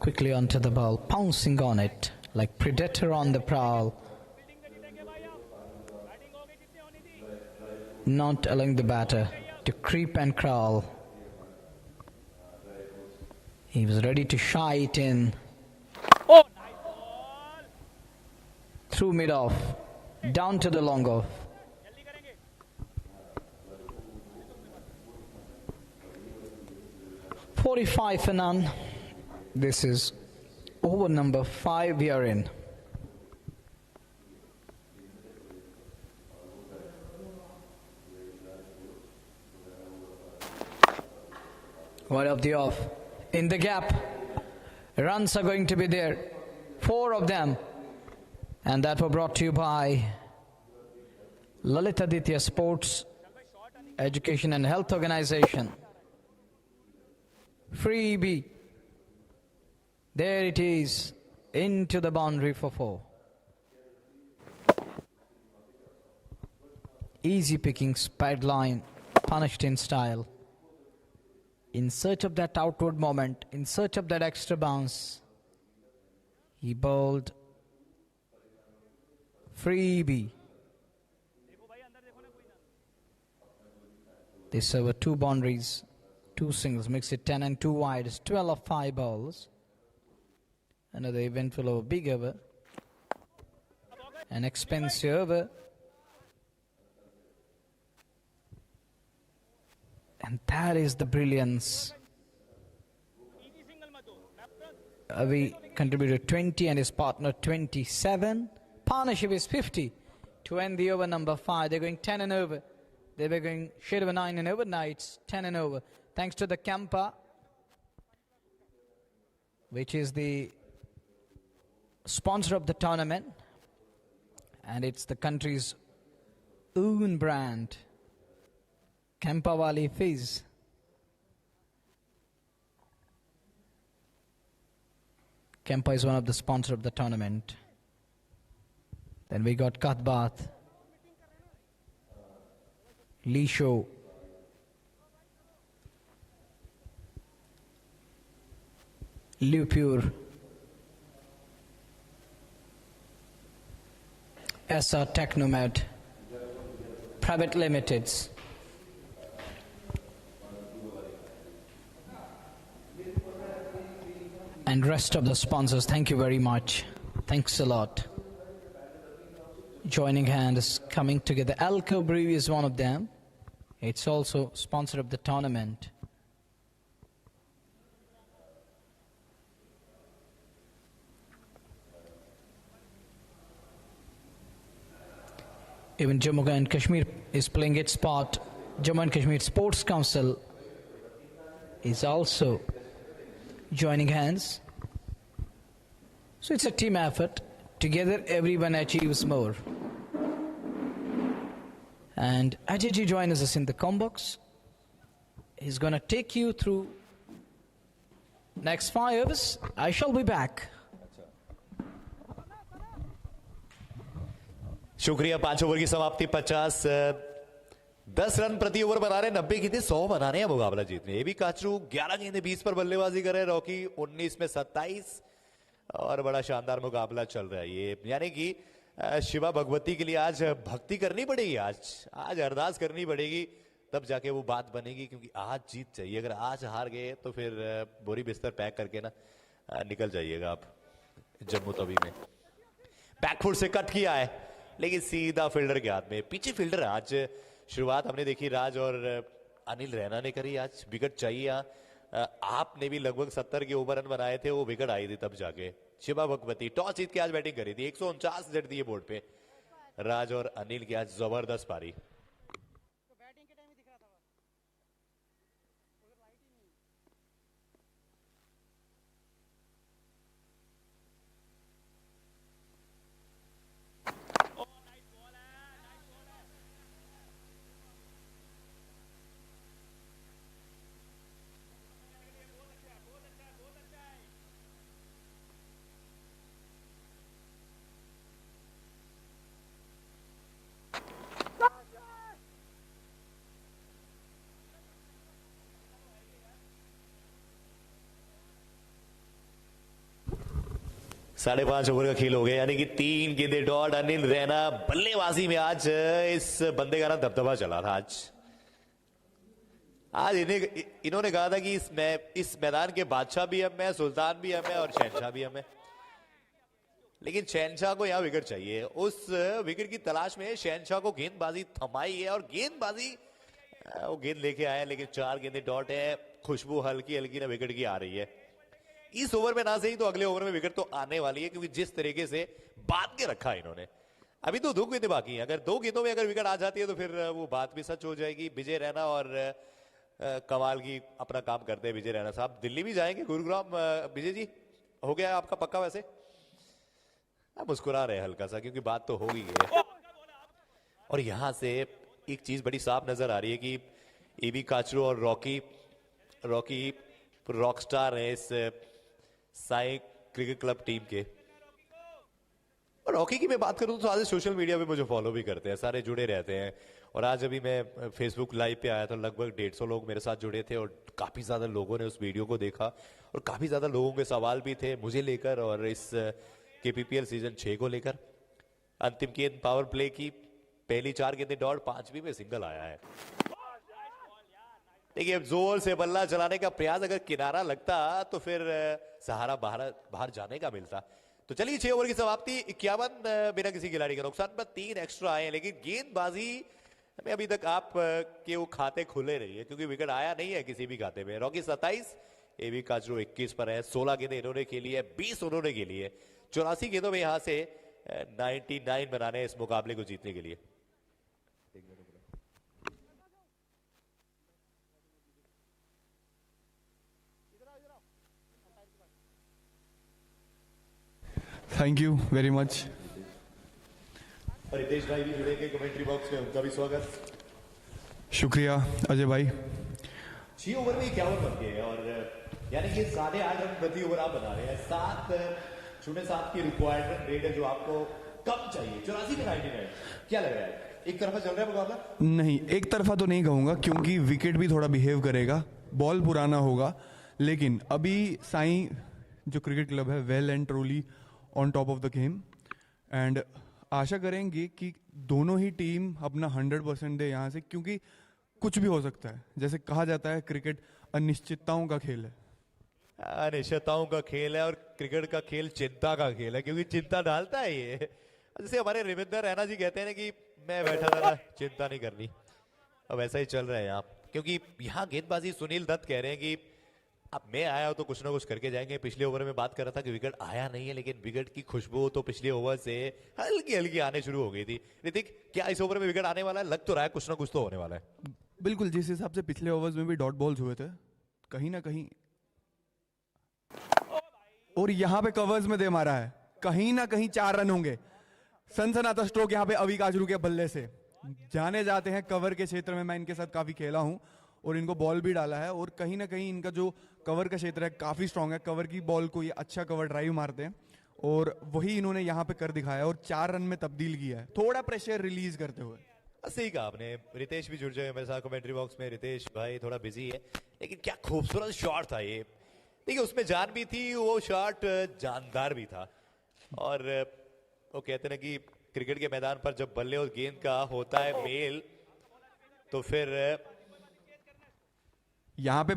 Quickly onto the ball, pouncing on it like predator on the prowl, not allowing the batter to creep and crawl. He was ready to shy it in. Through mid-off, down to the long off. "45 for none. This is over number 5 we are in. Wide of the off. In the gap. Runs are going to be there. 4 of them. And that were brought to you by Lalit Aditya Sports Education and Health Organization. Freebie. There it is, into the boundary for 4. Easy picking, spad line, punished in style. In search of that outward moment, in search of that extra bounce, he bowled Freebie. They serve 2 boundaries, 2 singles, makes it 10 and 2 wides, 12 of 5 balls. Another eventful over, big over, an expensive over, and that is the brilliance. Avi contributed 20 and his partner 27. Partnership is 50 to end the over number 5. They're going 10 and over. They were going shade over 9 and overnights, 10 and over. Thanks to the Kampa, which is the sponsor of the tournament, and it's the country's own brand, Kampawali Fizz. Kampa is one of the sponsors of the tournament. Then we got Kathbath, Lisho, Lupur, SR Technomed, Private Limiteds, and rest of the sponsors. Thank you very much. Thanks a lot. Joining hands, coming together. Alco Brewery is one of them. It's also sponsor of the tournament. Even Jammu and Kashmir is playing its part. Jammu and Kashmir Sports Council is also joining hands. So it's a team effort. Together everyone achieves more. And Ajay joins us in the combox. He's going to take you through next 5 overs. I shall be back. शुक्रिया। 5 over की समाप्ति 50 10 run प्रति over बना रहे, 90 गेंदें 100 बनाने हैं मुकाबला जीतने। ये भी काचरू 11 गेंदें 20 पर बल्लेबाजी कर रहे हैं, रॉकी 19 में 27 और बड़ा शानदार मुकाबला चल रहा है ये। यानी कि शिवा भगवती के लिए आज भक्ति करनी पड़ेगी, आज अरदास करनी पड़ेगी, तब जाके वो बात बनेगी, क्योंकि आज जीत चाहिए। अगर आज हार गए तो फिर बोरी बिस्तर पैक करके ना निकल जाइएगा आप जम्मू तवी में। बैकफुट से कट किया है लेकिन सीधा फील्डर के हाथ में, पीछे फील्डर। आज शुरुआत हमने देखी राज और अनिल रैना ने करी, आज विकेट चाहिए। आपने भी लगभग 70 के ओवर रन बनाए थे, वो विकेट आई थी तब जाके। शिवा भगवती टॉस जीत के आज बैटिंग करी थी, 149 जड़ दिए बोर्ड पे। राज और अनिल की आज जबरदस्त पारी। साढ़े 5 ओवर का खेल हो गया, यानी कि 3 गेंदे डॉट। अनिल रैना बल्लेबाजी में आज इस बंदे का ना दबदबा चला था। आज इन्होंने कहा था कि इस मैदान के बादशाह भी हम हैं, सुल्तान भी हम हैं और शहनशाह भी हम हैं। लेकिन शहनशाह को यहां विकेट चाहिए, उस विकेट की तलाश में शहनशाह को गेंदबाजी थमाई है और गेंदबाजी वो गेंद लेके आए, लेकिन 4 गेंदे डॉट है। खुशबू हल्की हल्की ना विकेट की आ रही है। इस ओवर में ना सही तो अगले ओवर में विकेट तो आने वाली है, क्योंकि जिस तरीके से बांध के रखा है इन्होंने। अभी तो 2 गेंदें बाकी हैं, अगर 2 गेंदों में अगर विकेट आ जाती है तो फिर वो बात भी सच हो जाएगी। विजय रैना और कमाल की अपना काम करते हैं विजय रैना साहब। दिल्ली भी जाएंगे, गुरुग्राम। विजय जी हो गया आपका पक्का? वैसे आप मुस्कुरा रहे हैं हल्का सा, क्योंकि बात तो हो ही गई है। और यहां से एक चीज बड़ी साफ नजर आ रही है कि एबी काचरू और रॉकी रॉकस्टार है इस साई क्रिकेट क्लब टीम के। और रॉकी की मैं बात करूं तो आज सोशल मीडिया पे मुझे फॉलो भी करते हैं, सारे जुड़े रहते हैं। और आज अभी मैं फेसबुक लाइव पे आया था, लगभग 150 लोग मेरे साथ जुड़े थे और काफी ज्यादा लोगों ने उस वीडियो को देखा और काफी ज्यादा लोगों के सवाल भी थे मुझे लेकर और इस केपीपीएल सीजन 6 को लेकर। अंतिम गेंद पावर प्ले की, पहली 4 गेंदें डॉट, 5वीं में सिंगल आया है। देखिए अब जोर से बल्ला चलाने का प्रयास, अगर किनारा लगता तो फिर सहारा बाहर जाने का मिलता। तो चलिए 6 ओवर की समाप्ति, 51 बिना किसी खिलाड़ी के नुकसान पर 3 एक्स्ट्रा आए। लेकिन गेंदबाजी में अभी तक आप के वो खाते खुले नहीं है, क्योंकि विकेट आया नहीं है किसी भी खाते में। रॉकी 27, एबी काचरू 21 पर है। 16 गेंदें इन्होंने खेली है, 20 उन्होंने खेली है। 84 गेंदों में यहां से 99 बनाने इस मुकाबले को जीतने के लिए। Thank you very much. और रितेश भाई भी जुड़ेंगे कमेंट्री बॉक्स में, उनका भी स्वागत। शुक्रिया अजय भाई। 6 ओवर में 51 बन गए और यानी कि 8.5 रन प्रति ओवर आप बना रहे हैं। 7.07 की रिक्वायर्ड रेट है जो आपको कम चाहिए। 84 में 99, क्या लग रहा है? एक तरफा चल रहा है मुकाबला? नहीं, एक तरफा तो नहीं कहूंगा, क्योंकि विकेट भी थोड़ा बिहेव करेगा, बॉल पुराना होगा। लेकिन अभी साई जो क्रिकेट क्लब है well and truly on top of the game, and आशा करेंगे कि दोनों ही टीम अपना 100% दे यहाँ से, क्योंकि कुछ भी हो सकता है। जैसे कहा जाता है क्रिकेट अनिश्चितताओं का खेल है। अनिश्चितताओं का खेल है और क्रिकेट का खेल चिंता का खेल है, क्योंकि चिंता डालता है ये। जैसे हमारे रविंदर रैना जी कहते हैं ना कि मैं बैठा था ना, चिंता नहीं करनी। अब ऐसा ही चल रहा है यहाँ, क्योंकि यहाँ गेंदबाजी सुनील दत्त कह रहे हैं कि अब मैं आया हूं तो कुछ ना कुछ करके जाएंगे। पिछले ओवर में बात कर रहा था कि विकेट आया नहीं है, लेकिन विकेट की खुशबू तो पिछले ओवर से हल्की हल्की आने शुरू हो गई थी। ऋतिक, क्या इस ओवर में विकेट आने वाला है? लग तो रहा है कुछ ना कुछ तो होने वाला है। बिल्कुल, जिस हिसाब से पिछले ओवर्स में भी डॉट बॉल्स हुए थे, कहीं ना कहीं, और यहाँ पे कवर्स में दे मारा है, कहीं ना कहीं 4 रन होंगे। सनसनाता स्ट्रोक यहाँ पे अभी काजरू के बल्ले से जाने जाते हैं कवर के क्षेत्र में। मैं इनके साथ काफी खेला हूं और इनको बॉल भी डाला है, और कहीं ना कहीं इनका जो कवर का क्षेत्र है काफी स्ट्रांग है। कवर की बॉल को ये अच्छा कवर ड्राइव मारते हैं और वही इन्होंने यहाँ पे कर दिखाया और 4 रन में तब्दील किया है, थोड़ा प्रेशर रिलीज करते हुए। सही कहा आपने। रितेश भी जुड़ जाए मेरे साथ कमेंट्री बॉक्स में। रितेश भाई थोड़ा बिजी है, लेकिन क्या खूबसूरत शॉट था ये। देखिए उसमें जान भी थी, वो शॉट जानदार भी था। और वो कहते हैं कि क्रिकेट के मैदान पर जब बल्ले और गेंद का होता है मेल तो फिर यहाँ पे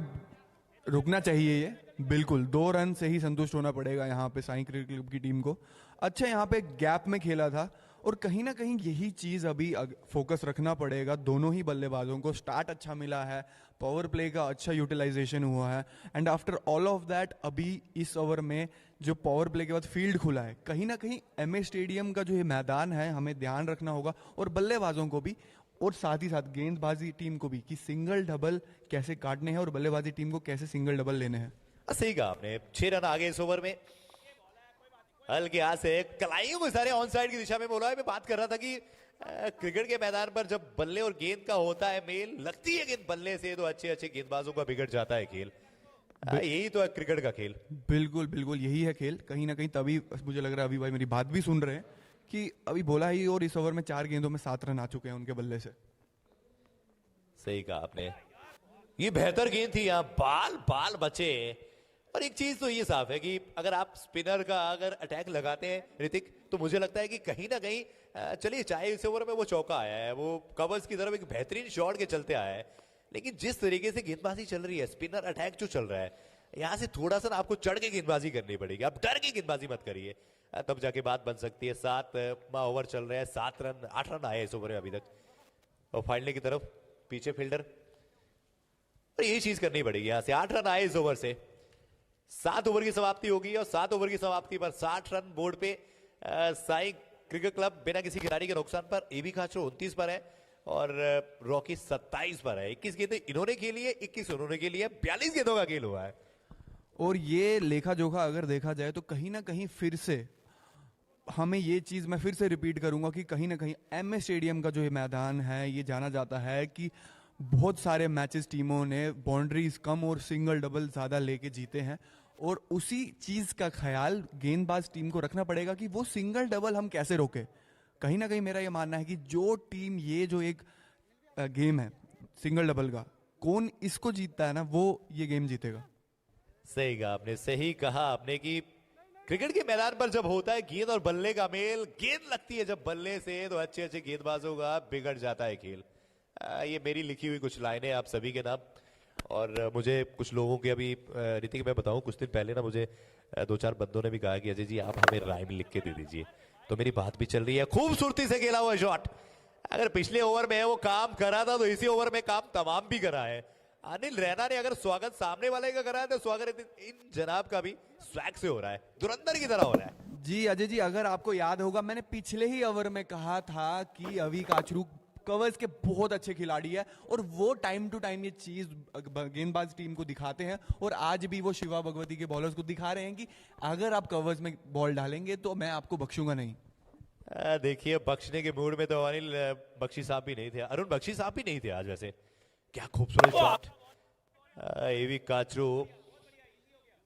रुकना चाहिए ये, बिल्कुल 2 रन से ही संतुष्ट होना पड़ेगा यहाँ पे साई क्रिकेट क्लब की टीम को। अच्छा यहाँ पे गैप में खेला था और कहीं ना कहीं यही चीज अभी फोकस रखना पड़ेगा दोनों ही बल्लेबाजों को। स्टार्ट अच्छा मिला है, पावर प्ले का अच्छा यूटिलाइजेशन हुआ है, and after all of that अभी इस ओवर में जो पावर प्ले के बाद फील्ड खुला है, कहीं ना कहीं एमए स्टेडियम का जो ये मैदान है हमें ध्यान रखना होगा और बल्लेबाजों को भी और साथ ही साथ गेंदबाजी टीम को भी कि सिंगल डबल कैसे काटने हैं और बल्लेबाजी टीम को कैसे सिंगल डबल लेने हैं। सही कहा आपने। 6 रन आगे इस ओवर में। हल्के हाथ से कलाइयों सारे ऑन साइड की दिशा में बोला है। मैं बात कर रहा था कि क्रिकेट के मैदान पर जब बल्ले और गेंद का होता है मेल, लगती है गेंद बल्ले से तो अच्छे अच्छे गेंदबाजों का बिगड़ जाता है खेल। यही तो है क्रिकेट का खेल। बिल्कुल बिल्कुल यही है खेल। कहीं ना कहीं तभी मुझे लग रहा है अभी भाई मेरी बात भी सुन रहे हैं कि अभी बोला ही, और इस ओवर में 4 गेंदों में 7 रन आ चुके हैं उनके बल्ले से। सही कहा आपने। ये बेहतर गेंद थी, यहाँ बाल बाल बचे। और एक चीज तो ये साफ है कि अगर आप स्पिनर का अगर अटैक लगाते हैं ऋतिक, तो मुझे लगता है कि कहीं ना कहीं चलिए चाहे इस ओवर में वो चौका आया है, वो कवर्स की तरफ एक बेहतरीन शॉट के चलते आया है, लेकिन जिस तरीके से गेंदबाजी चल रही है, स्पिनर अटैक जो चल रहा है, यहाँ से थोड़ा सा आपको चढ़ के गेंदबाजी करनी पड़ेगी। आप डर के गेंदबाजी मत करिए, तब जाके बात बन सकती है। 7वां ओवर चल रहा है, 7 रन 8 रन आए इस ओवर में अभी तक। और फाइनल की तरफ पीछे फील्डर, और यही चीज करनी पड़ेगी। यहाँ से 8 रन आए इस ओवर से। 7 ओवर की समाप्ति होगी और 7 ओवर की समाप्ति पर 60 रन बोर्ड पे साई क्रिकेट क्लब बिना किसी खिलाड़ी के नुकसान पर। एबी खाचो 29 पर है और रॉकी 27 पर है। 21 गेंदें इन्होंने खेली है, 21 उन्होंने खेली है, 42 गेंदों का खेल हुआ है। और ये लेखा जोखा अगर देखा जाए तो कहीं ना कहीं फिर से हमें ये चीज मैं फिर से रिपीट करूंगा कि कहीं ना कहीं एमए स्टेडियम का जो ये मैदान है, ये जाना जाता है कि बहुत सारे मैचेस टीमों ने बाउंड्रीज कम और सिंगल डबल ज्यादा लेके जीते हैं, और उसी चीज का ख्याल गेंदबाज टीम को रखना पड़ेगा कि वो सिंगल डबल हम कैसे रोके। कहीं ना कहीं मेरा ये मानना है कि जो टीम ये जो एक गेम है सिंगल डबल का, कौन इसको जीतता है ना, वो ये गेम जीतेगा। सही कहा आपने, सही कहा आपने कि क्रिकेट के मैदान पर जब होता है गेंद और बल्ले का मेल, गेंद लगती है जब बल्ले से तो अच्छे अच्छे गेंदबाजों का बिगड़ जाता है खेल। ये मेरी लिखी हुई कुछ लाइनें आप सभी के नाम। और मुझे कुछ लोगों के अभी ऋतिक मैं बताऊं, कुछ दिन पहले ना मुझे 2-4 बंदों ने भी कहा कि अजय जी आप हमें राइम लिख के दे दीजिए, तो मेरी बात भी चल रही है। खूबसूरती से खेला हुआ शॉट, अगर पिछले ओवर में वो काम करा था तो इसी ओवर में काम तमाम भी करा है। अनिल रैना ने अगर स्वागत सामने वाले का करा है तो स्वागत इन जनाब का भी स्वैग से हो रहा है, धुरंधर की तरह हो रहा है। जी अजय जी, अगर आपको याद होगा मैंने पिछले ही ओवर में कहा था कि अभी काचरू कवर्स के बहुत अच्छे खिलाड़ी है और वो टाइम टू टाइम ये चीज गेंदबाज टीम को दिखाते हैं, और आज भी वो शिवा भगवती के बॉलर्स को दिखा रहे हैं कि अगर आप कवर्स में बॉल डालेंगे तो मैं आपको बख्शूंगा नहीं। देखिए बख्शने के मूड में तो अनिल बख्शी साहब भी नहीं थे, अरुण बख्शी साहब भी नहीं थे आज। वैसे क्या खूबसूरत शॉट। एवी काचरू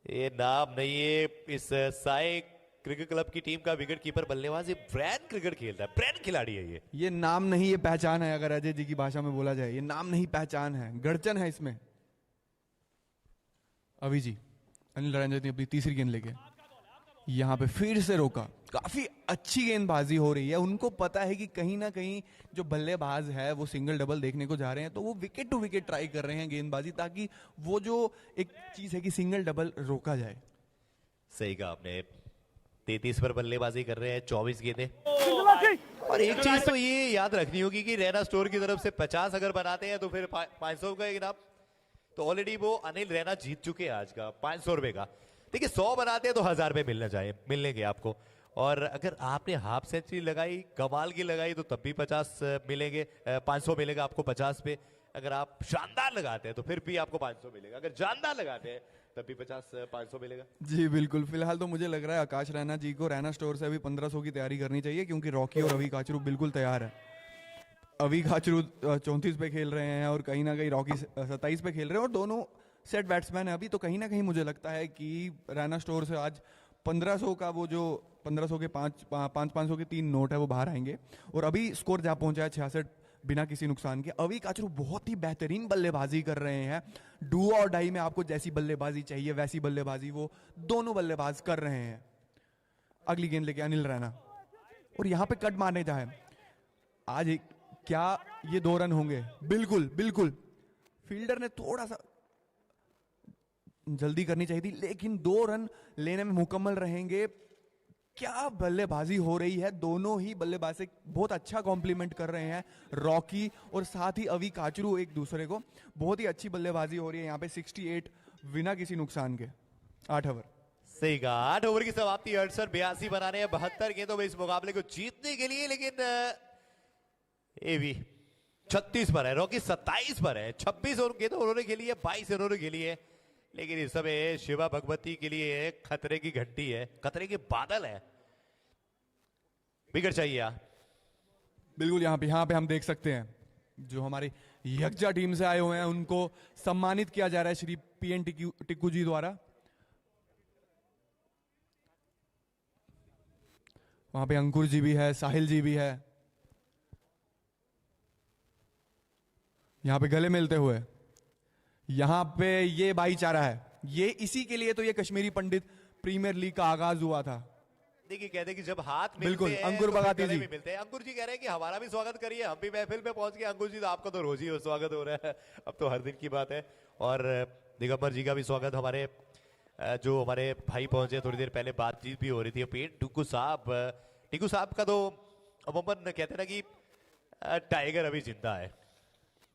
ये नाम नहीं है इस साई क्रिकेट क्लब की टीम का विकेट कीपर बल्लेबाज, ये ब्रांड क्रिकेट खेलता है, ब्रांड खिलाड़ी है ये नाम नहीं, ये पहचान है। अगर अजय जी की भाषा में बोला जाए, ये नाम नहीं पहचान है, गड़चन है इसमें। अभी जी अनिल रंजन ने अपनी तीसरी गेंद लेके यहां पे फिर से रोका। काफी अच्छी गेंदबाजी हो रही है, उनको पता है कि कहीं ना कहीं जो बल्लेबाज है वो सिंगल डबल देखने को जा रहे हैं, तो वो विकेट टू विकेट ट्राई कर रहे हैं गेंदबाजी, ताकि वो जो एक चीज है कि सिंगल डबल रोका जाए। सही कहा आपने। 33 पर बल्लेबाजी कर रहे हैं, 24 गेंदें। और एक चीज तो ये याद रखनी होगी कि रैना स्टोर की तरफ से 50 अगर बनाते हैं तो फिर 500 का इनाम, तो ऑलरेडी वो अनिल रैना जीत चुके हैं आज का 500 रुपए का। देखिए 100 बनाते हैं तो 1000 रुपए मिलेंगे आपको, और अगर आपने हाफ सेंचुरी लगाई, कमाल की लगाई, तो तब भी 50 मिलेंगे, 500 मिलेगा आपको 50 पे। अगर आप शानदार लगाते हैं तो फिर भी आपको 500 मिलेगा, अगर जानदार लगाते हैं तब भी 500 मिलेगा। जी बिल्कुल। फिलहाल तो मुझे लग रहा है आकाश रैना जी को रैना स्टोर से अभी 1500 की तैयारी करनी चाहिए, क्योंकि रॉकी और अभी काचरू बिल्कुल तैयार है। अभी काचरू 34 पे खेल रहे हैं और कहीं ना कहीं रॉकी 27 पे खेल रहे हैं, और दोनों सेट बैट्समैन है अभी। तो कहीं ना कहीं मुझे लगता है कि रैना स्टोर से आज 1500 का वो जो 1500 के 500 के 3 नोट है वो बाहर आएंगे, और अभी स्कोर जा पहुंचा है 66 बिना किसी नुकसान के। अभी काचरू बहुत ही बेहतरीन बल्लेबाजी कर रहे हैं। डू और डाई में आपको जैसी बल्लेबाजी चाहिए वैसी बल्लेबाजी वो दोनों बल्लेबाज कर रहे हैं। अगली गेंद लेके अनिल रैना। और यहाँ पे कट मारने चाहे। आज क्या ये 2 रन होंगे? बिल्कुल बिल्कुल, फील्डर ने थोड़ा सा जल्दी करनी चाहिए थी, लेकिन 2 रन लेने में मुकम्मल रहेंगे। क्या बल्लेबाजी हो रही है, दोनों ही बल्लेबाज से बहुत अच्छा कॉम्प्लीमेंट कर रहे हैं रॉकी और साथ ही अवी काचरू एक दूसरे को। बहुत ही अच्छी बल्लेबाजी हो रही है यहाँ पे। 68 बिना किसी नुकसान के 8 ओवर। सही कहा, 8 ओवर की समाप्ति 68-82 बनाने हैं 72 गेंदों में इस मुकाबले को जीतने के लिए। लेकिन ये भी 36 पर है, रॉकी 27 पर है। 26 गेंदों उन्होंने खेली है, 22 उन्होंने खेली है। लेकिन इस समय शिवा भगवती के लिए खतरे की घंटी है, खतरे के बादल है। विकेट चाहिए। बिल्कुल, यहाँ पे हम देख सकते हैं जो हमारी यज्ञा टीम से आए हुए हैं उनको सम्मानित किया जा रहा है श्री पीएन टिक्कू जी द्वारा। वहां पे अंकुर जी भी है, साहिल जी भी है, यहाँ पे गले मिलते हुए। यहाँ पे ये भाईचारा है, ये इसी के लिए तो ये कश्मीरी पंडित प्रीमियर लीग का आगाज हुआ था। देखिए कहते हैं कि जब हाथ मिलते बिल्कुल, हैं अंकुर तो भगाती गले जी। भी मिलते हैं। अंकुर जी कह रहे हैं कि हमारा भी स्वागत करिए, हम भी महफिल पे पहुंच गए। अंकुर जी तो आपका तो रोज ही स्वागत हो रहा है, अब तो हर दिन की बात है। और दिगंबर जी का भी स्वागत। हमारे जो हमारे भाई पहुंचे थोड़ी देर पहले, बातचीत भी हो रही थी। पेट टिक्कू साहब का तो अमूमन कहते हैं ना कि टाइगर अभी जिंदा है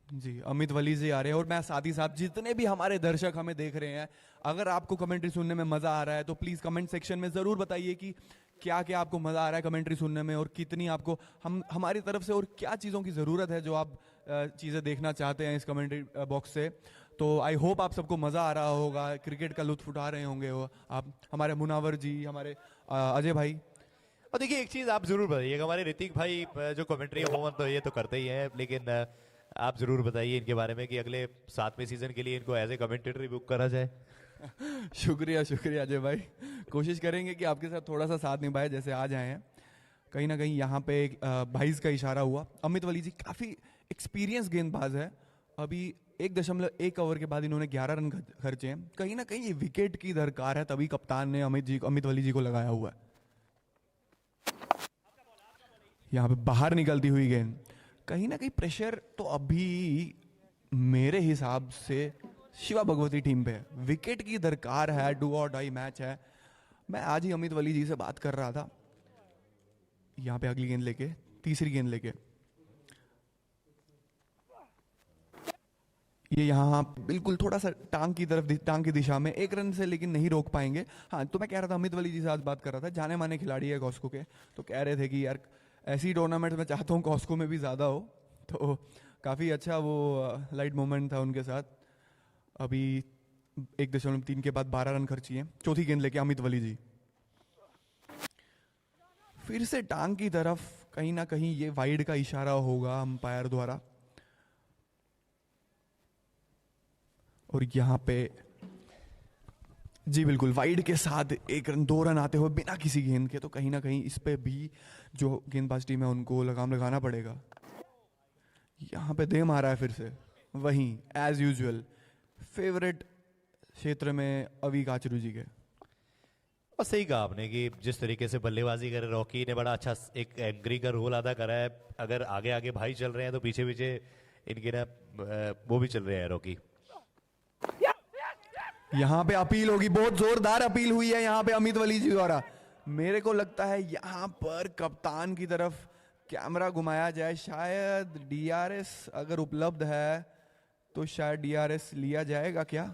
जी। अमित वली जी आ रहे हैं और मैं साथ ही साथ जितने भी हमारे दर्शक हमें देख रहे हैं, अगर आपको कमेंट्री सुनने में मजा आ रहा है तो प्लीज कमेंट सेक्शन में जरूर बताइए कि क्या क्या आपको मजा आ रहा है कमेंट्री सुनने में, और कितनी आपको हमारी तरफ से और क्या चीज़ों की ज़रूरत है जो आप चीज़ें देखना चाहते हैं इस कमेंट्री बॉक्स से। तो आई होप आप सबको मज़ा आ रहा होगा, क्रिकेट का लुत्फ उठा रहे होंगे वो आप, हमारे मुनावर जी, हमारे अजय भाई। और देखिए एक चीज आप जरूर बताइएगा, हमारे ऋतिक भाई जो कमेंट्री अमूमन तो ये तो करते ही हैं, लेकिन आप जरूर बताइए इनके बारे में कि अगले 7वें सीजन के लिए इनको एज ए कमेंटेटर बुक करा जाए। शुक्रिया शुक्रिया अजय भाई, कोशिश करेंगे कि आपके साथ थोड़ा सा साथ निभाए जैसे आज आए हैं। कहीं ना कहीं यहाँ पे भाईज का इशारा हुआ। अमित वली जी काफ़ी एक्सपीरियंस गेंदबाज है, अभी 1.1 ओवर के बाद इन्होंने 11 रन खर्चे हैं। कहीं ना कहीं ये विकेट की दरकार है, तभी कप्तान ने अमित वली जी को लगाया हुआ है। यहाँ पे बाहर निकलती हुई गेंद, कहीं ना कहीं प्रेशर तो अभी मेरे हिसाब से शिवा भगवती टीम पे है। विकेट की दरकार है, डू और डाई मैच है। मैं आज ही अमित वली जी से बात कर रहा था। यहाँ पे अगली गेंद लेके, तीसरी गेंद लेके ये यहाँ बिल्कुल थोड़ा सा टांग की दिशा में 1 रन से, लेकिन नहीं रोक पाएंगे। हाँ, तो मैं कह रहा था अमित वली जी से आज बात कर रहा था, जाने माने खिलाड़ी है कॉस्को के, तो कह रहे थे कि यार ऐसी टूर्नामेंट में चाहता हूँ कॉस्को में भी ज़्यादा हो। तो काफ़ी अच्छा वो लाइट मोमेंट था उनके साथ। अभी 1.3 के बाद 12 रन खर्ची हैं। चौथी गेंद लेके अमित वली जी फिर से टांग की तरफ, कहीं ना कहीं ये वाइड का इशारा होगा अंपायर द्वारा। और यहाँ पे जी बिल्कुल वाइड के साथ 1 रन, 2 रन आते हुए बिना किसी गेंद के। तो कहीं ना कहीं इस पे भी जो गेंदबाज टीम है उनको लगाम लगाना पड़ेगा। यहाँ पे दे मारा है फिर से, वहीं एज यूजुअल फेवरेट क्षेत्र में अवी काचरू जी के। और सही कहा आपने कि जिस तरीके से बल्लेबाजी करे रॉकी ने, बड़ा अच्छा एक एंकरी का रोल अदा करा है। अगर आगे आगे भाई चल रहे हैं तो पीछे पीछे इनके ना वो भी चल रहे हैं रॉकी। यहाँ पे अपील होगी, बहुत जोरदार अपील हुई है यहाँ पे अमित वली जी द्वारा। मेरे को लगता है यहाँ पर कप्तान की तरफ कैमरा घुमाया जाए, शायद डीआरएस अगर उपलब्ध है तो शायद डीआरएस लिया जाएगा क्या।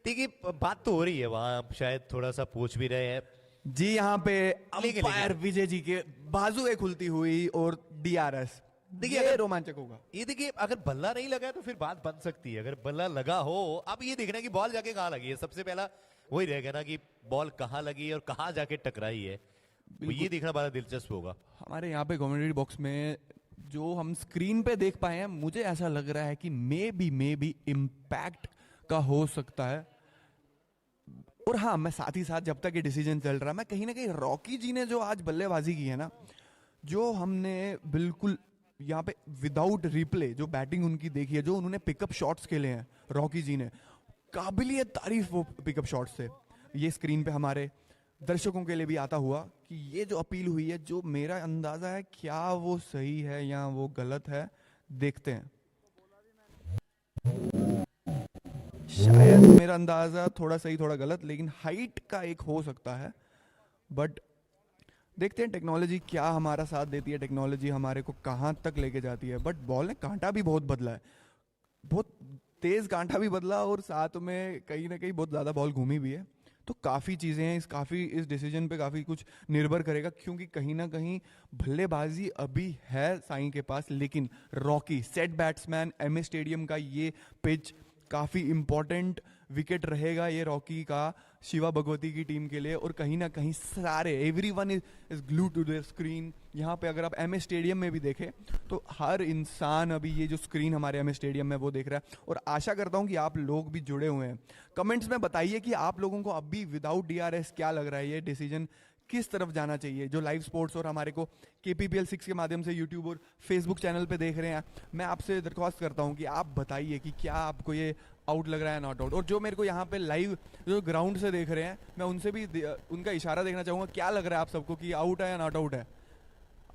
देखिए बात तो हो रही है वहां, शायद थोड़ा सा पूछ भी रहे हैं जी। यहाँ पे अंपायर विजय जी के बाजुएं खुलती हुई और डीआरएस, देखिए ये रोमांचक होगा। ये देखिए अगर बल्ला नहीं लगा है तो फिर बात बन सकती है, अगर बल्ला लगा हो। अब ये देखना कि बॉल जाके कहाँ लगी है, सबसे पहला वही रहेगा ना कि बॉल कहाँ लगी है और कहाँ जाके टकराई है, ये देखना बड़ा दिलचस्प होगा। हमारे यहाँ पे कमेंट्री बॉक्स में जो हम स्क्रीन पे देख पाए हैं, मुझे ऐसा लग रहा है कि मे बी इम्पैक्ट का हो सकता है। और हाँ, मैं साथ ही साथ जब तक ये डिसीजन चल रहा है, मैं कहीं ना कहीं रॉकी जी ने जो आज बल्लेबाजी की है ना, जो हमने बिल्कुल यहाँ पे विदाउट रिप्ले जो बैटिंग उनकी देखी है, जो उन्होंने पिकअप शॉट्स खेले हैं रॉकी जी ने, काबिलियत तारीफ वो पिकअप शॉट्स थे। ये स्क्रीन पे हमारे दर्शकों के लिए भी आता हुआ कि ये जो अपील हुई है, जो मेरा अंदाजा है, क्या वो सही है या वो गलत है, देखते हैं। शायद मेरा अंदाजा थोड़ा सही थोड़ा गलत, लेकिन हाइट का एक हो सकता है, बट देखते हैं टेक्नोलॉजी क्या हमारा साथ देती है, टेक्नोलॉजी हमारे को कहाँ तक लेके जाती है। बट बॉल ने कांटा भी बहुत बदला है, बहुत तेज कांटा भी बदला, और साथ में कहीं ना कहीं बहुत ज़्यादा बॉल घूमी भी है। तो काफ़ी चीज़ें हैं, इस डिसीजन पे काफ़ी कुछ निर्भर करेगा, क्योंकि कहीं ना कहीं बल्लेबाजी अभी है साई के पास, लेकिन Rocky set batsman, MA stadium का ये पिच काफ़ी इंपॉर्टेंट विकेट रहेगा ये रॉकी का शिवा भगवती की टीम के लिए। और कहीं ना कहीं सारे everyone is glue to their screen. यहाँ पे अगर आप एमए स्टेडियम में भी देखें तो हर इंसान अभी ये जो स्क्रीन हमारे एमए स्टेडियम में वो देख रहा है। और आशा करता हूँ कि आप लोग भी जुड़े हुए हैं। कमेंट्स में बताइए कि आप लोगों को अभी विदाउट डीआरएस क्या लग रहा है, ये डिसीजन किस तरफ जाना चाहिए। जो लाइव स्पोर्ट्स और हमारे को KPPL 6 के माध्यम से यूट्यूब और फेसबुक चैनल पे देख रहे हैं, मैं आपसे दरख्वास्त करता हूं कि आप बताइए कि क्या आपको ये आउट लग रहा है, नॉट आउट। और जो मेरे को यहाँ पे लाइव जो ग्राउंड से देख रहे हैं, मैं उनसे भी उनका इशारा देखना चाहूँगा, क्या लग रहा है आप सबको कि आउट है या नॉट आउट है।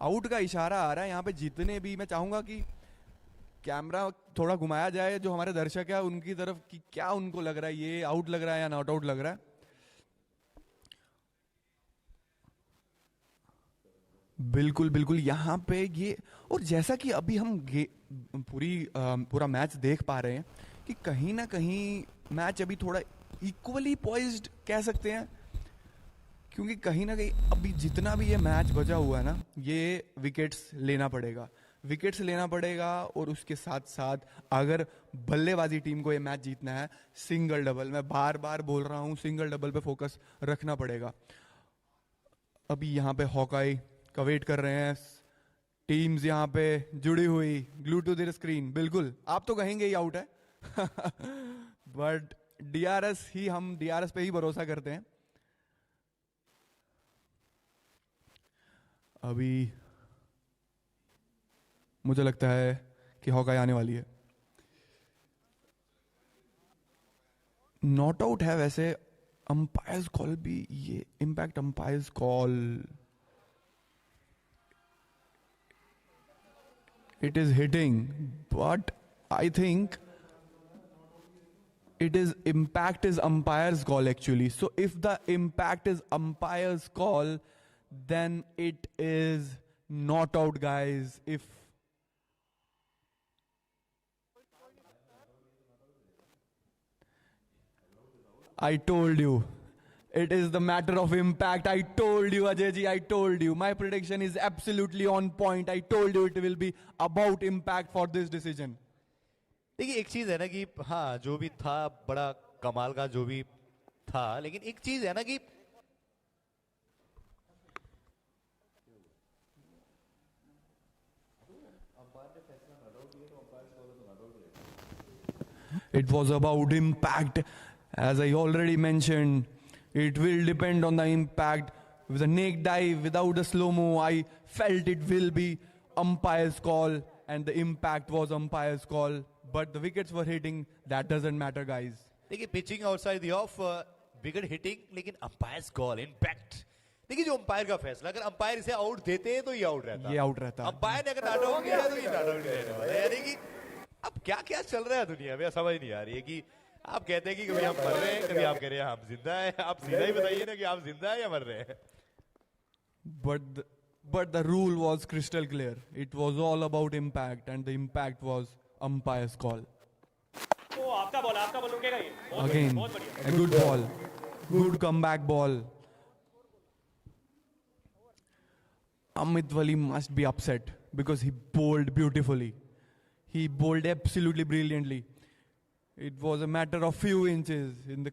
आउट का इशारा आ रहा है यहाँ पे। जितने भी, मैं चाहूँगा कि कैमरा थोड़ा घुमाया जाए जो हमारे दर्शक है उनकी तरफ, कि क्या उनको लग रहा है, ये आउट लग रहा है या नॉट आउट लग रहा है। बिल्कुल बिल्कुल, यहाँ पे ये, और जैसा कि अभी हम पूरा मैच देख पा रहे हैं कि कहीं ना कहीं मैच अभी थोड़ा इक्वली पॉइज्ड कह सकते हैं, क्योंकि कहीं ना कहीं अभी जितना भी ये मैच बचा हुआ है ना, ये विकेट्स लेना पड़ेगा। और उसके साथ साथ अगर बल्लेबाजी टीम को ये मैच जीतना है, सिंगल डबल, मैं बार बार बोल रहा हूँ, सिंगल डबल पे फोकस रखना पड़ेगा। अभी यहाँ पे हॉकाई का वेट कर रहे हैं, टीम्स यहाँ पे जुड़ी हुई, ग्लू टू देयर स्क्रीन। बिल्कुल, आप तो कहेंगे ही आउट है बट हम डीआरएस पे ही भरोसा करते हैं। अभी मुझे लगता है कि हॉकाई आने वाली है। नॉट आउट है वैसे, अंपायर्स कॉल भी, ये impact umpires call, it is hitting, but I think impact is umpire's call actually. So if the impact is umpire's call, then it is not out, guys. If I told you, it is the matter of impact. I told you, Ajay ji, I told you. My prediction is absolutely on point. I told you it will be about impact for this decision. देखिए एक चीज है ना कि हाँ, जो भी था बड़ा कमाल का जो भी था, लेकिन एक चीज है ना कि It was about impact. As I already mentioned, it will depend on the impact. With a naked eye, without a slow-mo, I felt it will be umpire's call, and the impact was umpire's call. But the wickets were hitting. That doesn't matter, guys. देखिए pitching outside the off, wicket hitting, लेकिन umpires call impact. देखिए जो umpire का फैसला, अगर umpire इसे out देते हैं तो ये आउट रहता है, ये आउट रहता है। अंपायर ने अगर नॉट आउट किया तो ये नॉट आउट रहने वाला है। यानी कि अब क्या क्या चल रहा है दुनिया में, समझ नहीं आ रही है कि आप कहते हैं कि कभी हम मर रहे हैं, कभी आप कह रहे हैं हम जिंदा है। आप सीधा ही बताइए ना कि आप जिंदा है या मर रहे हैं। But the rule was crystal clear. It was all about impact, and the impact was umpire's call. आपका बॉल रुकेगा ये। Again, a good ball, good comeback ball. Amit Wali must be upset because he bowled beautifully. He bowled absolutely brilliantly. It was a matter of few inches. In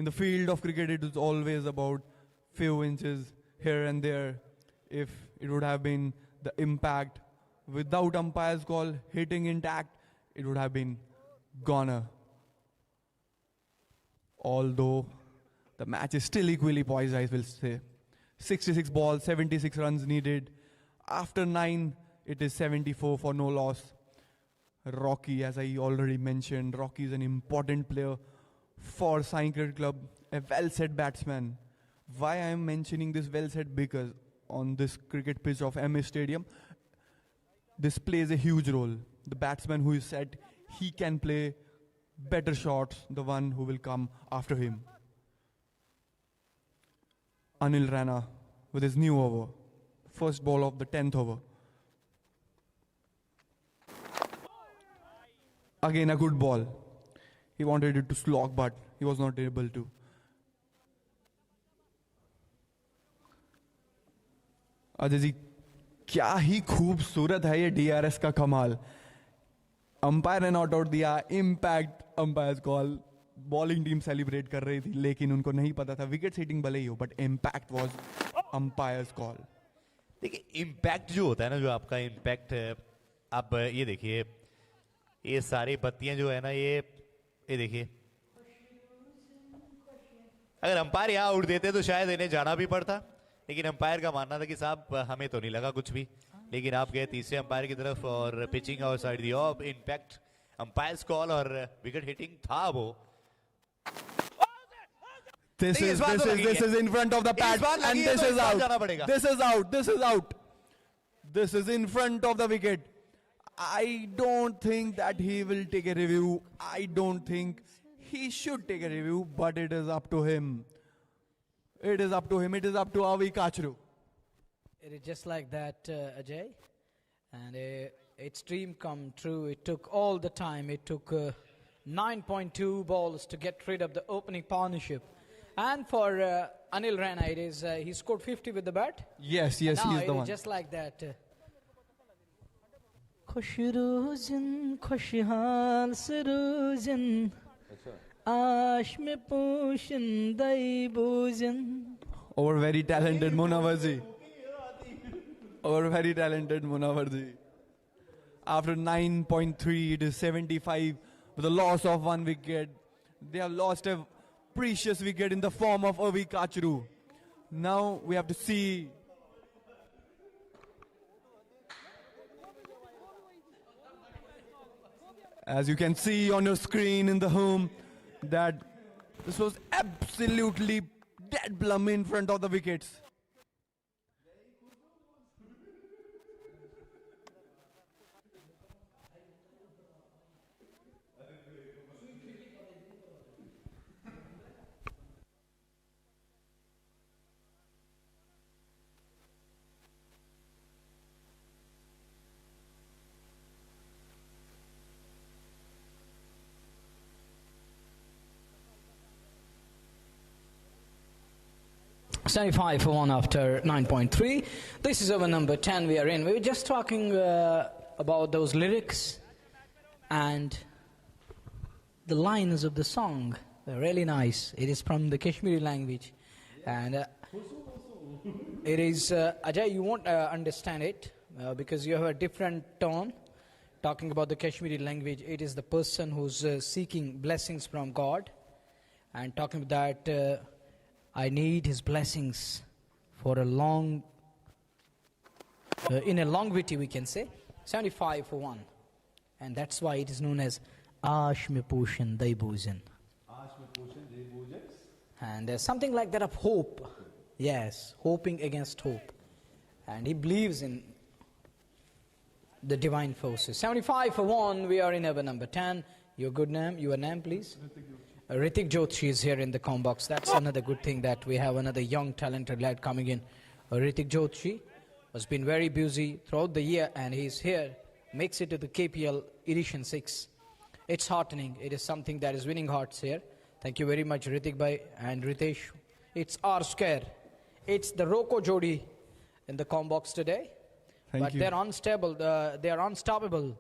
the field of cricket, it is always about few inches here and there. If it would have been the impact without umpire's call, hitting intact, it would have been goner. Although the match is still equally poised, I will say. 66 balls, 76 runs needed. After 9, it is 74 for no loss. Rocky, as I already mentioned, Rocky is an important player for SAI Cricket Club, a well-set batsman. Why I am mentioning this well said? Because on this cricket pitch of MA Stadium, this plays a huge role. The batsman who is set, he can play better shots, the one who will come after him. Anil Rana with his new over. First ball of the 10th over. Again a good ball. He wanted it to slog, but he was not able to. Ajay ji, क्या ही खूबसूरत है ये DRS का कमाल. Umpire ने not out दिया, impact umpire call. Bowling team celebrate कर रही थी, लेकिन उनको नहीं पता था विकेट सीटिंग भले ही हो, but impact was umpires call. देखिए इम्पैक्ट जो होता है ना, जो आपका इम्पैक्ट, आप ये देखिए, ये सारी बत्तियां जो है ना, ये देखिए, अगर अंपायर यहाँ उड़ देते तो शायद इन्हें जाना भी पड़ता, लेकिन अंपायर का मानना था कि साहब हमें तो नहीं लगा कुछ भी. लेकिन आप गए तीसरे अंपायर की तरफ और पिचिंग और side the of, impact umpires call और विकेट हिटिंग था वो. This is in front of the pad and this is out. This is out. This is in front of the wicket. I don't think that he will take a review. I don't think he should take a review, but it is up to him. It is up to him. It is up to Avi Kachru. It is just like that, Ajay. And its dream come true. It took all the time. It took 9.2 balls to get rid of the opening partnership. And for Anil Rana, it is he scored 50 with the bat. Yes, he is the one. Just like that. Khushruzin, khushhal suruzin, ash me pushin daibuzin. Over very talented Munawarji. Over very talented Munawarji. After 9.3, it is 75 with a loss of 1 wicket. They have lost a precious wicket in the form of Avi Kachru. Now we have to see. As you can see on your screen in the home, that this was absolutely dead plumb in front of the wickets. $75 for 1 after 9.3. This is over number 10 we are in. We were just talking about those lyrics and the lines of the song. They're really nice. It is from the Kashmiri language. And it is, Ajay, you won't understand it because you have a different tone. Talking about the Kashmiri language, it is the person who's seeking blessings from God. And talking about that, I need his blessings for a long, in a longevity we can say, 75 for 1. And that's why it is known as Ash me pushin daibuzin. And something like that of hope. Yes, hoping against hope. And he believes in the divine forces. 75 for 1, we are in over number 10. Your good name, your name please? Ritik Joshi is here in the com box. That's another good thing that we have another young talented lad coming in. Ritik Joshi has been very busy throughout the year and he's here, makes it to the KPL edition 6. It's heartening. It is something that is winning hearts here. Thank you very much Ritik bhai and Ritesh. It's our square. It's the Roko Jodi in the com box today. Thank you. They're unstable, they are unstoppable.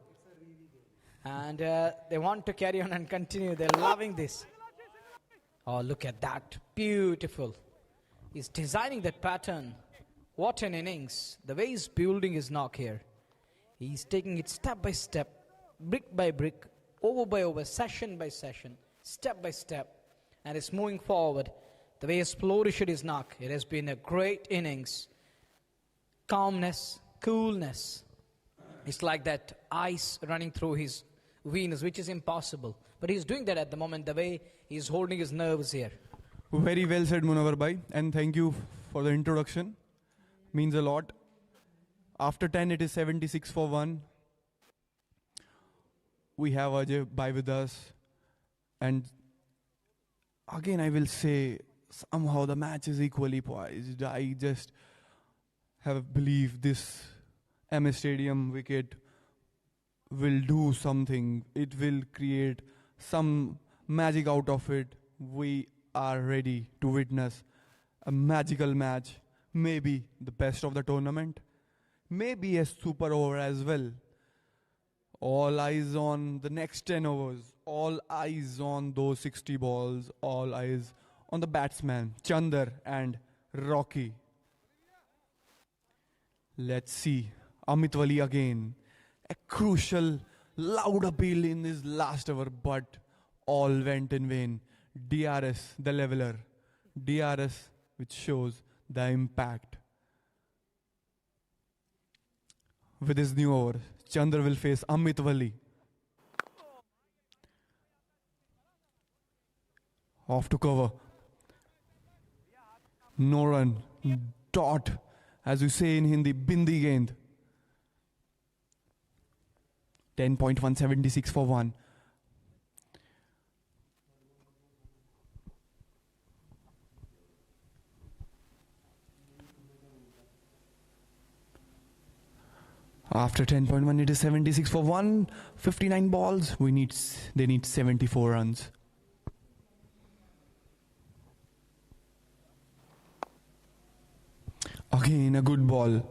And they want to carry on and continue. They're loving this. Oh, look at that. Beautiful. He's designing that pattern. What an innings. The way he's building his knock here. He's taking it step by step, brick by brick, over by over, session by session, step by step. And it's moving forward. The way he's flourished his knock. It has been a great innings. Calmness, coolness. It's like that ice running through his veins, which is impossible. But he's doing that at the moment, the way he's holding his nerves here. Very well said, Munawar bhai, and thank you for the introduction. Means a lot. After 10, it is 76 for 1. We have Ajay bhai with us. And again, I will say, somehow the match is equally poised. I just have belief this MS Stadium wicket will do something. It will create some magic out of it. We are ready to witness a magical match, maybe the best of the tournament, maybe a super over as well. All eyes on the next 10 overs, all eyes on those 60 balls, all eyes on the batsman, Chandar and Rocky. Let's see, Amit Wali again. A crucial, loud appeal in his last over, but all went in vain. DRS, the leveler. DRS, which shows the impact. With his new over, Chandra will face Amit Wali. Off to cover. No run. Dot. As we say in Hindi, bindi gend. 10.176 for 1. After 10.1, it is 76 for 1. 59 balls. They need 74 runs. Again, a good ball.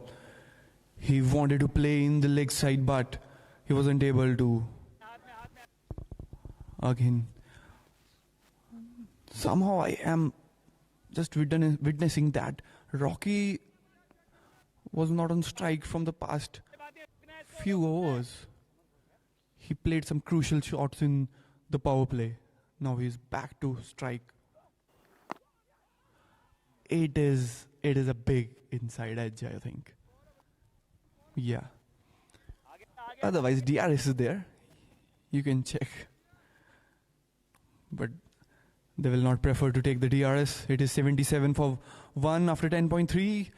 He wanted to play in the leg side, but he wasn't able to. Again. Somehow I am just witnessing that Rocky was not on strike from the past few overs. He played some crucial shots in the power play. Now he's back to strike. It is a big inside edge, I think. Yeah. Otherwise, DRS is there. You can check. But they will not prefer to take the DRS. It is 77 for 1 after 10.3.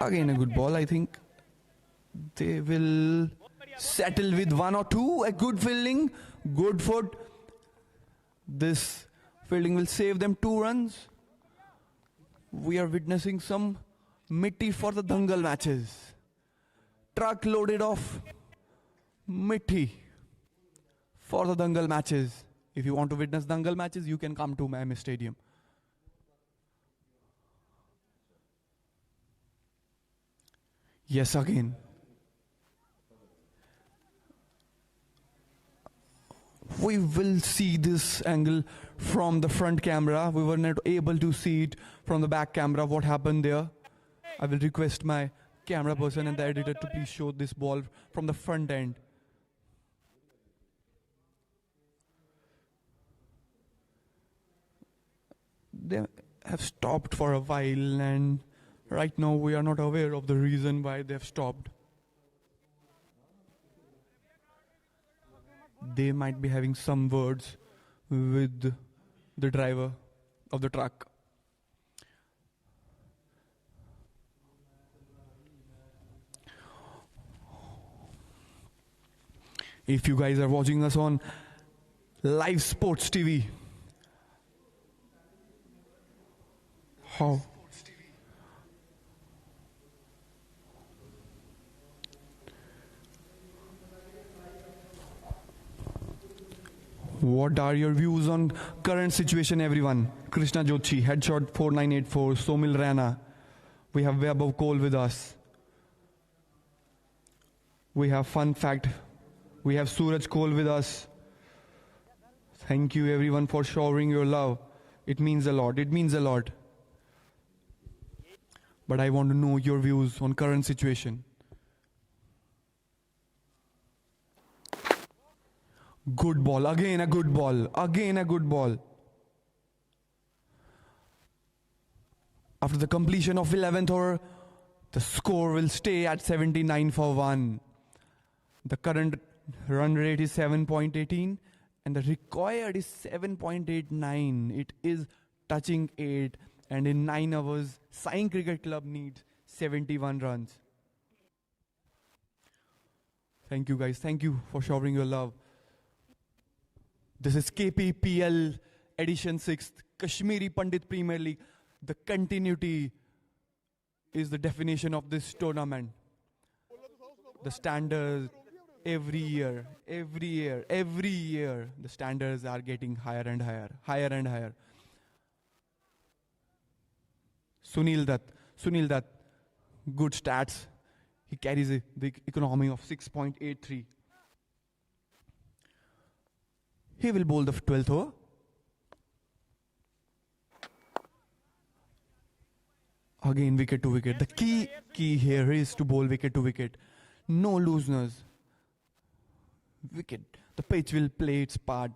Again, a good ball. I think they will settle with 1 or 2. A good fielding, good foot. This fielding will save them 2 runs. We are witnessing some mitti for the Dangal matches. Truck loaded off mitti for the Dangal matches. If you want to witness Dangal matches, you can come to MS Stadium. Yes, again. We will see this angle from the front camera. We were not able to see it from the back camera. What happened there? I will request my camera person and the editor to please show this ball from the front end. They have stopped for a while, and right now we are not aware of the reason why they have stopped. They might be having some words with the driver of the truck. If you guys are watching us on live sports TV, what are your views on current situation, everyone? Krishna Jochi, headshot 4984, Somil Rana. We have Vaibhav Cole with us. We have Fun Fact. We have Suraj Cole with us. Thank you everyone for showering your love. It means a lot. It means a lot. But I want to know your views on current situation. Good ball. Again a good ball. Again a good ball. After the completion of 11th over, the score will stay at 79 for 1. The current run rate is 7.18 and the required is 7.89. It is touching 8, and in 9 hours, SAI Cricket Club needs 71 runs. Thank you guys. Thank you for showering your love. This is KPPL Edition 6th, Kashmiri Pandit Premier League. The continuity is the definition of this tournament. The standards every year, the standards are getting higher and higher. Sunil Dutt, good stats. He carries the economy of 6.83. He will bowl the 12th over. Again, wicket to wicket. The key here is to bowl wicket to wicket. No looseners. Wicket. The pitch will play its part.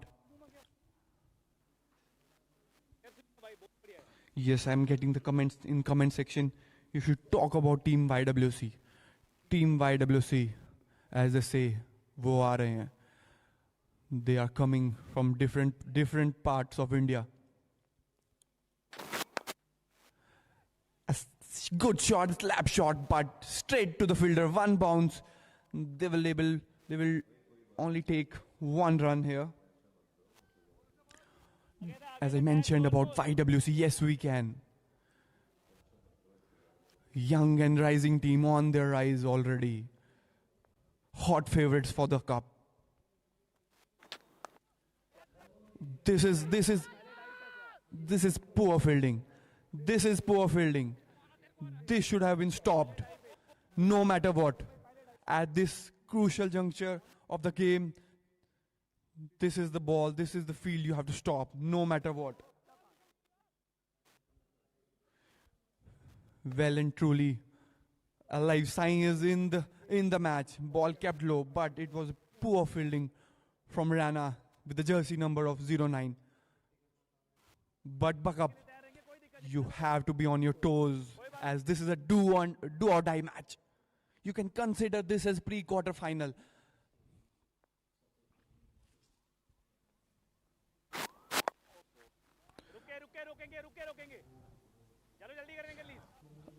Yes, I'm getting the comments in comment section. You should talk about Team YWC. Team YWC, as they say, वो आ रहे हैं. They are coming from different parts of India. A good shot, slap shot, but straight to the fielder. One bounce. They will only take 1 run here. As I mentioned about YWC, yes we can. Young and rising team on their rise already. Hot favorites for the cup. This is poor fielding. This should have been stopped. No matter what. At this crucial juncture of the game, this is the ball, this is the field you have to stop, no matter what. Well and truly, a live sign is in the match. Ball kept low, but it was poor fielding from Rana with the jersey number of 09. But buck up. You have to be on your toes, as this is a do or die match. You can consider this as pre-quarter final.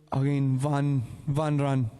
Again, one run.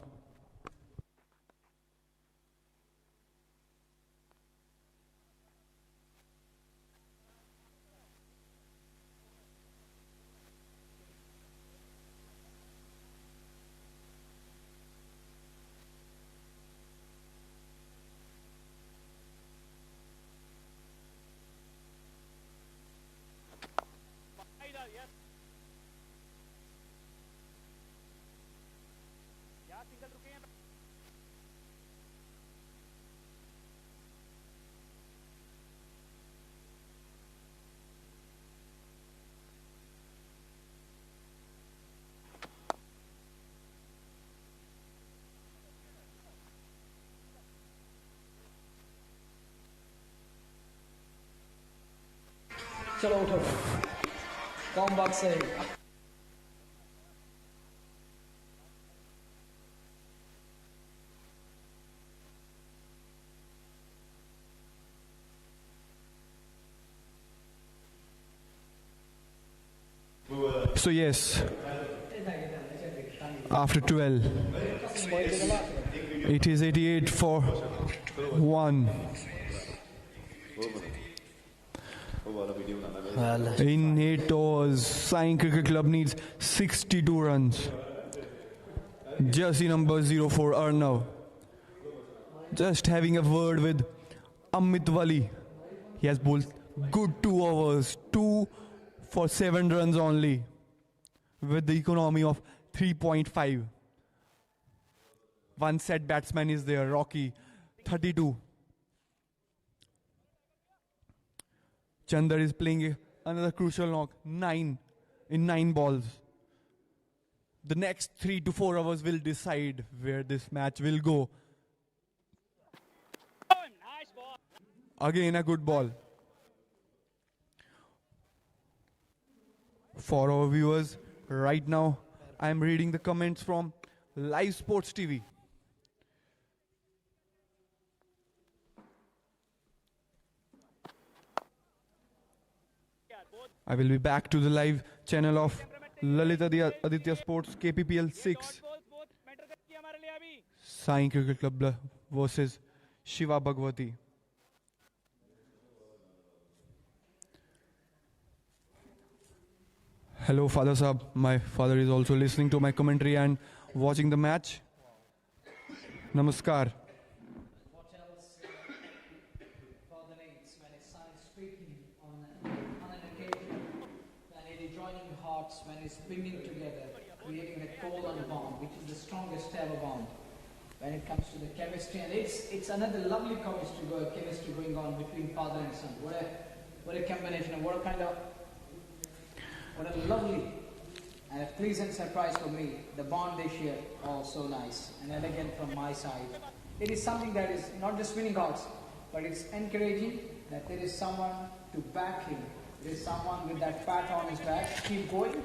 चलो उठो कौन बात सही So yes, after 12, it is 88 for 1. well In 8 overs, SAI Cricket Club needs 62 runs. Jersey number 04, Arnav. Just having a word with Amit Wali. He has bowled good 2 overs, 2 for 7 runs only, with the economy of 3.5. One set batsman is there, Rocky, 32. Chandar is playing another crucial knock, 9 in 9 balls. The next 3 to 4 hours will decide where this match will go. Again a good ball. For our viewers, right now I am reading the comments from Live Sports TV. I will be back to the live channel of Lalit Aditya Sports KPPL 6 बहुत matter करती है हमारे लिए अभी Sai Cricket Club versus Shiva Bhagwati. Hello, Father Sahab. My father is also listening to my commentary and watching the match. Namaskar. What else Father needs when his son is speaking on an occasion, when it is joining hearts, when it's bringing together, creating a colon bond, which is the strongest ever bond. When it comes to the chemistry, and it's another lovely chemistry going on between father and son. What a combination, and what a lovely and a pleasant surprise for me. The bond they share, oh, so nice and elegant from my side. It is something that is not just winning hearts, but it's encouraging that there is someone to back him. There is someone with that pat on his back. Keep going,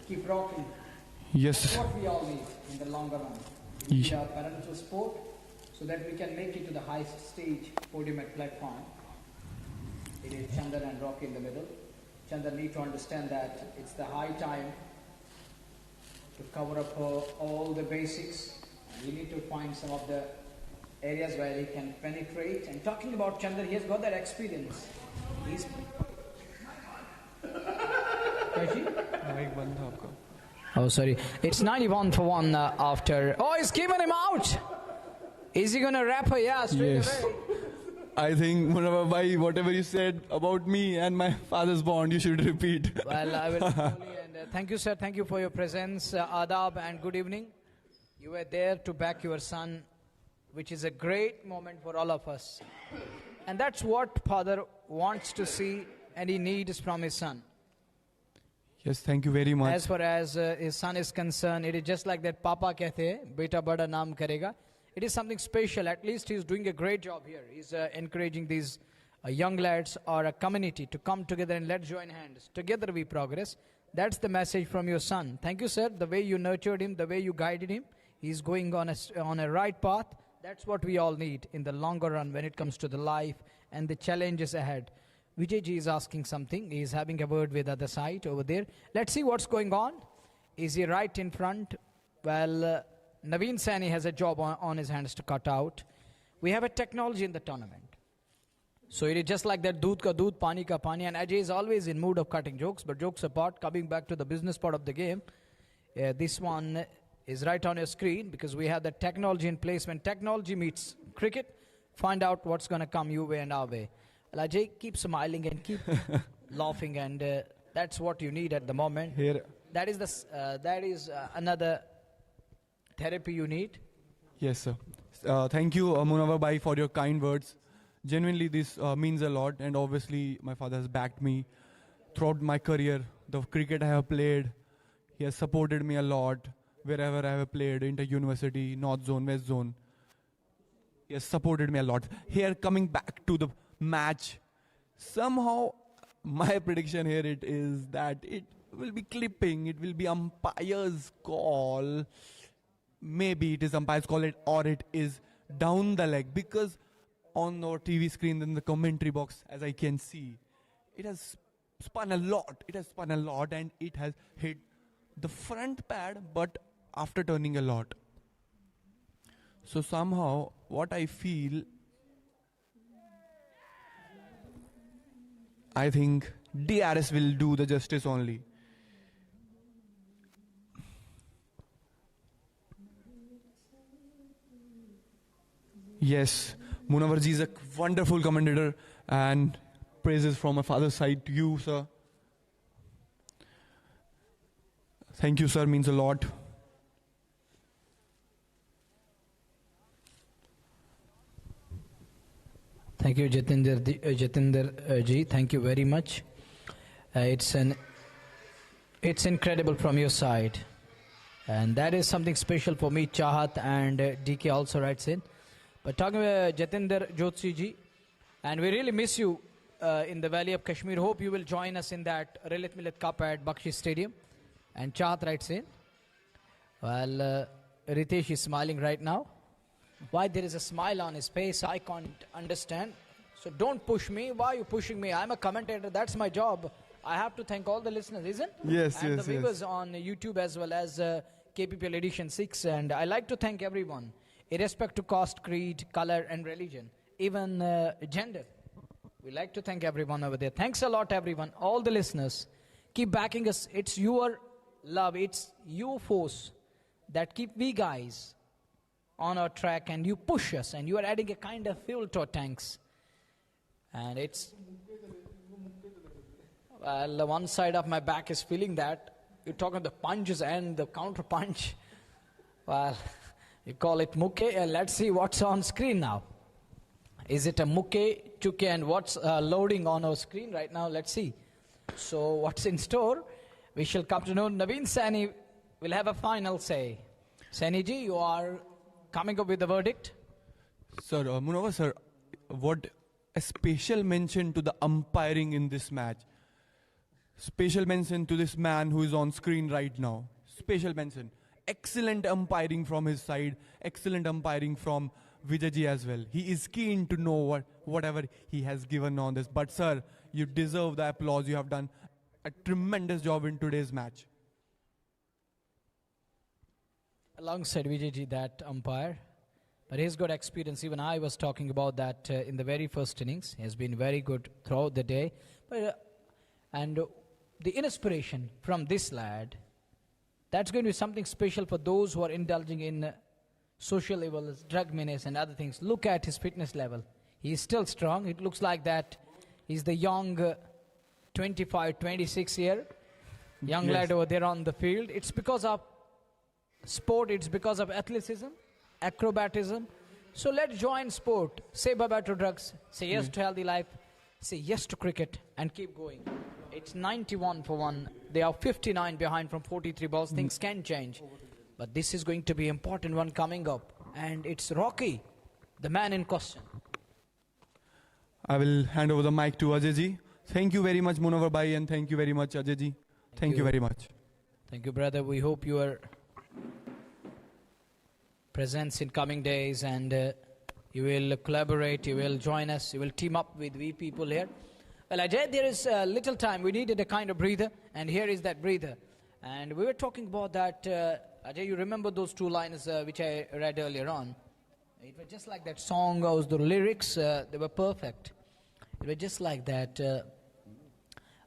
keep rocking. Yes. That's what we all need in the longer run. We need our parental support so that we can make it to the highest stage, podium at platform. It is Chandar and Rocky in the middle. Chandar need to understand that it's the high time to cover up all the basics. We need to find some of the areas where he can penetrate. And talking about Chandar, he has got that experience. He's... Oh, sorry. It's 91 for 1 after... Oh, he's given him out! Is he going to wrap her? Yeah, straight away. I think, Munawar Bhai, whatever you said about me and my father's bond, you should repeat. Well, I will slowly, and thank you, sir. Thank you for your presence. Adab and good evening. You were there to back your son, which is a great moment for all of us. And that's what father wants to see and he needs from his son. Yes, thank you very much. As far as his son is concerned, it is just like that Papa kehte hai, beta bada naam karega. It is something special. At least he's doing a great job here. He's encouraging these young lads or a community to come together and let's join hands. Together we progress. That's the message from your son. Thank you, sir. The way you nurtured him, the way you guided him, he's going on a right path. That's what we all need in the longer run when it comes to the life and the challenges ahead. Vijayji is asking something. He's having a word with other side over there. Let's see what's going on. Is he right in front? Well, Naveen Saini has a job on his hands to cut out. We have a technology in the tournament. So it is just like that, doodh ka doodh, pani ka pani. And Ajay is always in mood of cutting jokes. But jokes apart, coming back to the business part of the game, this one is right on your screen because we have the technology in place. When technology meets cricket, find out what's going to come your way and our way. Well, Ajay, keep smiling and keep laughing. And that's what you need at the moment. Here. That is another therapy you need. Yes, sir. Thank you, Munawar Bhai, for your kind words. Genuinely, this means a lot. And obviously, my father has backed me throughout my career. The cricket I have played, he has supported me a lot. Wherever I have played, inter-university, North Zone, West Zone. He has supported me a lot. Here, coming back to the match, somehow, my prediction here is that it will be clipping. It will be umpire's call. Maybe it is umpire's call or it is down the leg. Because on our TV screen in the commentary box, as I can see, it has spun a lot. It has spun a lot and it has hit the front pad, but after turning a lot. So somehow, what I feel, I think DRS will do the justice only. Yes, Munawar ji is a wonderful commentator and praises from my father's side to you, sir. Thank you, sir, means a lot. Thank you, Jatinder ji. Thank you very much. It's incredible from your side. And that is something special for me. Chahat and DK also writes in. But talking about Jatinder Jyotsi ji, and we really miss you in the Valley of Kashmir. Hope you will join us in that Rilit Millet Cup at Bakshi Stadium. And Chahat writes in. Well, Ritesh is smiling right now. Why there is a smile on his face, I can't understand. So don't push me. Why are you pushing me? I'm a commentator. That's my job. I have to thank all the listeners, isn't? Yes, and yes, the yes. viewers on YouTube as well as KPPL Edition 6. And I like to thank everyone, irrespective to caste, creed, color, and religion, even gender. We like to thank everyone over there. Thanks a lot, everyone, all the listeners. Keep backing us. It's your love, it's your force that keep we guys on our track, and you push us, and you are adding a kind of fuel to our tanks. And it's, well, one side of my back is feeling that. You're talking the punches and the counter punch. Well, you call it muke. Let's see what's on screen now. Is it a muke, chuke, and what's loading on our screen right now? Let's see. So what's in store? We shall come to know. Naveen Saini will have a final say. Saini ji, you are coming up with the verdict. Sir, Munawar sir, what a special mention to the umpiring in this match. Special mention to this man who is on screen right now. Special mention. Excellent umpiring from his side. Excellent umpiring from Vijayji as well. He is keen to know whatever he has given on this. But sir, you deserve the applause. You have done a tremendous job in today's match. Alongside Vijayji, that umpire. But he's got experience. Even I was talking about that in the very first innings. He has been very good throughout the day. But, and the inspiration from this lad, that's going to be something special for those who are indulging in social evils, drug menace and other things. Look at his fitness level. He is still strong. It looks like that he's the young 25, 26 year young lad over there on the field. It's because of sport. It's because of athleticism, acrobatism. So let's join sport. Say bye-bye to drugs. Say yes to healthy life. Say yes to cricket and keep going. It's 91 for 1. They are 59 behind from 43 balls. Things can change. But this is going to be an important one coming up. And it's Rocky, the man in question. I will hand over the mic to Ajayji. Thank you very much, Munawar Bhai, and thank you very much, Ajayji. Thank you very much. Thank you, brother. We hope your presence in coming days, and you will collaborate, you will join us, you will team up with we people here. Well, Ajay, there is little time. We needed a kind of breather, and here is that breather. And we were talking about that. Ajay, you remember those two lines which I read earlier on? It was just like that song. The lyrics, they were perfect. It was just like that.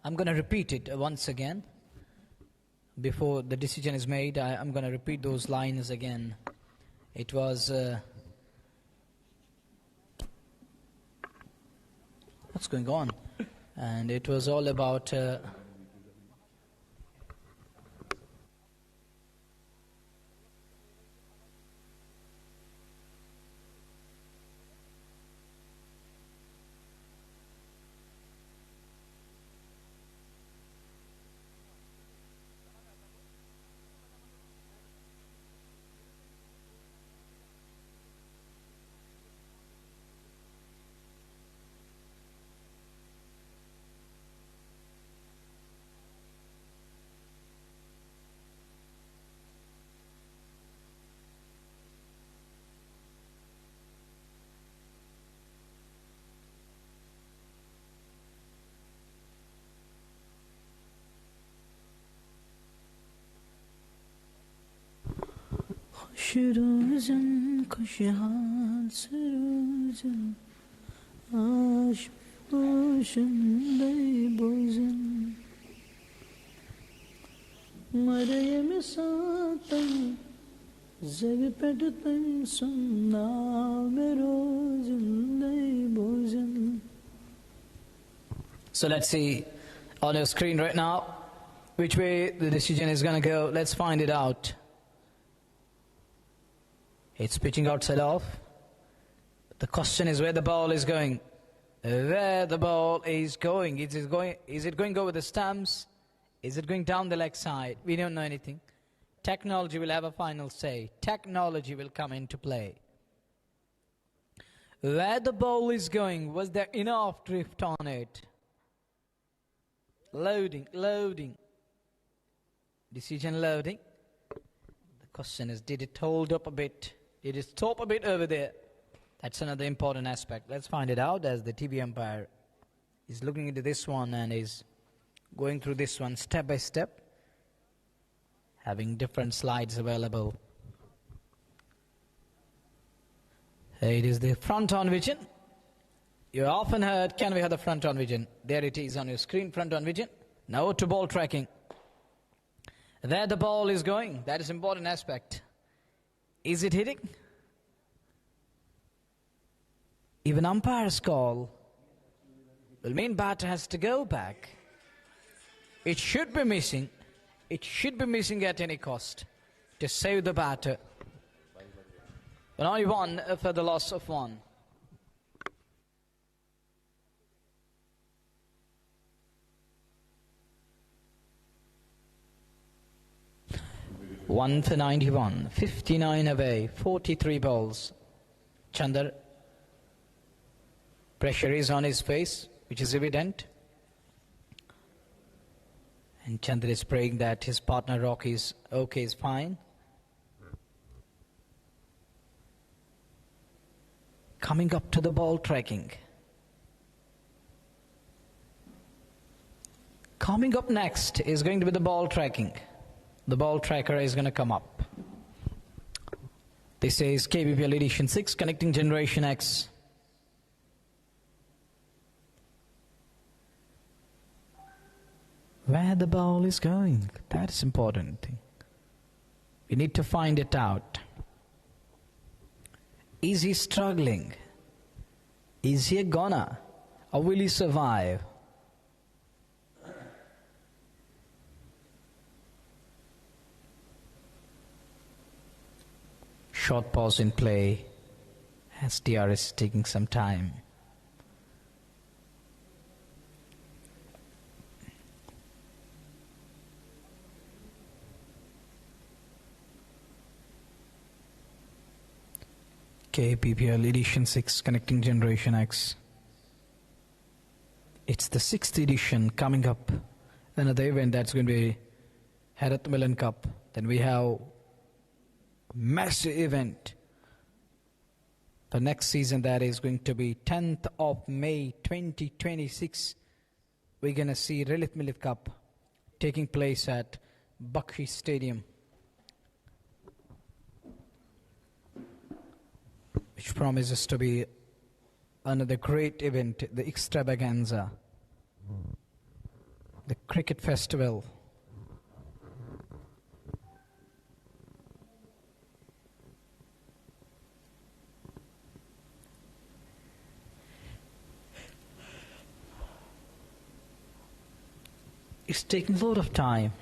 I'm going to repeat it once again. Before the decision is made, I'm going to repeat those lines again. It was... what's going on? And it was all about... Şiruzun kuşhan sıruzun aşk boşundayı bozun Meryem satan zevi pedtan sunna merozundayı bozun. So let's see on your screen right now which way the decision is going to go. Let's find it out. It's pitching outside off. The question is where the ball is going. Where the ball is going. Is it going to go with the stumps? Is it going down the leg side? We don't know anything. Technology will have a final say. Technology will come into play. Where the ball is going, was there enough drift on it? Loading, loading. Decision loading. The question is, did it hold up a bit? Did it stop a bit over there? That's another important aspect. Let's find it out as the TV umpire is looking into this one and is going through this one step by step, having different slides available. It is the front-on vision. You often heard, can we have the front-on vision? There it is on your screen, front-on vision. Now to ball tracking. There the ball is going. That is important aspect. Is it hitting? Even umpire's call will mean batter has to go back. It should be missing. It should be missing at any cost to save the batter. But only one for the loss of one. One for 91, 59 away, 43 balls. Chandar, pressure is on his face, which is evident. And Chandra is praying that his partner Rocky is okay, is fine. Coming up to the ball tracking. Coming up next is going to be the ball tracking. The ball tracker is going to come up. This is KPPL Edition 6, Connecting Generation X. Where the ball is going, that's important thing. We need to find it out. Is he struggling? Is he a goner? Or will he survive? Short pause in play as DRS is taking some time. KPPL Edition 6, Connecting Generation X. It's the 6th edition coming up. Another event that's going to be Harat Milan Cup. Then we have massive event for next season that is going to be 10th of May 2026. We're going to see Lilith Millet Cup taking place at Bakshi Stadium, which promises to be another great event, the extravaganza, the cricket festival. It's taking a lot of time.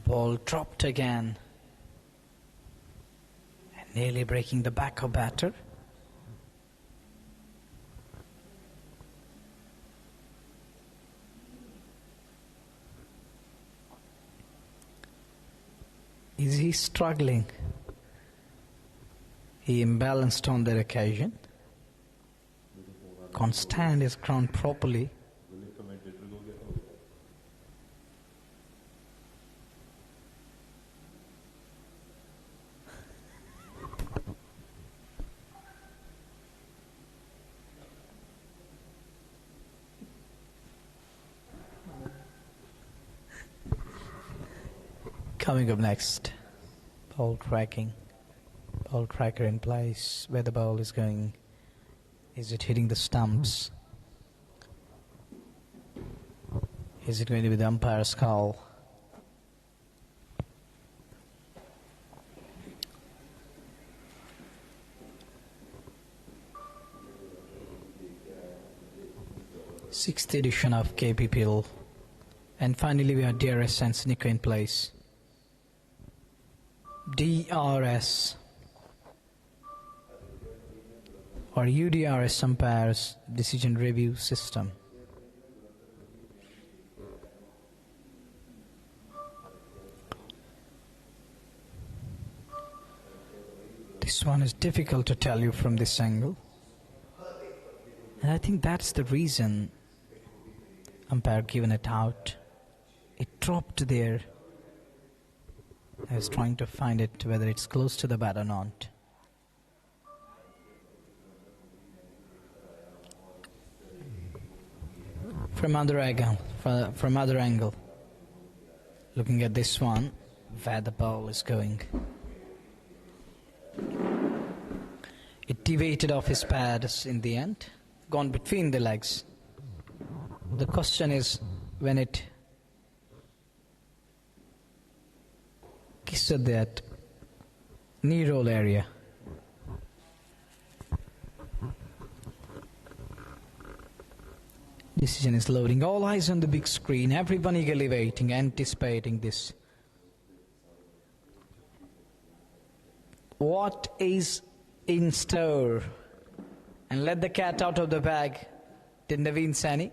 Ball dropped again. Nearly breaking the back of batter. Is he struggling? He imbalanced on that occasion. Can't stand his ground properly. Coming up next, ball tracking. Ball tracker in place, where the ball is going. Is it hitting the stumps? Is it going to be the umpire's call? Sixth edition of KPPL. And finally we have DRS and Sneaker in place. DRS or UDRS umpires decision review system. This one is difficult to tell you from this angle. And I think that's the reason umpire given it out. It dropped there. I was trying to find it, whether it's close to the bat or not. From other angle, looking at this one, where the ball is going. It deviated off his pads in the end, gone between the legs. The question is, when it kissed that knee roll area, decision is loading. All eyes on the big screen, everyone eagerly waiting, anticipating this. What is in store? And let the cat out of the bag. Did Naveen Sani?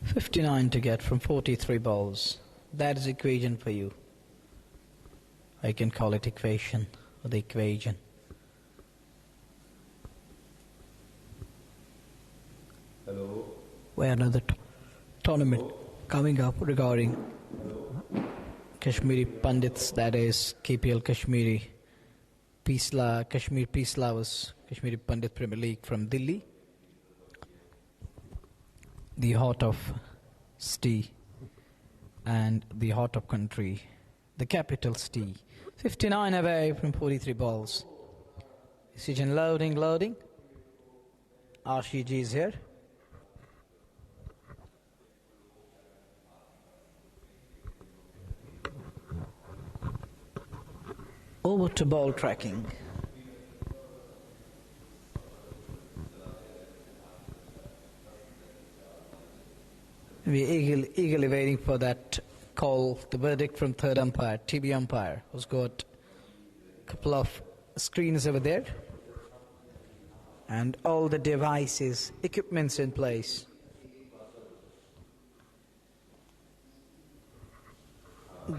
$59 to get from 43 balls. That is equation for you. I can call it equation or the equation. Hello. Where another tournament coming up regarding Kashmiri Pandits, that is KPL Kashmiri Kashmir Peace Lovers, Kashmiri Pandit Premier League from Delhi. The heart of city and the heart of country, the capital city. 59 away from 43 balls. Decision loading. RCG is here. Over to ball tracking. We're eagerly waiting for that call, the verdict from third umpire, TB umpire, who's got a couple of screens over there and all the devices, equipments in place.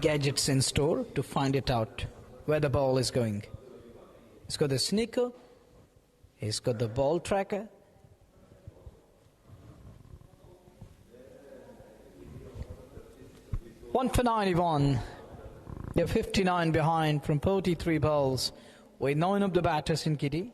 Gadgets in store to find it out where the ball is going. He's got the sneaker, he's got the ball tracker. One for 91. They're 59 behind from 43 balls with 9 of the batters in kitty.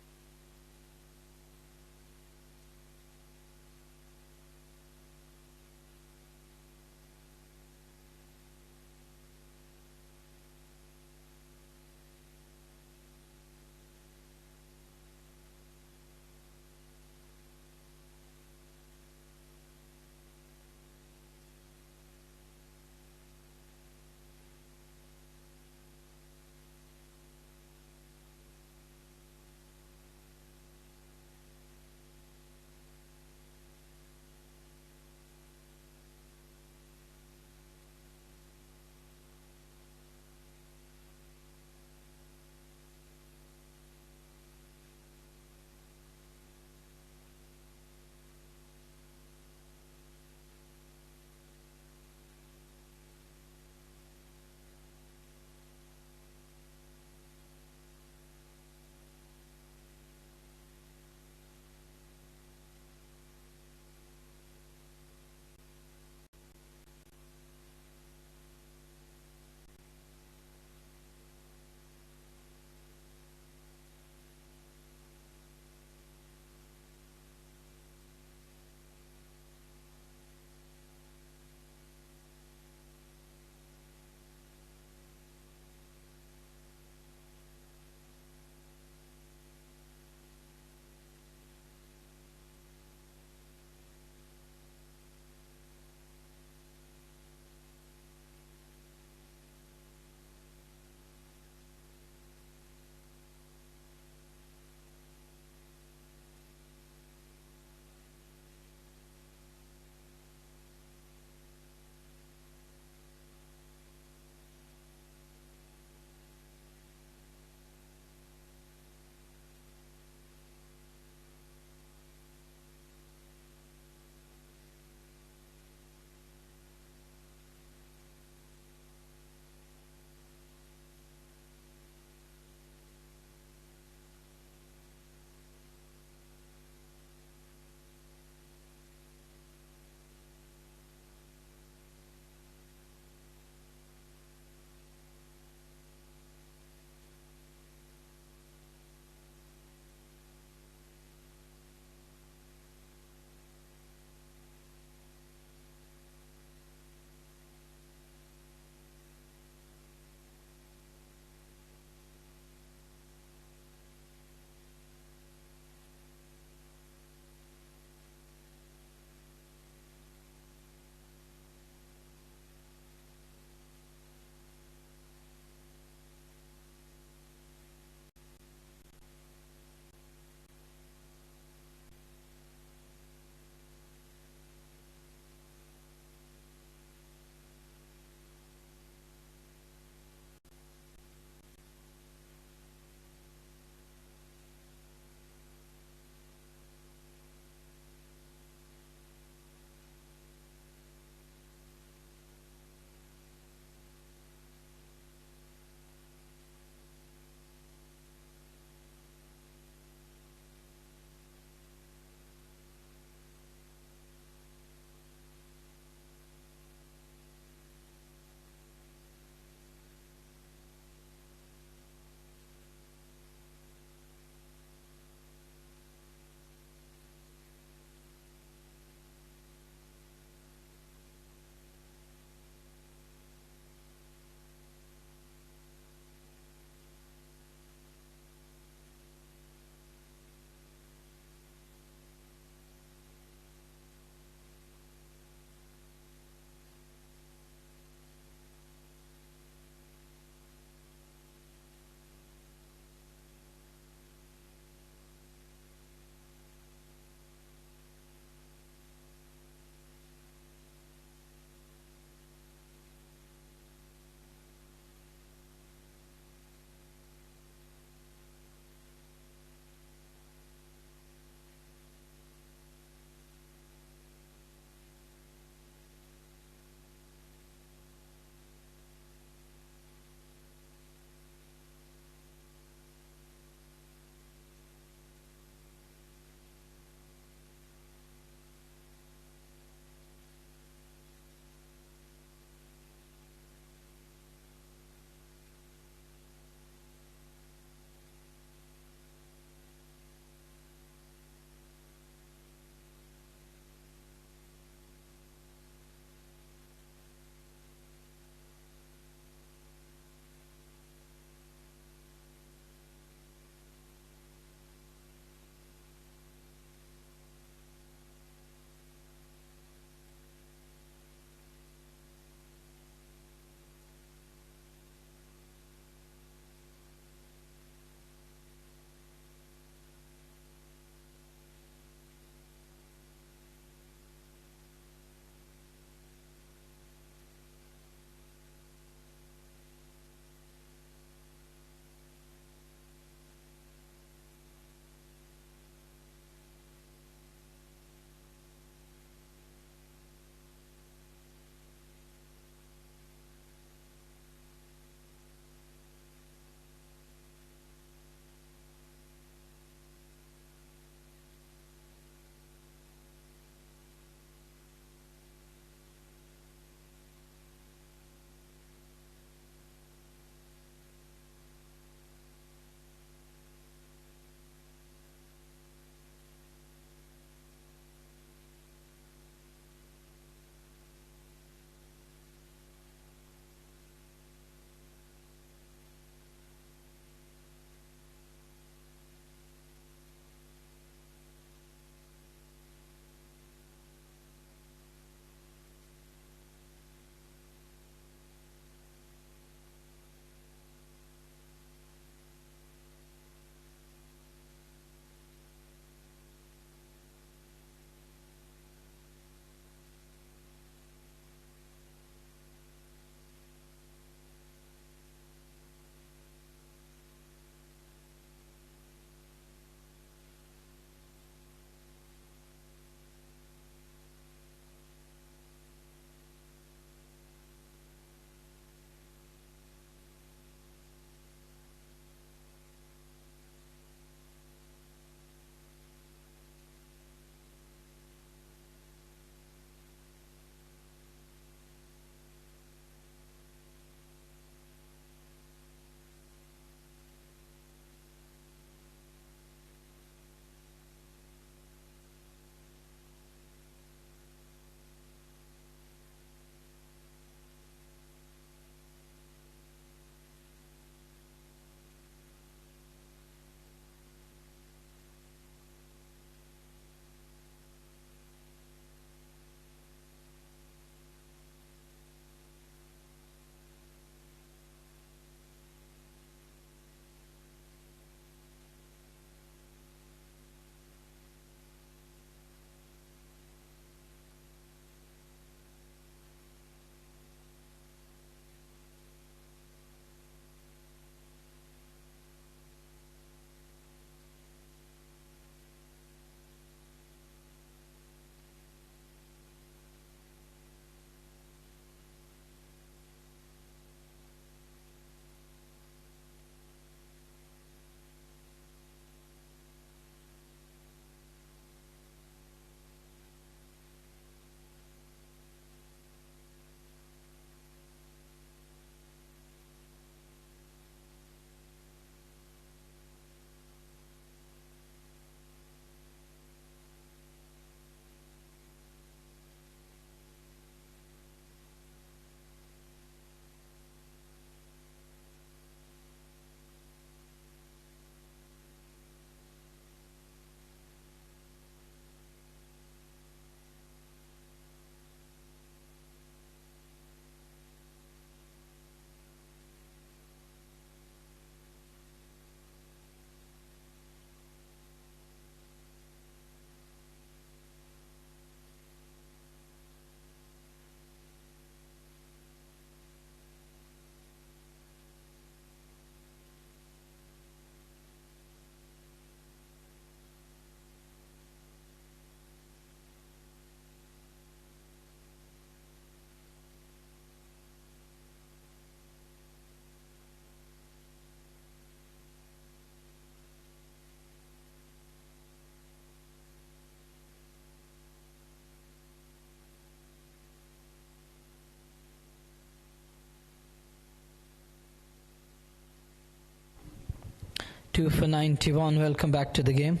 2 for 91. Welcome back to the game.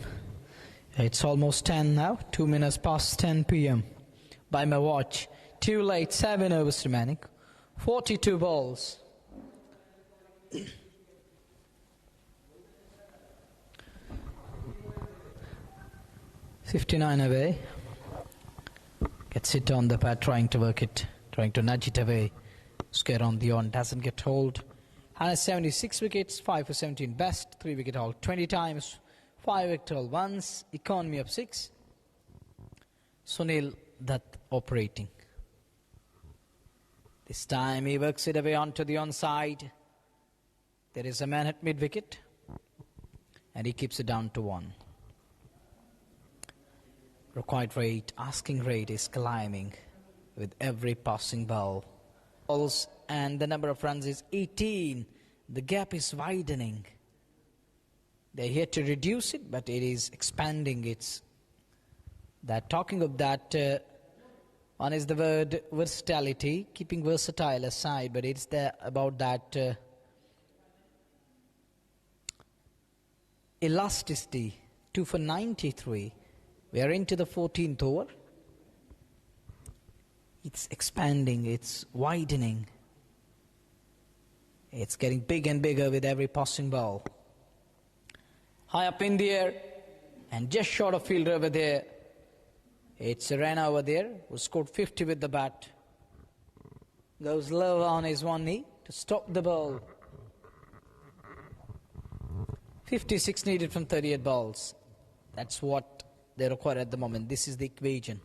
It's almost 10 now. 2 minutes past 10 p.m. by my watch. Too late. 7 overs remaining. 42 balls. $59 away. Gets it on the pad, trying to work it, trying to nudge it away. Scare on the on, doesn't get hold. 176 wickets, 5 for 17 best, 3 wicket haul 20 times, 5 wicket haul once, economy of 6. Sunil Dutt operating. This time he works it away onto the onside. There is a man at mid wicket and he keeps it down to 1. Required rate, asking rate is climbing with every passing ball. Balls and the number of runs is 18. The gap is widening. They're here to reduce it, but it is expanding. It's that talking of that, one is the word versatility, keeping versatile aside, but it's about that elasticity. 2 for 93. We are into the 14th over. It's expanding, it's widening. It's getting big and bigger with every passing ball. High up in the air and just short of fielder over there. It's Raina over there who scored 50 with the bat. Goes low on his one knee to stop the ball. 56 needed from 38 balls. That's what they require at the moment. This is the equation.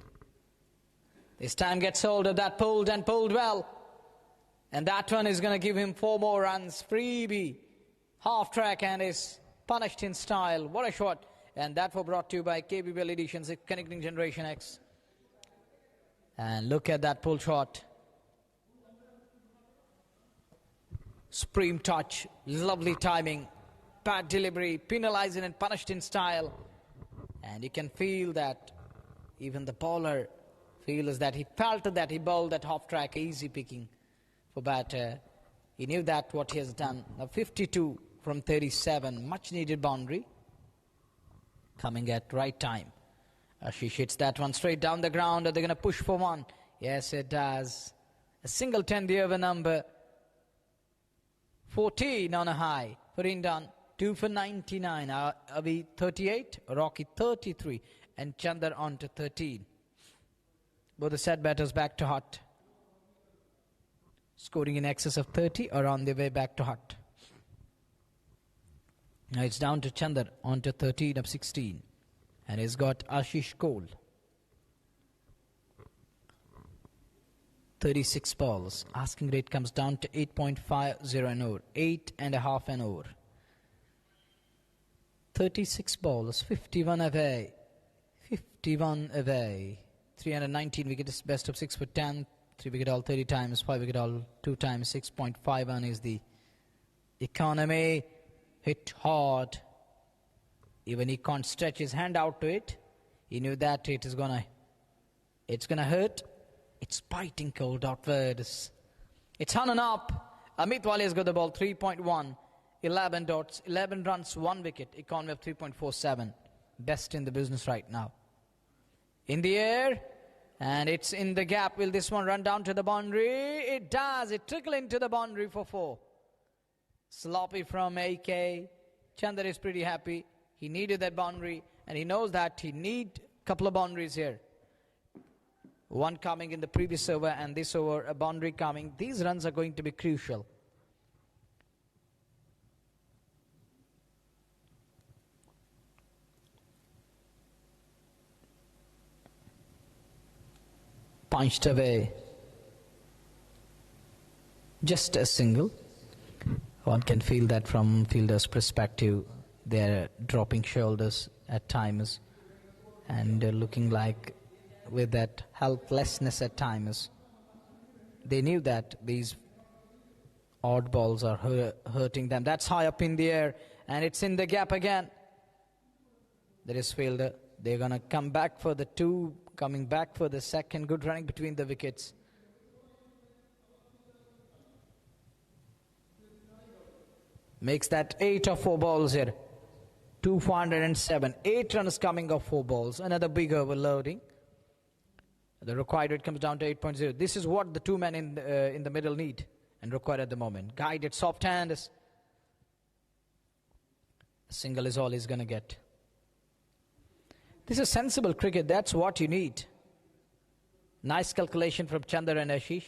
This time gets hold of that, pulled and pulled well. And that one is going to give him 4 more runs. Freebie, half track and is punished in style. What a shot. And that was brought to you by KPPL Editions, Connecting Generation X. And look at that pull shot. Supreme touch, lovely timing, bad delivery, penalizing and punished in style. And you can feel that even the bowler feels that he felt that he bowled that half track, easy picking for batter. He knew that what he has done. Now 52 from 37, much needed boundary. Coming at right time. Ashish hits that one straight down the ground. Are they going to push for 1? Yes, it does. A single 10 the over number. 14 on a high for Indan. 2 for 99. Avi 38, Rocky 33, and Chandar on to 13. Both the set batters back to hot. Scoring in excess of 30 or on their way back to hot. Now it's down to Chandar on to 13 of 16. And he's got Ashish Cole. 36 balls. Asking rate comes down to 8.50 an over. 8.5 an over. 36 balls, 51 away. 51 away. 319 wickets, best of 6 for 10. 3 wicket all 30 times, 5 wicket all 2 times. 6.51 is the economy. Hit hard. Even he can't stretch his hand out to it. He knew that it's gonna hurt. It's biting cold outwards. It's on and up. Amit Wali has got the ball. 3.1. 11 dots, 11 runs, 1 wicket, economy of 3.47. Best in the business right now. In the air, and it's in the gap. Will this one run down to the boundary? It does. It trickle into the boundary for 4. Sloppy from AK. Chandar is pretty happy. He needed that boundary, and he knows that he need a couple of boundaries here. One coming in the previous over, and this over, a boundary coming. These runs are going to be crucial. Punched away. Just a single. One can feel that from fielder's perspective. They're dropping shoulders at times and looking like with that helplessness at times. They knew that these odd balls are hurting them. That's high up in the air and it's in the gap again. There is fielder. They're going to come back for the 2. Coming back for the second. Good running between the wickets. Makes that 8 or 4 balls here. 207. 8 runs coming off 4 balls. Another big overloading. The required rate comes down to 8.0. This is what the two men in the middle need and require at the moment. Guided soft hand. A single is all he's going to get. This is sensible cricket. That's what you need. Nice calculation from Chandar and Ashish.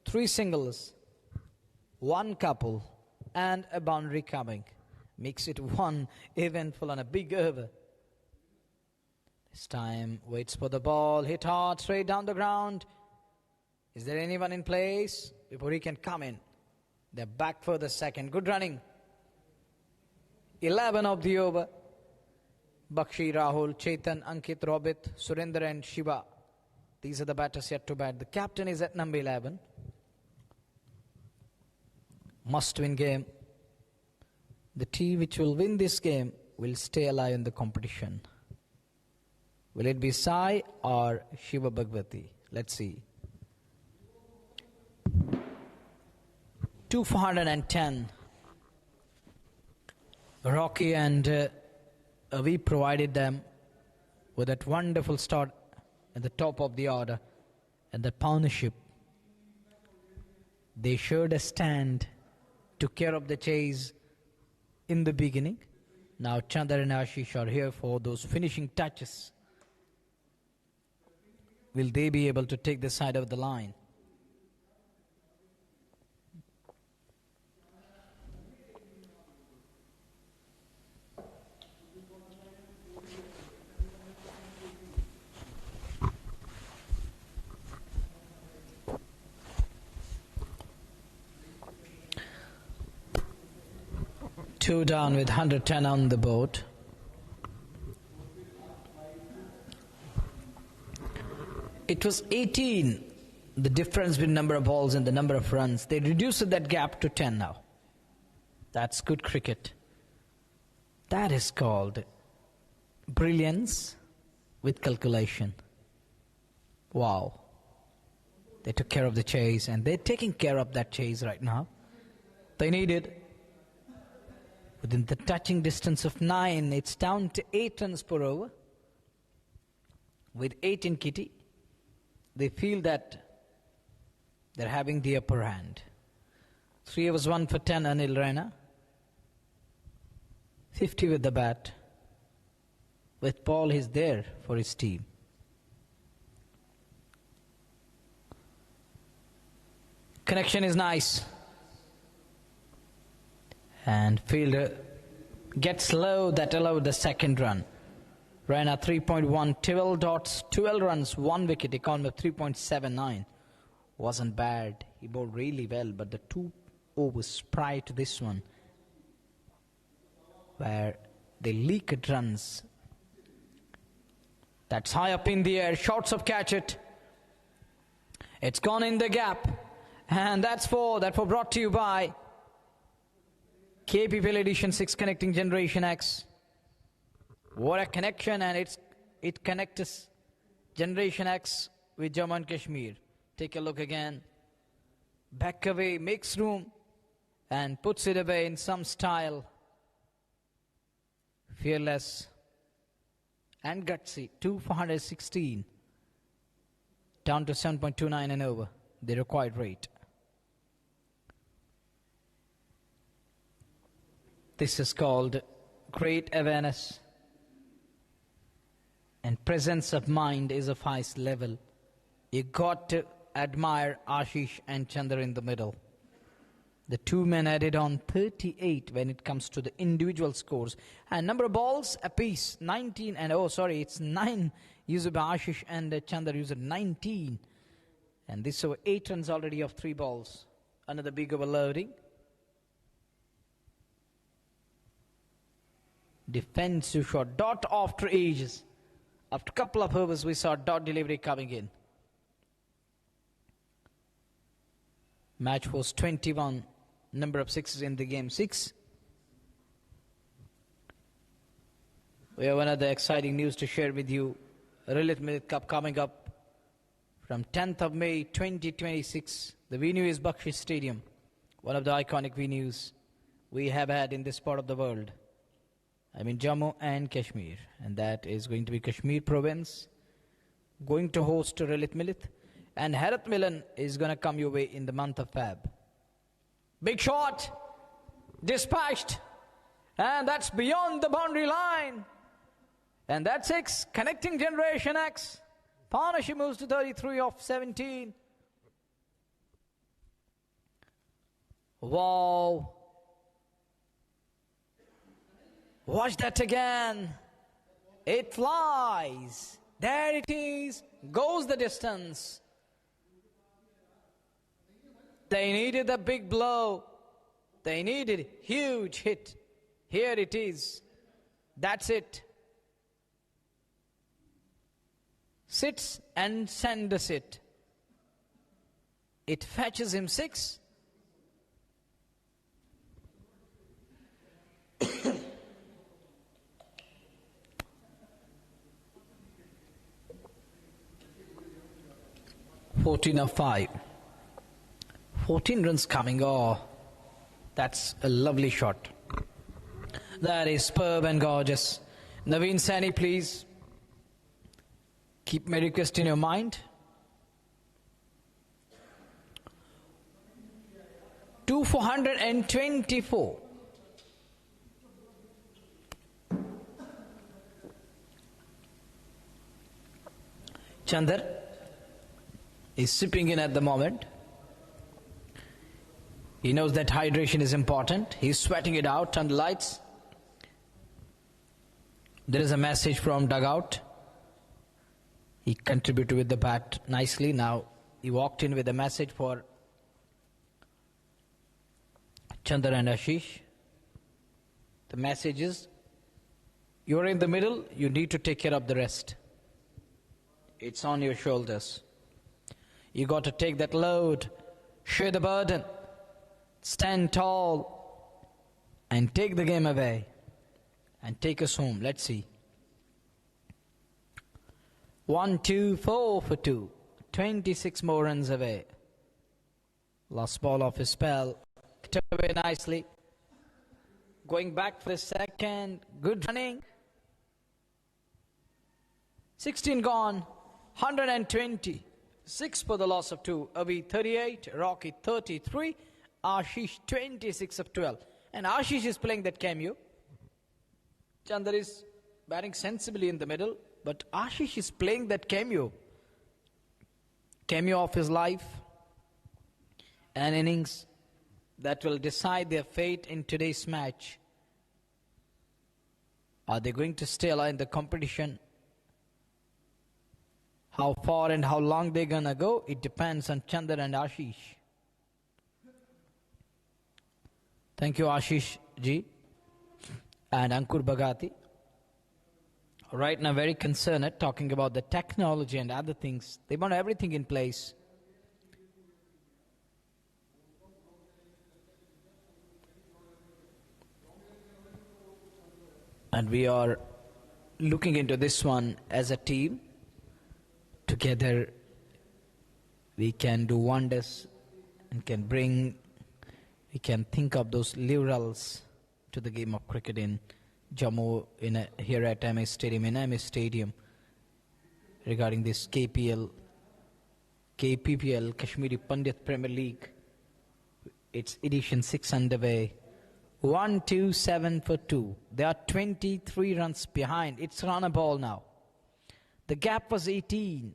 3 singles, 1 couple, and a boundary coming. Makes it 1 eventful on a big over. This time, waits for the ball, hit hard, straight down the ground. Is there anyone in place before he can come in? They're back for the second. Good running. 11 of the over. Bakshi, Rahul, Chetan, Ankit, Robit, Surinder and Shiva. These are the batters yet to bat. The captain is at number 11. Must-win game. The team which will win this game will stay alive in the competition. Will it be SAI or Shiva Bhagwati? Let's see. 210. Rocky and we provided them with that wonderful start at the top of the order and that partnership. They showed a stand, took care of the chase in the beginning. Now Chandar and Ashish are here for those finishing touches. Will they be able to take the side of the line? Two down with 110 on the board. It was 18, the difference between number of balls and the number of runs. They reduced that gap to 10 now. That's good cricket. That is called brilliance with calculation. Wow. They took care of the chase, and they're taking care of that chase right now. They needed, within the touching distance of 9, it's down to 8 runs per over. With 8 in kitty, they feel that they're having the upper hand. 3 overs 1 for 10, Anil Raina. 50 with the bat. With Paul, he's there for his team. Connection is nice. And fielder gets low, that allowed the second run. Raina 3.1, 12 dots, 12 runs, 1 wicket, economy of 3.79. Wasn't bad. He bowled really well, but the 2 overs prior to this one, where they leaked runs. That's high up in the air. Shorts of catch it. It's gone in the gap. And that's 4. That was brought to you by KPPL Edition 6 connecting Generation X. What a connection, and it connects Generation X with Jammu and Kashmir. Take a look again. Back away, makes room, and puts it away in some style. Fearless and gutsy. 2 for 116. Down to 7.29 and over. The required rate. This is called great awareness. And presence of mind is of highest level. You got to admire Ashish and Chandra in the middle. The two men added on 38 when it comes to the individual scores. And number of balls apiece, 19. And it's 9 used by Ashish and Chandra used 19. And this over 8 runs already of 3 balls. Another big overloading. Defensive shot, dot after ages. After a couple of overs, we saw dot delivery coming in. Match was 21. Number of sixes in the game, 6. We have another exciting news to share with you. Lilith Milk Cup coming up from 10th of May 2026. The venue is Bakshi Stadium, one of the iconic venues we have had in this part of the world. I mean Jammu and Kashmir. And that is going to be Kashmir province. Going to host Lilith Milith. And Harat Milan is going to come your way in the month of Feb. Big shot. Dispatched. And that's beyond the boundary line. And that's 6. Connecting Generation X. Partnership moves to 33 of 17. Wow. Watch that again. It flies. There it is. Goes the distance. They needed a big blow. They needed huge hit. Here it is. That's it. Sits and sends it. It fetches him 6. (14 of 5). 14 runs coming. Oh, that's a lovely shot. That is superb and gorgeous. Naveen Sani, please keep my request in your mind. 2,424. Chandar is sipping in at the moment. He knows that hydration is important. He's sweating it out under lights. There is a message from dugout. He contributed with the bat nicely. Now he walked in with a message for Chandar and Ashish. The message is, you're in the middle, you need to take care of the rest. It's on your shoulders. You got to take that load, share the burden, stand tall, and take the game away, and take us home. Let's see. 1, 2, 4 for 2. 26 more runs away. Last ball of his spell. Hit away nicely. Going back for the second. Good running. 16 gone. 120. 6 for the loss of 2. Avi 38. Rocky 33. Ashish 26 of 12. And Ashish is playing that cameo. Chandar is batting sensibly in the middle. But Ashish is playing that cameo. Cameo of his life. An innings that will decide their fate in today's match. Are they going to stay alive in the competition? How far and how long they're going to go, it depends on Chandar and Ashish. Thank you, Ashish ji and Ankur Bhagwati. Right now, very concerned at talking about the technology and other things. They want everything in place. And we are looking into this one as a team. Together, we can do wonders and we can think of those liberals to the game of cricket in Jammu, here at MS Stadium, in MS Stadium, regarding this KPPL, Kashmiri Pandit Premier League. It's edition 6 underway. 1, 2, 7 for 2. They are 23 runs behind. It's run a ball now. The gap was 18.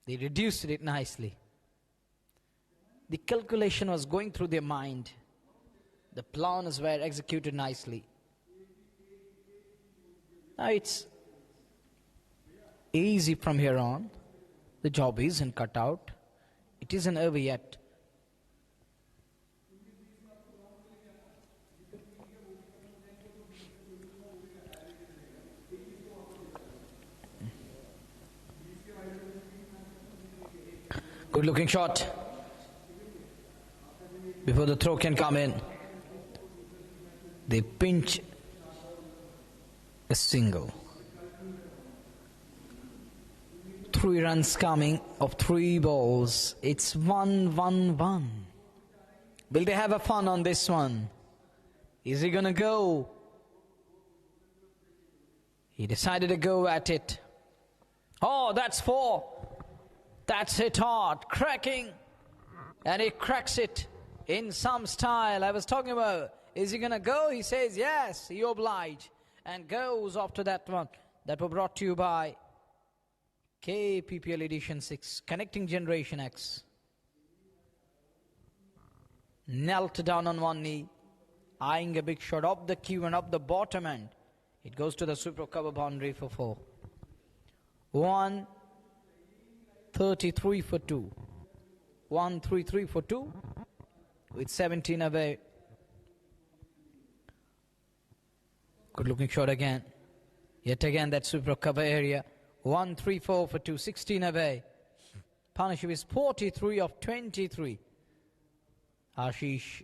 They reduced it nicely. The calculation was going through their mind. The plans were executed nicely. Now it's easy from here on. The job isn't cut out. It isn't over yet. Good looking shot. Before the throw can come in, they pinch a single. 3 runs coming of 3 balls. It's 1-1-1. Will they have a fun on this one? Is he gonna go? He decided to go at it. Oh, that's 4. That's hit hard, cracking. And he cracks it in some style. I was talking about, is he going to go? He says, yes, he oblige. And goes after that one. That were brought to you by KPPL Edition 6, Connecting Generation X. Knelt down on one knee, eyeing a big shot up the cue and up the bottom end. It goes to the super cover boundary for 4. 133 for 2. 133 for 2 with 17 away. Good looking shot again. Yet again that super cover area. 134 for 2, 16 away. Partnership is 43 of 23. Ashish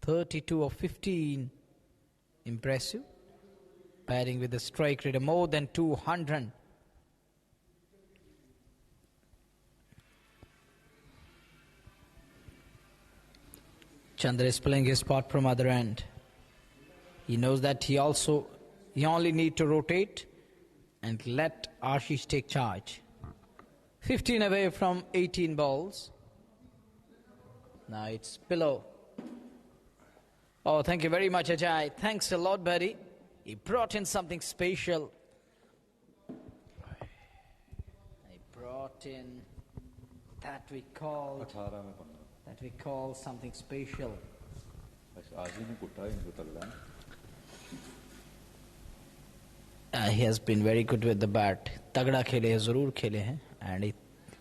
32 of 15. Impressive. Batting with a strike rate of more than 200. Chandra is playing his part from other end. He knows that he only need to rotate and let Ashish take charge. 15 away from 18 balls. Now it's below. Oh, thank you very much, Ajay. Thanks a lot, buddy. He brought in something special. He brought in that we call something special. He has been very good with the bat. Tagda khele hai, zarur khele hai, and he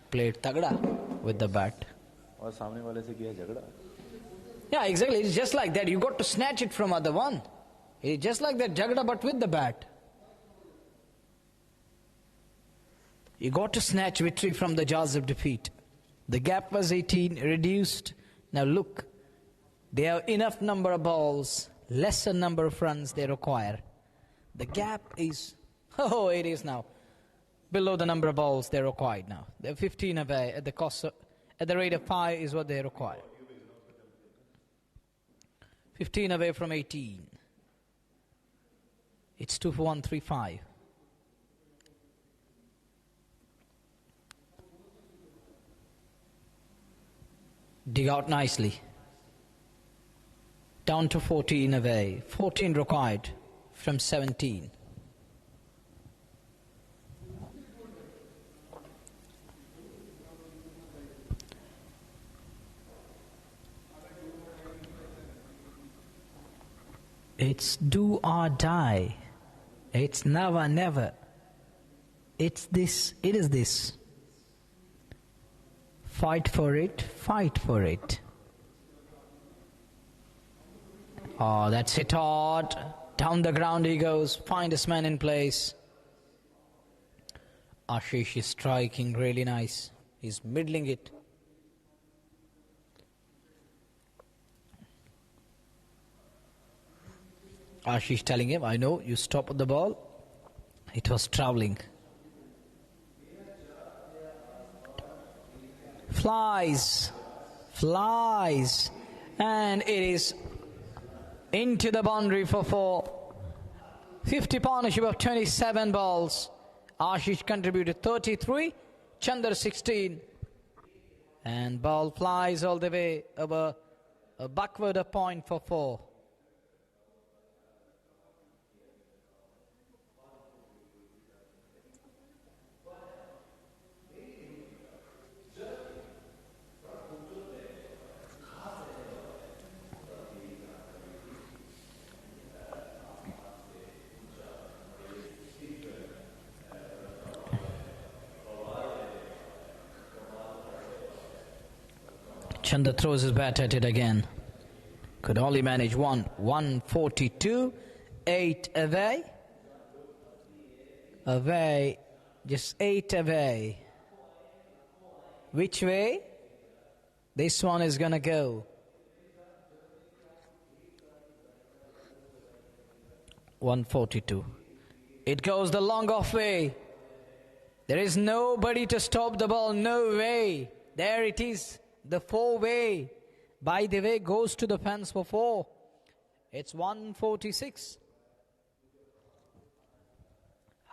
played tagda with the bat. Yeah, exactly. It's just like that. You got to snatch it from other one. It's just like that jagda, but with the bat. You got to snatch victory from the jaws of defeat. The gap was 18, reduced. Now look, they have enough number of balls, lesser number of runs they require. The gap is, it is now below the number of balls they required now. They're 15 away at the cost at the rate of 5 is what they require. 15 away from 18. It's 2 for 135. Dig out nicely. Down to 14 away. 14 required from 17. It's do or die. It's now or never. It's this, it is this. Fight for it, fight for it. Oh, that's hit hard. Down the ground he goes. Find his man in place. Ashish is striking really nice. He's middling it. Ashish telling him, I know, you stop the ball. It was traveling. Flies. Flies. And it is into the boundary for 4. 50 partnership of 27 balls. Ashish contributed 33. Chandra 16. And ball flies all the way over a backward a point for 4. Chandra throws his bat at it again. Could only manage 142. 8 away. Away. Just 8 away. Which way? This one is gonna go. 142. It goes the long off way. There is nobody to stop the ball. No way. There it is. The 4-way, by the way, goes to the fence for 4. It's 146.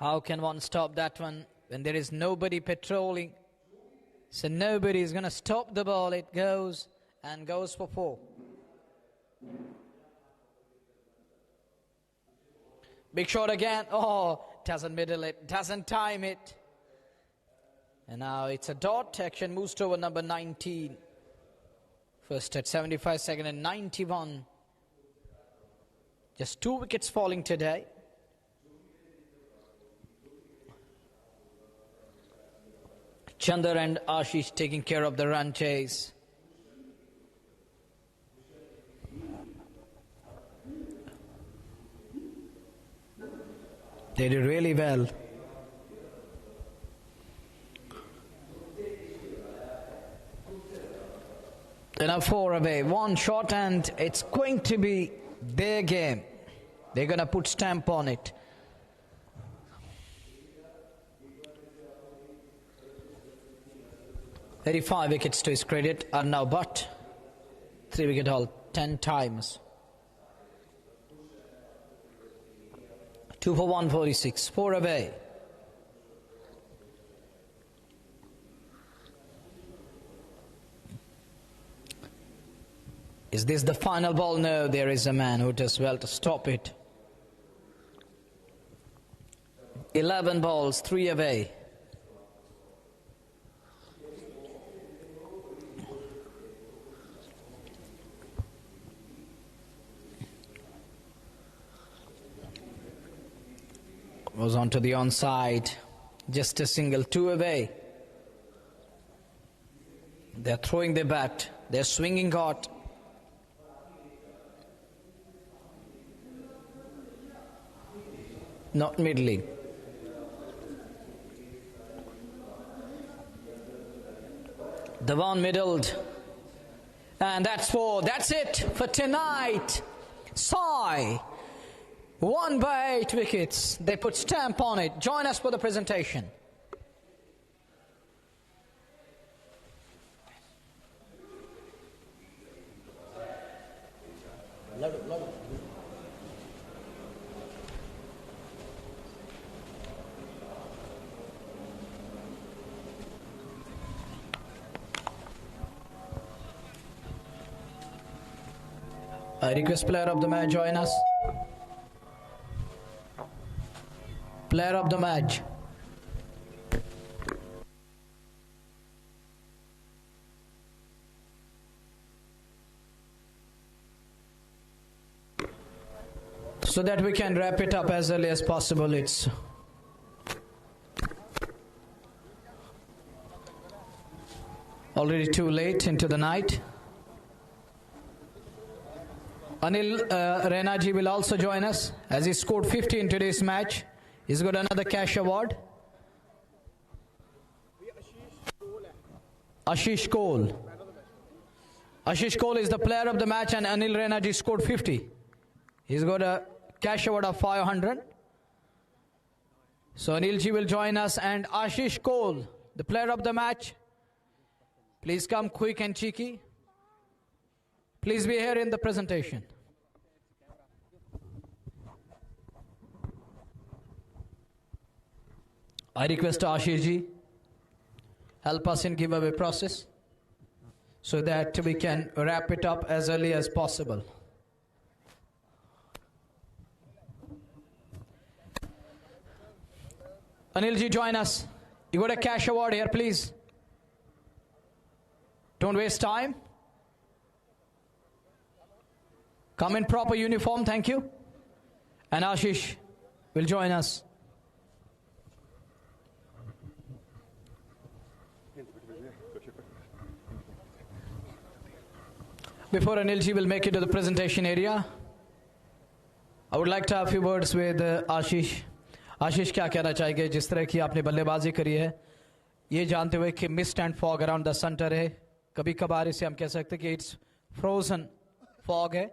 How can one stop that one when there is nobody patrolling? So nobody is going to stop the ball. It goes and goes for 4. Big shot again. Oh, doesn't middle it, doesn't time it. And now it's a dot. Action moves to over number 19. First at 75, second at 91. Just 2 wickets falling today. Chandar and Ashish taking care of the run chase. They did really well. Then a 4 away, 1 shot, and it's going to be their game. They're going to put stamp on it. "35 wickets to his credit are now but 3 wicket haul 10 times. 2 for 146, 4 away. Is this the final ball? No, there is a man who does well to stop it. 11 balls, 3 away. Goes on to the onside. Just a single, 2 away. They're throwing their bat. They're swinging hard. Not middling. The one middled. And that's 4. That's it for tonight. SAI won by 8 wickets. They put stamp on it. Join us for the presentation. I request player of the match join us. Player of the match. So that we can wrap it up as early as possible. It's already too late into the night. Anil Raina ji will also join us as he scored 50 in today's match. He's got another cash award. Ashish Cole. Ashish Cole is the player of the match, and Anil Raina ji scored 50. He's got a cash award of 500. So Anil ji will join us, and Ashish Cole, the player of the match. Please come quick and cheeky. Please be here in the presentation. I request Ashish ji, help us in giveaway process so that we can wrap it up as early as possible. Anil ji, join us. You got a cash award here, please. Don't waste time. Come in proper uniform, thank you. And Ashish will join us. Before Anil ji will make it to the presentation area, I would like to have a few words with Ashish. Ashish, क्या कहना चाहेंगे जिस तरह की आपने बल्लेबाजी करी है, ये जानते हुए कि mist and fog around the centre है, कभी कभार इसे हम कह सकते हैं कि इट्स फ्रोजन फॉग है,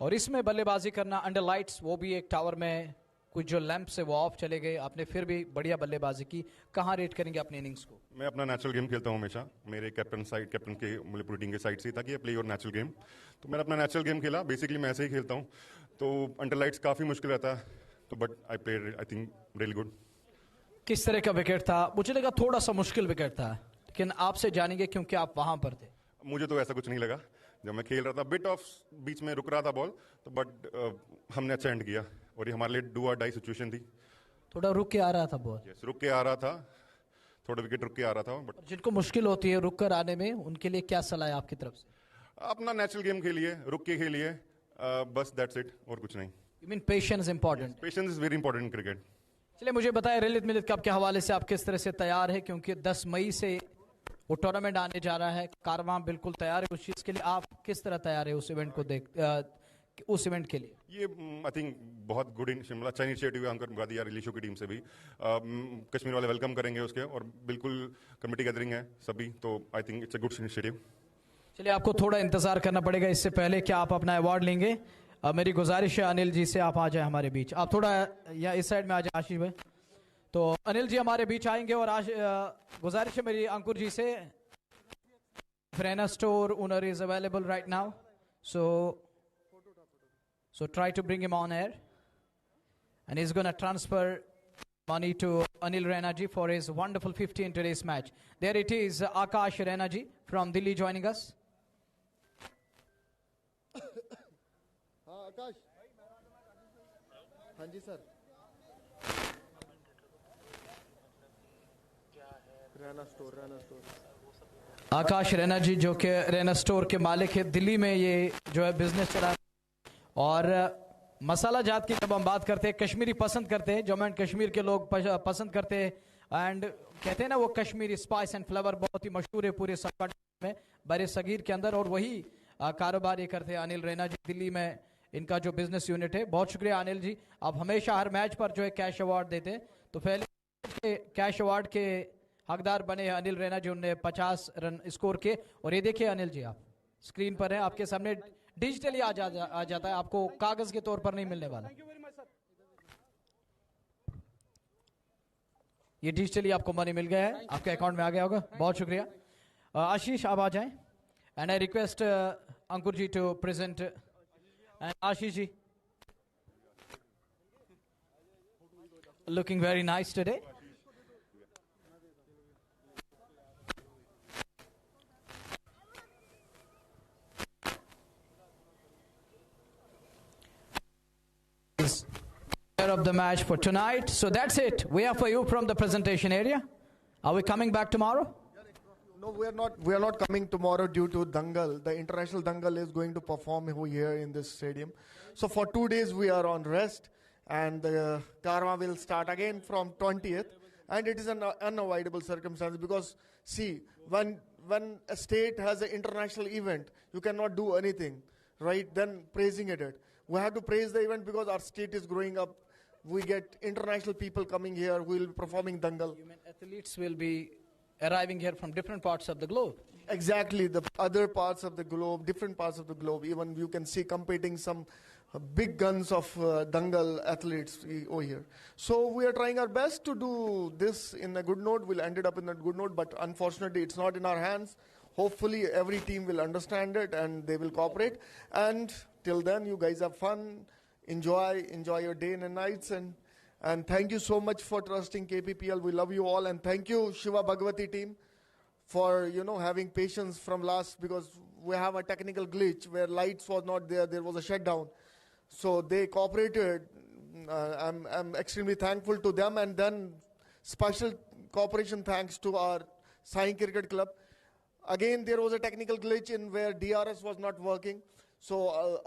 और इसमें बल्लेबाजी करना अंडर लाइट्स, वो भी एक टावर में कुछ जो लैंप से वो ऑफ चले गए, आपने फिर भी बढ़िया बल्लेबाजी की. कहाँ रेट करेंगे अपनी इनिंग्स को? मैं अपना नेचुरल गेम खेलता हूँ हमेशा. मेरे कैप्टन के मतलब पूरी टीम के साइड से था कि प्ले योर नेचुरल गेम, तो मैंने अपना नेचुरल गेम खेला. बेसिकली मैं ऐसे ही खेलता हूँ, तो अंडर लाइट्स काफ़ी मुश्किल रहता है, तो but I play I think really good. किस तरह का विकेट था? मुझे लगा थोड़ा सा मुश्किल विकेट था, लेकिन आपसे जानेंगे क्योंकि आप वहां पर थे। मुझे तो ऐसा कुछ नहीं लगा। जब मैं खेल रहा था बिट ऑफ बीच में रुक रहा था बॉल, तो बट हमने अच्छा एंड किया और ये हमारे लिए डू और डाई सिचुएशन थी। थोड़ा रुक के आ रहा था बॉल। यस, रुक के आ रहा था, थोड़ा विकेट रुक के आ रहा था। बट जिनको मुश्किल होती है रुक कर आने में, उनके लिए क्या सलाह है आपकी तरफ से? अपना नेचुरल गेम खेलिए, रुक के खेलिए, बस दैट्स इट, और कुछ नहीं। You mean patience important? Patience is very important in cricket. चलिए मुझे बताएं ललित मिलित कप के हवाले से आप किस तरह से तैयार है, क्योंकि 10 मई से वो टूर्नामेंट आने जा रहा है। कारवां बिल्कुल तैयार है उस चीज के लिए। आप किस तरह तैयार है उस इवेंट को उस इवेंट के लिए? ये आई थिंक बहुत गुड मतलब अच्छा इनिशिएटिव है अंकर भगाती यार रिलीशो की टीम से भी। कश्मीर वाले वेलकम करेंगे उसके, और बिल्कुल कमेटी गैदरिंग है सभी, तो I think it's a good initiative. चलिए आपको थोड़ा इंतजार करना पड़ेगा, इससे पहले क्या आप अपना अवार्ड लेंगे? मेरी गुजारिश है अनिल जी से आप आ जाए हमारे बीच। आप थोड़ा या इस साइड में आ जाए आशीष भाई। तो अनिल जी हमारे बीच आएंगे, और गुजारिश है मेरी अंकुर जी से। Frena store owner is available right now, so try to bring him on air, and he's going to transfer money to Anil Raina ji for his wonderful 50 in today's match. There it is, Akash Raina ji from Delhi joining us. आकाश, हाँ जी sir. Raina store आकाश रैना जी जो कि Raina store के मालिक है, दिल्ली में ये जो है बिजनेस चला। और मसाला जात की जब हम बात करते हैं, कश्मीरी पसंद करते हैं, जम्मू एंड कश्मीर के लोग पसंद करते हैं, एंड कहते हैं ना वो कश्मीरी स्पाइस एंड फ्लेवर बहुत ही मशहूर है पूरे सब में, बड़े सगीर के अंदर। और वही कारोबार ये करते हैं अनिल रैना जी, दिल्ली में इनका जो बिजनेस यूनिट है। बहुत शुक्रिया अनिल जी, आप हमेशा हर मैच पर जो है कैश अवार्ड देते हैं। तो पहले कैश अवार्ड के हकदार बने हैं अनिल रैना जी, उन्होंने 50 रन स्कोर किए। और ये देखिए अनिल जी, आप स्क्रीन पर हैं, आपके सामने डिजिटली आ जाता है, आपको कागज के तौर पर नहीं मिलने वाला। ये डिजिटली आपको मनी मिल गया है, आपके अकाउंट में आ गया होगा। बहुत शुक्रिया। आशीष आप आ जाएं, and I request Ankur ji to present. And Ashish ji looking very nice today. Of the match for tonight. So that's it. We are for you from the presentation area. Are we coming back tomorrow? No, we are not. We are not coming tomorrow due to Dangal. The international Dangal is going to perform here in this stadium. So for 2 days we are on rest, and the Karma will start again from 20th. And it is an unavoidable circumstance because see, when a state has an international event, you cannot do anything, right? Then praising it. We have to praise the event because our state is growing up. We get international people coming here who will be performing Dangal. You mean athletes will be arriving here from different parts of the globe? Exactly, the other parts of the globe, different parts of the globe. Even you can see competing some big guns of Dangal athletes over here. So we are trying our best to do this in a good note. We'll end it up in a good note, but unfortunately it's not in our hands. Hopefully every team will understand it and they will cooperate. And till then, you guys have fun. Enjoy your day and nights, and thank you so much for trusting KPPL. We love you all, and thank you Shiva Bhagwati team for having patience from last, because we have a technical glitch where lights was not there was a shutdown, so they cooperated. I'm extremely thankful to them, and then special cooperation thanks to our SAI Cricket Club. Again, there was a technical glitch in where DRS was not working. So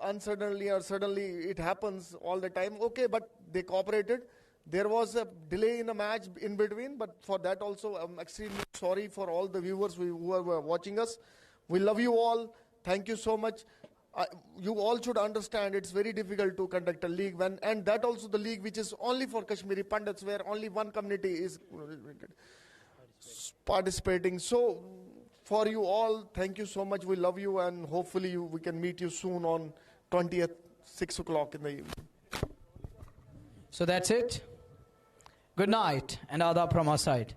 uncertainly or suddenly it happens all the time. Okay, but they cooperated. There was a delay in the match in between, but for that also I'm extremely sorry for all the viewers who were watching us. We love you all. Thank you so much. You all should understand it's very difficult to conduct a league and that also the league which is only for Kashmiri Pandits, where only one community is participating. So for you all, thank you so much. We love you, and hopefully we can meet you soon on 20th, 6 o'clock in the evening. So that's it. Good night, and adab from our side.